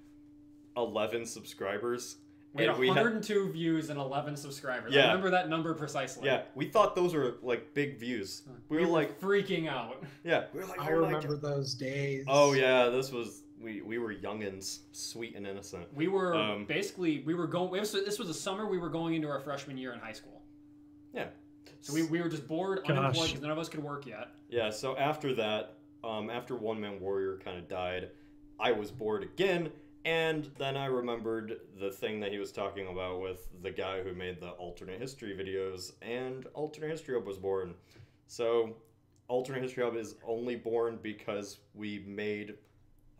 11 subscribers. We had And 102 views and 11 subscribers. Yeah. I remember that number precisely. Yeah, we thought those were like big views. We were like freaking out. Yeah, we were like, I oh my remember God. those days. Oh yeah, this was we were youngins, sweet and innocent. We were basically we were going. This was a summer we were going into our freshman year in high school. Yeah. So we were just bored, unemployed, because none of us could work yet. Yeah. So after that, after One Man Warrior kind of died, I was bored again. And then I remembered the thing that he was talking about with the guy who made the alternate history videos, and Alternate History Hub was born. So Alternate History Hub is only born because we made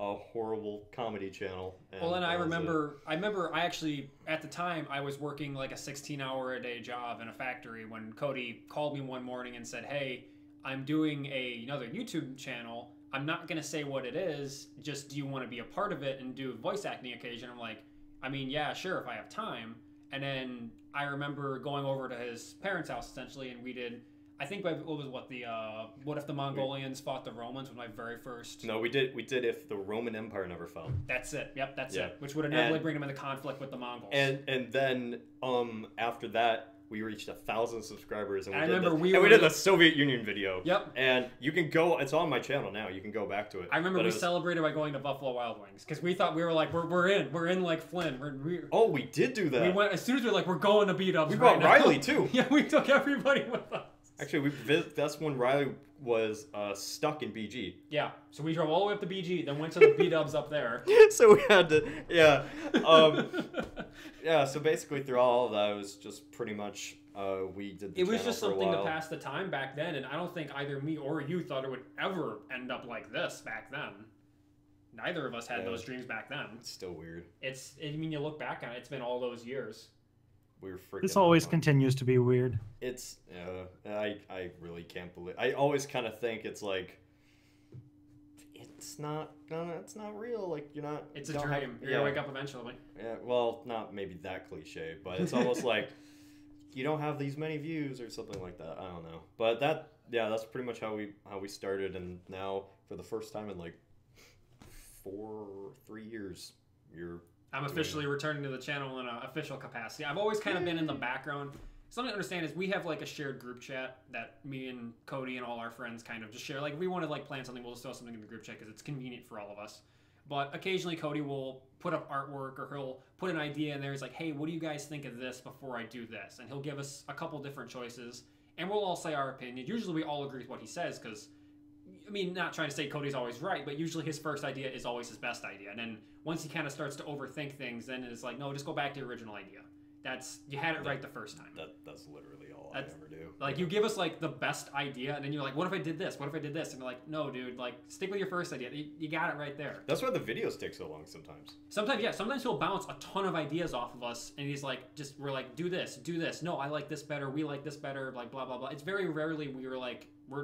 a horrible comedy channel. Well, and I remember I actually, at the time, I was working like a 16-hour-a-day job in a factory when Cody called me one morning and said, hey, I'm doing another YouTube channel. I'm not going to say what it is, just do you want to be a part of it and do voice acting occasion? I'm like, I mean, yeah, sure, if I have time. And then I remember going over to his parents' house, essentially, and we did, I think it was what if the Mongolians fought the Romans was my very first. No, we did If the Roman Empire Never Fell. That's it. Yep, that's it. Which would inevitably bring him into conflict with the Mongols. And then after that, we reached 1,000 subscribers, and we did the Soviet Union video. Yep. And you can go; it's on my channel now. You can go back to it. I remember we celebrated by going to Buffalo Wild Wings because we thought we were like we're in like Flynn. Oh, we did do that. We went as soon as we were like we're going to beat up. We brought Riley too. Yeah, we took everybody with us. Actually, that's when Riley was stuck in BG. Yeah, so we drove all the way up to BG, then went to the B-dubs up there. So we had to, yeah. So basically, through all of that, it was just pretty much we did. It was just something to pass the time back then, and I don't think either me or you thought it would ever end up like this back then. Neither of us had those dreams back then. It's still weird. I mean, you look back on it; it's been all those years. We were freaking. This always continues to be weird. It's I really can't believe. I always kind of think it's like it's not real. Like you're not. It's a dream. You're gonna wake up eventually. Yeah. Well, not maybe that cliche, but it's almost like you don't have these many views or something like that. I don't know. But that's pretty much how we started, and now for the first time in like 3 years, I'm officially returning to the channel in an official capacity. I've always kind of been in the background. something to understand is we have like a shared group chat that me and Cody and all our friends kind of just share. Like if we want to like plan something, we'll just throw something in the group chat because it's convenient for all of us. But occasionally Cody will put up artwork or he'll put an idea in there. He's like, hey, what do you guys think of this before I do this? And he'll give us a couple different choices and we'll all say our opinion. Usually we all agree with what he says because, I mean, not trying to say Cody's always right, but usually his first idea is always his best idea. And then once he kind of starts to overthink things, then it's like, no, just go back to the original idea. You had it right the first time. That's literally all I ever do. Like, you give us, like, the best idea, and then you're like, what if I did this? What if I did this? And you're like, no, dude, like, stick with your first idea. You got it right there. That's why the videos take so long sometimes. Sometimes, yeah. Sometimes he'll bounce a ton of ideas off of us, and he's like, we're like, do this, do this. No, I like this better. We like this better, like, blah, blah, blah. It's very rarely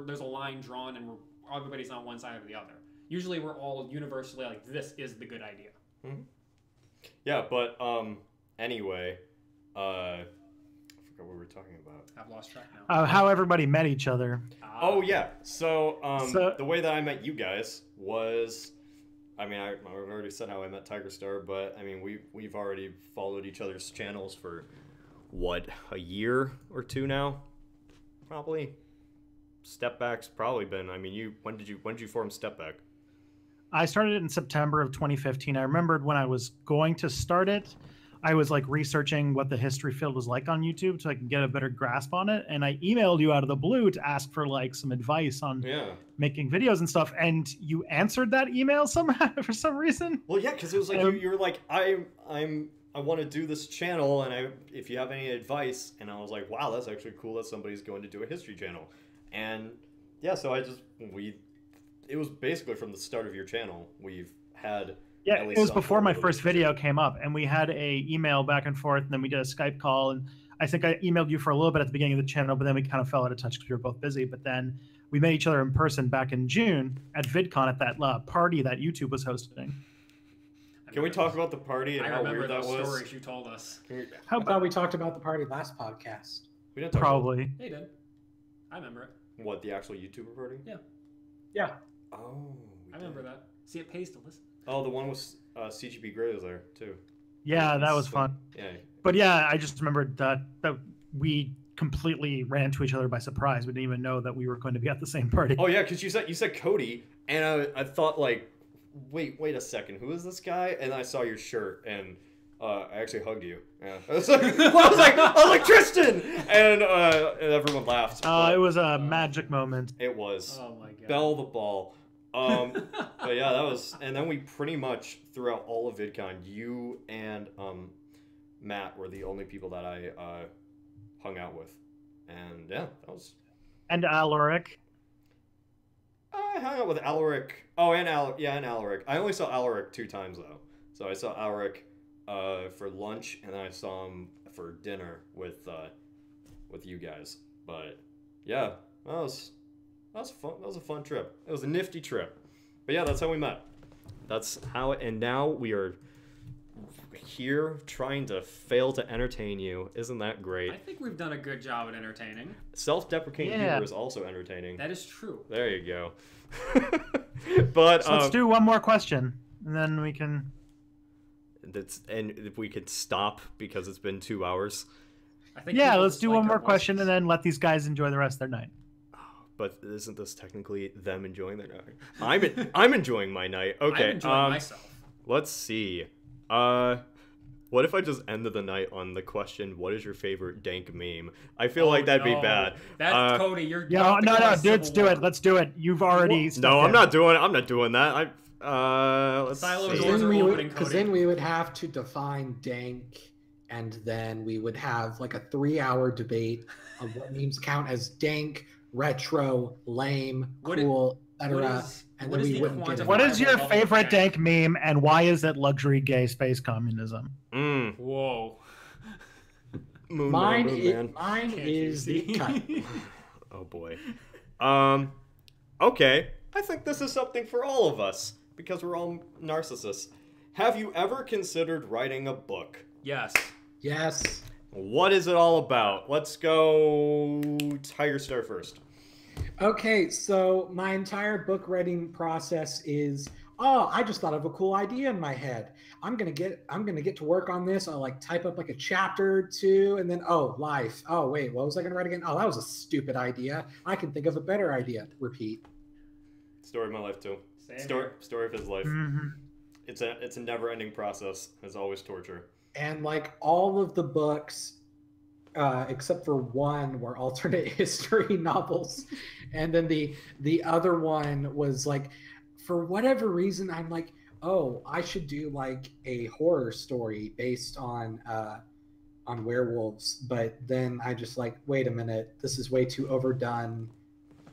there's a line drawn, and everybody's on one side or the other. Usually we're all universally like, this is the good idea. Mm-hmm. Yeah, but, anyway... I forgot what we were talking about. I've lost track now. How everybody met each other. Oh yeah. So the way that I met you guys was, I mean, I've already said how I met Tiger Star, but I mean we've already followed each other's channels for what, a year or two now, probably. Step Back's probably been. I mean, when did you form Step Back? I started it in September of 2015. I remembered when I was going to start it, I was like researching what the history field was like on YouTube so I could get a better grasp on it. And I emailed you out of the blue to ask for like some advice on making videos and stuff. And you answered that email somehow for some reason. Well, yeah, because it was like you were like, I want to do this channel, and if you have any advice. And I was like, wow, that's actually cool that somebody's going to do a history channel. And yeah, so it was basically from the start of your channel. We've had. Yeah, it was before my first video came up, and we had a email back and forth, and then we did a Skype call, and I think I emailed you for a little bit at the beginning of the channel, but then we kind of fell out of touch because we were both busy. But then we met each other in person back in June at VidCon at that party that YouTube was hosting. Can we talk about the party and how weird that was? I remember those stories you told us. How about we talked about the party last podcast? We didn't talk Probably. About it. They did. I remember it. What, the actual YouTuber party? Yeah. Yeah. Oh. I remember that. See, it pays to listen. Oh, the one with CGP Grey was there too. Yeah, that was fun. Yeah. But yeah, I just remembered that we completely ran into each other by surprise. We didn't even know that we were going to be at the same party. Oh yeah, because you said Cody, and I thought like, wait a second, who is this guy? And I saw your shirt, and I actually hugged you. Yeah. I was like Tristan, and everyone laughed. It was a magic moment. It was. Oh my god. Bell the ball. But yeah, that was, and then we pretty much throughout all of VidCon, you and Matt were the only people that I hung out with, and yeah, that was. And Alaric. I hung out with Alaric. Oh, and Alaric. I only saw Alaric 2 times though. So I saw Alaric for lunch, and then I saw him for dinner with you guys. But yeah, that was fun. That was a fun trip. It was a nifty trip. But yeah, that's how we met. That's how, and now we are here trying to fail to entertain you. Isn't that great? I think we've done a good job at entertaining. Self-deprecating humor is also entertaining. That is true. There you go. But so let's do one more question, and then we can. And if we could stop because it's been 2 hours. I think let's do one more question, and then let these guys enjoy the rest of their night. But isn't this technically them enjoying their night? I'm enjoying my night. Okay. I'm enjoying myself. Let's see. What if I just ended the night on the question, what is your favorite dank meme? I feel like that'd be bad. That's Cody. You're no, dude, let's do it. Let's do it. You've already. No, I'm not doing that. Let's see. Because then we would have to define dank, and then we would have like a 3-hour debate on what memes count as dank, retro, lame, cool, etc. And then we wouldn't get it. What is your favorite dank meme, and why is it luxury gay space communism? Whoa. Mine is the cut. Oh boy. Okay. I think this is something for all of us because we're all narcissists. Have you ever considered writing a book? Yes. Yes. What is it all about? Let's go Tiger Star first. Okay, so my entire book writing process is oh, I just thought of a cool idea in my head. I'm gonna get to work on this. I'll like type up like a chapter or two, and then life. Oh wait, what was I gonna write again? Oh, that was a stupid idea. I can think of a better idea. Repeat. Story of my life too. Same Story of his life. Mm-hmm. It's a never-ending process. It's always torture. And like all of the books, except for one, were alternate history novels, and then the other one was like, for whatever reason, I'm like, oh, I should do like a horror story based on werewolves. But then I just like, wait a minute, this is way too overdone,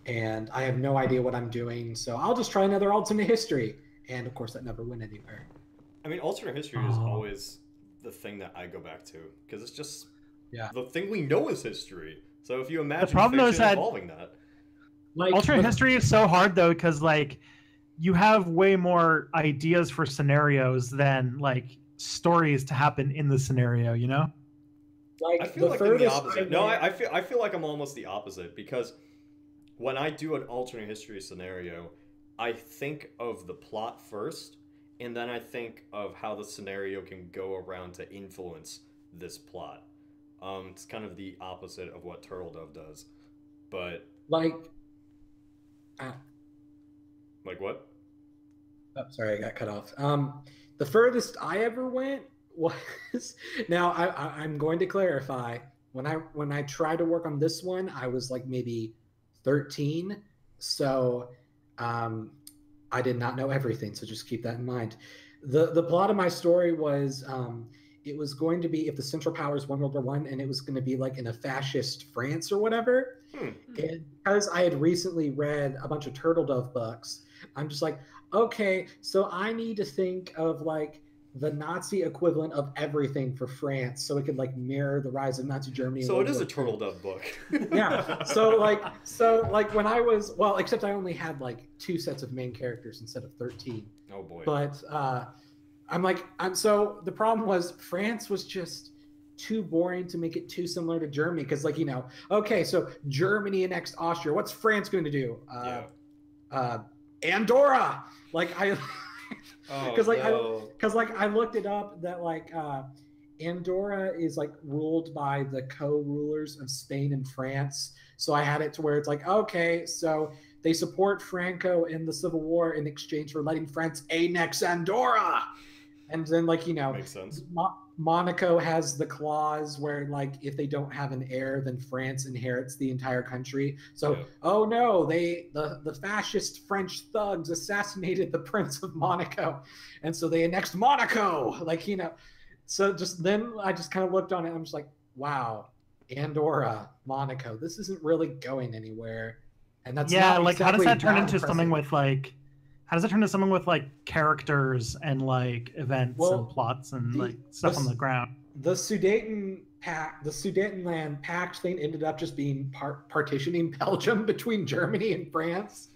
and I have no idea what I'm doing. So I'll just try another alternate history. And of course, that never went anywhere. I mean, alternate history is always the thing that I go back to because it's just the thing we know is history. So if you imagine fiction involving that, like alternate history is so hard though because like you have way more ideas for scenarios than like stories to happen in the scenario. You know, like I feel like I'm the opposite. No, I feel like I'm almost the opposite because when I do an alternate history scenario, I think of the plot first. And then I think of how the scenario can go around to influence this plot. It's kind of the opposite of what Turtle Dove does. But... Like what? Oh, sorry, I got cut off. The furthest I ever went was... Now, I'm going to clarify. When I tried to work on this one, I was like maybe 13. So... I did not know everything, so just keep that in mind. The plot of my story was it was going to be if the Central Powers won World War I, and it was going to be like in a fascist France or whatever. And because I had recently read a bunch of Turtle Dove books, I'm just like, okay, so I need to think of like the Nazi equivalent of everything for France, so it could like mirror the rise of Nazi Germany. So it is a Turtle Dove book. Yeah. So like when I was except I only had like 2 sets of main characters instead of 13. Oh boy. But so the problem was France was just too boring to make it too similar to Germany because like okay, so Germany annexed Austria. What's France going to do? Andorra. Like I. Because I looked it up that like Andorra is like ruled by the co-rulers of Spain and France. So I had it to where it's like, okay, so they support Franco in the Civil War in exchange for letting France annex Andorra. And then like makes sense. Monaco has the clause where like if they don't have an heir, then France inherits the entire country. So oh no, the fascist French thugs assassinated the Prince of Monaco, and so they annexed Monaco. Like so just then I just kind of looked on it. And I'm just like, wow, Andorra, Monaco. This isn't really going anywhere. And that's not like exactly how does that turn into something with like? How does it turn into something with like characters and like events and plots and like stuff on the ground? The Sudetenland Pact thing ended up just being partitioning Belgium between Germany and France,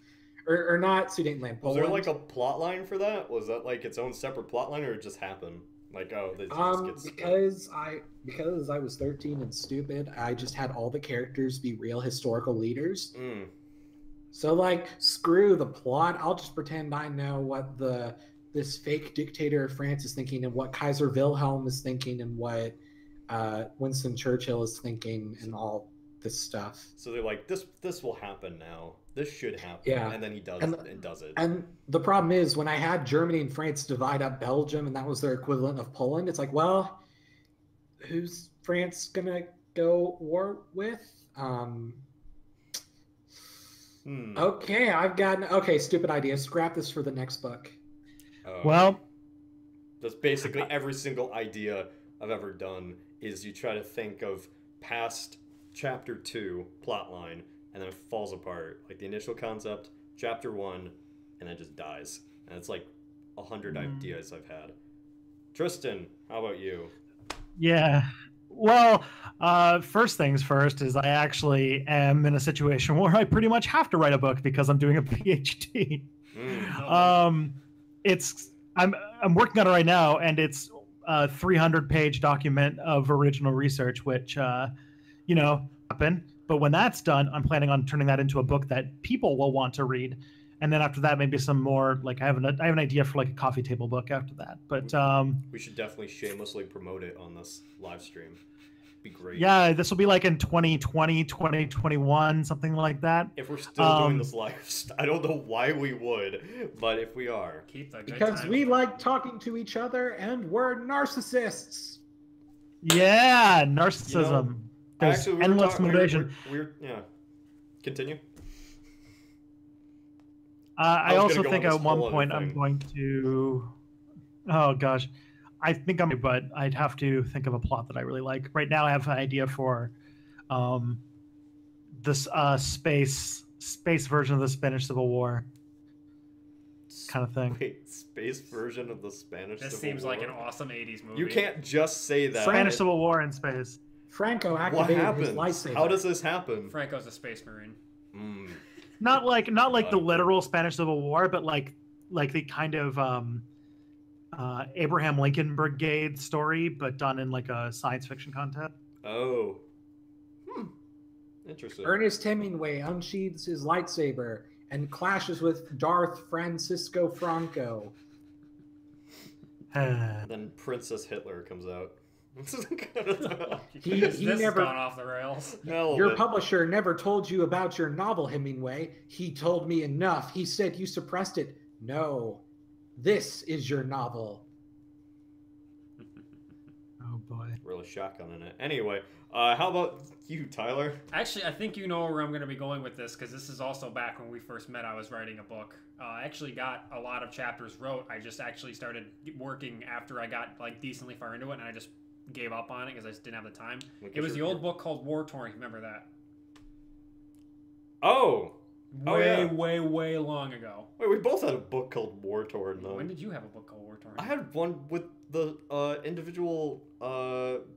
or not Sudetenland. Poland. Was there like a plot line for that? Was that like its own separate plot line, or it just happened? Like because I was 13 and stupid, I just had all the characters be real historical leaders. So like, screw the plot. I'll just pretend I know what this fake dictator of France is thinking, and what Kaiser Wilhelm is thinking, and what Winston Churchill is thinking, and all this stuff. So they're like, this will happen now. This should happen. Yeah. And then he does it. And the problem is, when I had Germany and France divide up Belgium, and that was their equivalent of Poland, it's like, well, who's France gonna go war with? Okay, stupid idea. Scrap this for the next book. Well, that's basically every single idea I've ever done is you try to think of past chapter 2 plot line, and then it falls apart. Like the initial concept, chapter 1, and then just dies. And it's like 100 ideas I've had. Tristan, how about you? Yeah. Well, first things first is I actually am in a situation where I pretty much have to write a book because I'm doing a PhD. I'm working on it right now, and it's a 300-page document of original research, which happen. But when that's done, I'm planning on turning that into a book that people will want to read. and then after that maybe some more like I have an idea for like a coffee table book after that. But we should definitely shamelessly promote it on this live stream. Be great. Yeah, this will be like in 2020, 2021, something like that. If we're still doing this live, I don't know why we would, but if we are, because we like talking to each other and we're narcissists. Yeah, narcissism. There's actually, endless motivation. Yeah. Continue. I also think at one point I'm going to. Oh gosh. I think but I'd have to think of a plot that I really like. Right now, I have an idea for this space version of the Spanish Civil War kind of thing. Wait, space version of the Spanish Civil War? This seems like an awesome 80s movie. You can't just say that. Spanish Civil War in space. Franco activated his lightsaber. How does this happen? Franco's a space marine. Not like the literal Spanish Civil War, but like the kind of Abraham Lincoln Brigade story, but done in like a science fiction content. Oh. Interesting. Ernest Hemingway unsheathes his lightsaber and clashes with Darth Francisco Franco. Then Princess Hitler comes out. he never gone off the rails. Your publisher never told you about your novel, Hemingway. He told me enough. He said you suppressed it. No. This is your novel. Oh boy. Really shotgunning it. Anyway, how about you, Tyler? Actually, I think you know where I'm going to be going with this, because this is also back when we first met. I was writing a book. I actually got a lot of chapters wrote. I just actually started working after I got like decently far into it, and I just gave up on it because I just didn't have the time. It was the old book called War Torn. Remember that? Oh. Way long ago. Wait, we both had a book called War Torn, though. When did you have a book called War Torn? I had one with the individual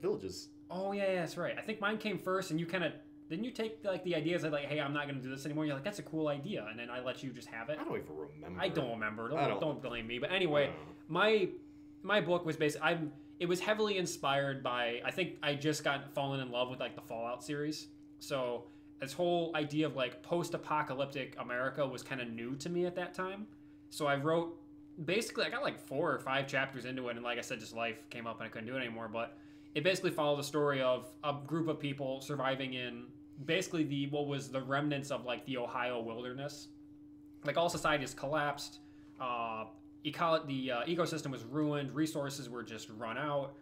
villages. Oh, yeah, that's right. I think mine came first, and you kind of... Didn't you take like the ideas of like, hey, I'm not going to do this anymore? You're like, that's a cool idea, and then I let you just have it. I don't even remember. I don't remember. Don't blame me. But anyway, my book was basically... It was heavily inspired by... I think I just fallen in love with like the Fallout series. So... This whole idea of like post-apocalyptic America was kind of new to me at that time. So I wrote, basically I got like 4 or 5 chapters into it, and like I said, just life came up and I couldn't do it anymore. But it basically followed the story of a group of people surviving in basically what was the remnants of like the Ohio wilderness. Like all society has collapsed, the ecosystem was ruined, resources were just run out.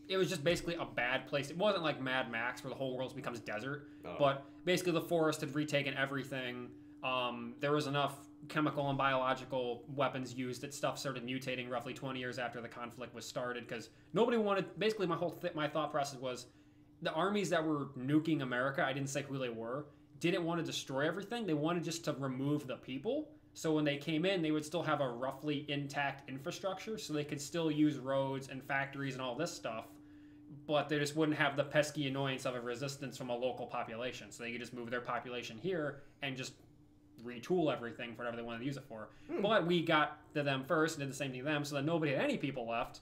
It was just basically a bad place. It wasn't like Mad Max where the whole world becomes desert, but basically the forest had retaken everything. There was enough chemical and biological weapons used that stuff started mutating roughly 20 years after the conflict was started, because nobody wanted... Basically my thought process was the armies that were nuking America, I didn't say who they were, didn't want to destroy everything. They wanted just to remove the people. So when they came in, they would still have a roughly intact infrastructure, so they could still use roads and factories and all this stuff, but they just wouldn't have the pesky annoyance of a resistance from a local population. So they could just move their population here and just retool everything for whatever they wanted to use it for. But we got to them first and did the same thing to them, so that nobody had any people left,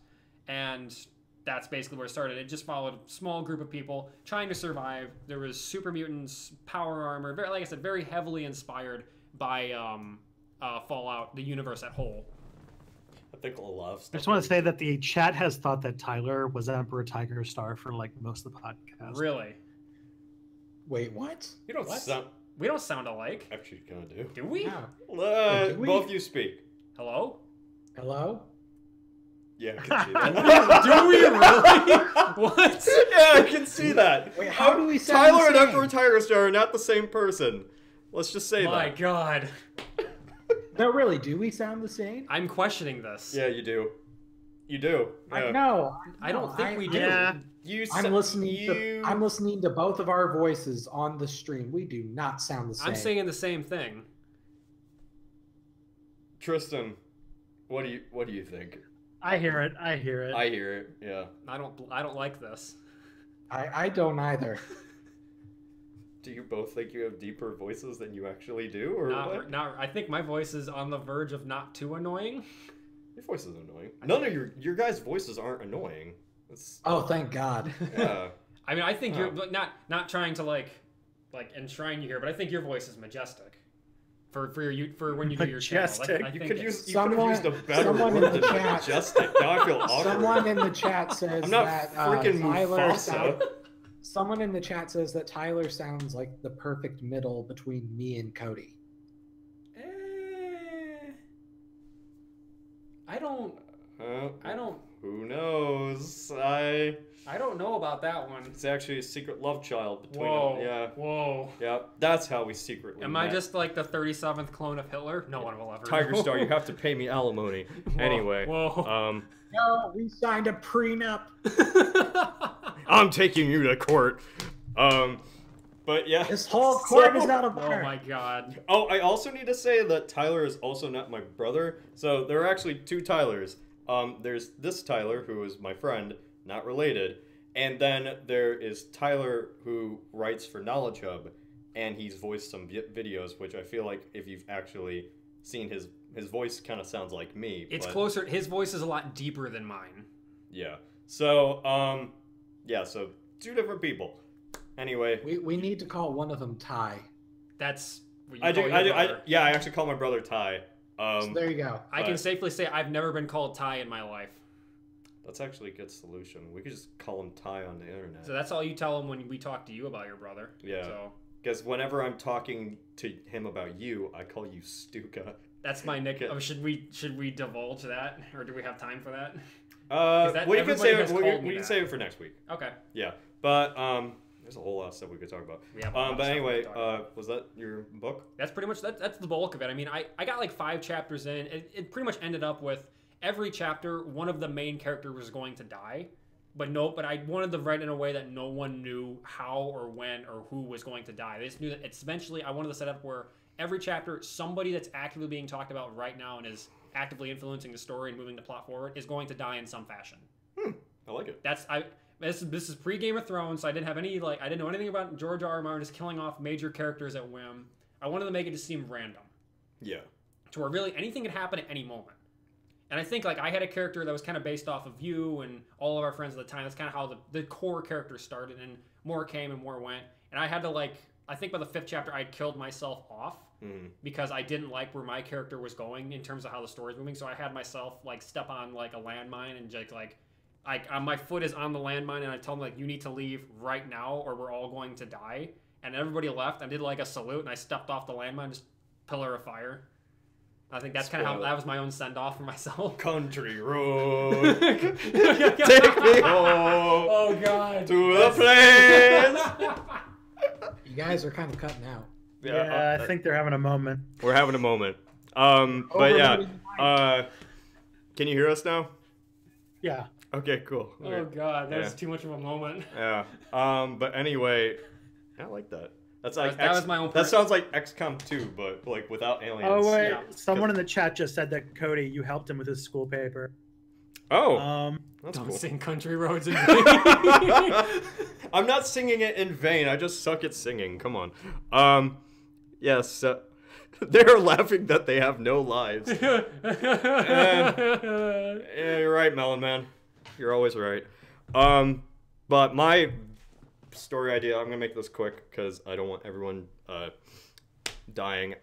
and that's basically where it started. It just followed a small group of people trying to survive. There was super mutants, power armor, very, like I said, very heavily inspired by Fallout, the universe at whole. I think a lot of stuff. I just want to say that the chat has thought that Tyler was Emperor Tiger Star for like most of the podcast. Really? Wait, what? You don't sound... We don't sound alike. Actually, you kind of do. Do we? Yeah. Both you speak. Hello? Hello? Yeah, I can see that. Do we really? What? Yeah, I can see that. Wait, how do we sound Tyler the and same? Emperor Tiger Star are not the same person. Let's just say that. My God. No, really, do we sound the same? I'm questioning this. Yeah, you do. You do. Yeah. No, I don't think we do. Yeah. I'm listening to both of our voices on the stream. We do not sound the same. I'm saying the same thing. Tristan, what do you think? I hear it. I hear it. I hear it. Yeah. I don't like this. I don't either. Do you both think you have deeper voices than you actually do, or what? Not. I think my voice is on the verge of not too annoying. Your voice is annoying. None of your guys' voices aren't annoying. Oh, thank God. Yeah. I mean, I think you're not trying to like enshrine you here, but I think your voice is majestic. for when you do your channel. Majestic. I You think could it's- use. You could have used a better someone in word the than chat- majestic. Now I feel awkward. Someone in the chat says I'm not that freaking Tyler Mufasa. someone in the chat says that Tyler sounds like the perfect middle between me and Cody. I don't. Who knows? I don't know about that one. It's actually a secret love child between Whoa. them. Yeah. Whoa. Yeah. That's how we secretly Am met. I just like the 37th clone of Hitler? No one will ever Tiger know. Star, you have to pay me alimony. Whoa. Anyway. Whoa. No, we signed a prenup. I'm taking you to court. But yeah. This whole court So- is not a Oh bar. my god. Oh, I also need to say that Tyler is also not my brother. So there are actually two Tylers. There's this Tyler, who is my friend, not related. And then there is Tyler, who writes for Knowledge Hub, and he's voiced some videos, which I feel like if you've actually seen his voice kind of sounds like me. It's but, closer. His voice is a lot deeper than mine. Yeah. So, yeah, so two different people. Anyway. We need to call one of them Ty. That's what you I call do, your brother. yeah, I actually call my brother Ty. So there you go. I can safely say I've never been called Ty in my life. That's actually a good solution. We could just call him Ty on the internet. So that's all you tell him when we talk to you about your brother. Yeah. So Because whenever I'm talking to him about you, I call you Stuka. that's my nickname. Oh, should we divulge that, or do we have time for that? We can everybody save has it. called We me can that. save it for next week. Okay. Yeah, but there's a whole lot of stuff we could talk about. We have a lot of but stuff we anyway, could talk about. was that your book? That's pretty much that's the bulk of it. I mean, I got like 5 chapters in. It pretty much ended up with every chapter one of the main characters was going to die, but I wanted to write in a way that no one knew how or when or who was going to die. They just knew that it's eventually. I wanted to set up where every chapter somebody that's actively being talked about right now and is actively influencing the story and moving the plot forward is going to die in some fashion. I like it. This is pre Game of Thrones, so I didn't have any I didn't know anything about George R. R. Martin just killing off major characters at whim. I wanted to make it just seem random, Yeah. to where really anything could happen at any moment. And I think I had a character that was kind of based off of you and all of our friends at the time. That's kind of how the core character started, and more came and more went. And I had to I think by the 5th chapter I'd killed myself off because I didn't like where my character was going in terms of how the story was moving. So I had myself step on a landmine and just my foot is on the landmine, and I tell them you need to leave right now or we're all going to die. And everybody left. I did a salute, and I stepped off the landmine, just pillar of fire. I think that's kind of how that was my own send off for myself. Country road, take me home. Oh God, to the place. You guys are kind of cutting out. Yeah, I think they're having a moment. We're having a moment. But yeah, can you hear us now? Yeah. Okay, cool. Oh God, that was too much of a moment. Yeah. But anyway, I like that. That's that was my own. That sounds like XCOM 2, but without aliens. Oh wait, Yeah. someone in the chat just said that Cody, you helped him with his school paper. Oh, that's Don't cool. sing Country Roads in I'm not singing it in vain. I just suck at singing. Come on. Yes. They're laughing that they have no lives. Yeah, you're right, Melon Man. You're always right. But my story idea, I'm gonna make this quick because I don't want everyone dying.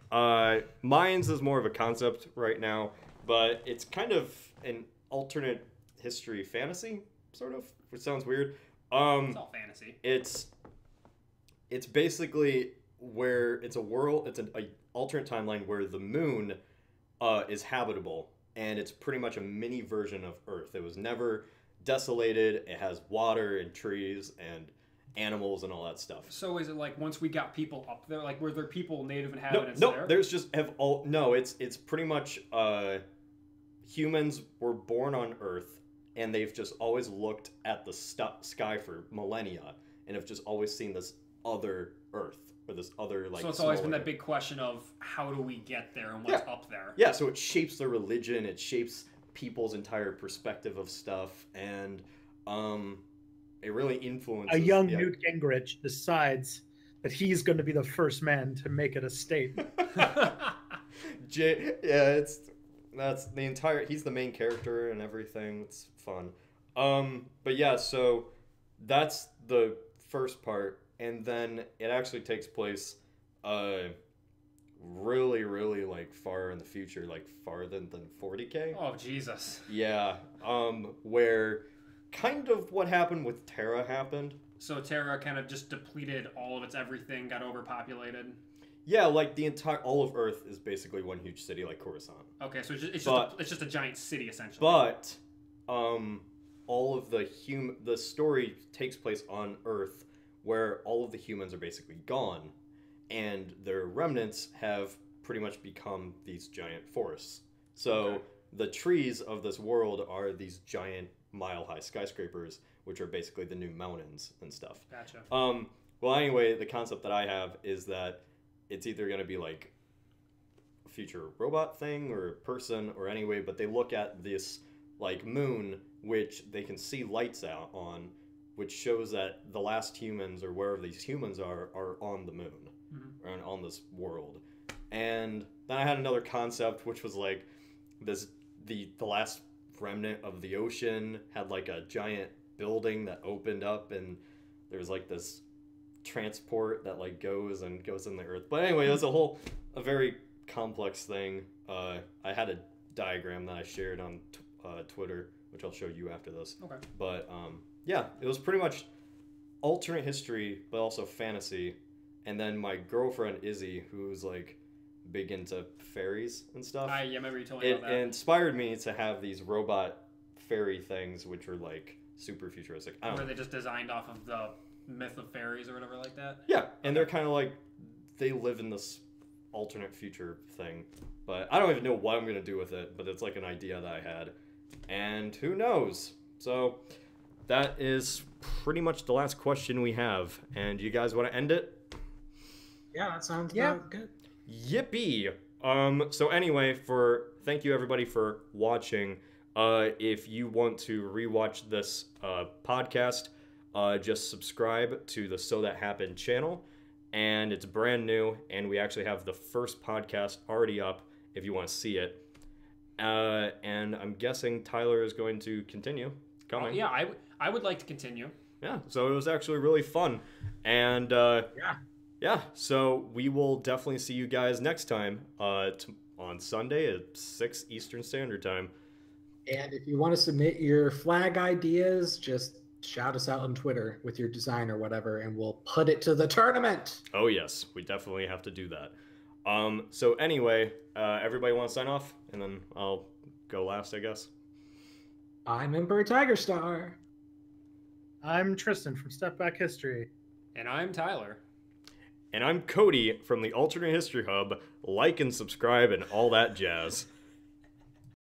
Mine's is more of a concept right now, but it's kind of an alternate history fantasy, sort of, which sounds weird. It's all fantasy. It's basically where it's a world, it's an alternate timeline where the moon is habitable, and it's pretty much a mini version of Earth. It was never desolated. It has water and trees and animals and all that stuff. So is it once we got people up there, were there people, native inhabitants No, there? there's just it's pretty much humans were born on Earth, and they've just always looked at the sky for millennia, and have just always seen this other Earth, or this other So it's always been that big question of how do we get there and what's up there. Yeah, so it shapes their religion, it shapes people's entire perspective of stuff, and it really influences. A young Newt Gingrich decides that he's going to be the first man to make it a state. That's the entire. He's the main character and everything. It's fun. But yeah, so that's the first part, and then it actually takes place really future, like farther than 40K. Oh, Jesus. Yeah, where kind of what happened with Terra happened. So Terra kind of just depleted all of its everything, got overpopulated. Yeah, like all of Earth is basically one huge city, like Coruscant. Okay, so it's just a giant city essentially. But, all of the story takes place on Earth, where all of the humans are basically gone, and their remnants have pretty much become these giant forests. So the trees of this world are these giant mile-high skyscrapers, which are basically the new mountains and stuff. Gotcha. Well, anyway, the concept that I have is that it's either going to be like a future robot thing or a person or anyway, but they look at this like moon, which they can see lights out on, which shows that the last humans or wherever these humans are on the moon or on this world. And then I had another concept, which was like the last remnant of the ocean had like a giant building that opened up, and there's like this transport that like goes in the earth. But anyway, it was a very complex thing. I had a diagram that I shared on Twitter, which I'll show you after this. Okay. But yeah, it was pretty much alternate history, but also fantasy. And then my girlfriend Izzy, who's like big into fairies and stuff. I remember you told me about that. It inspired me to have these robot fairy things, which were like super futuristic. Were they just designed off of the myth of fairies or whatever like that? Yeah, and they're kind of like, they live in this alternate future thing. But I don't even know what I'm going to do with it, but it's like an idea that I had. And who knows? So that is pretty much the last question we have. And you guys want to end it? Yeah, that sounds about good. Yippee! So anyway, thank you everybody for watching. If you want to rewatch this podcast, just subscribe to the So That Happened channel, and it's brand new, and we actually have the first podcast already up if you want to see it. And I'm guessing Tyler is going to continue coming. Yeah, I would like to continue. Yeah, so it was actually really fun, and yeah, so we will definitely see you guys next time on Sunday at 6 Eastern Standard Time. And if you want to submit your flag ideas, just shout us out on Twitter with your design or whatever, and we'll put it to the tournament. Oh, yes. We definitely have to do that. So anyway, everybody want to sign off? And then I'll go last, I guess. I'm Emperor Tiger Star. I'm Tristan from Step Back History. And I'm Tyler. And I'm Cody from the Alternate History Hub. Like and subscribe and all that jazz.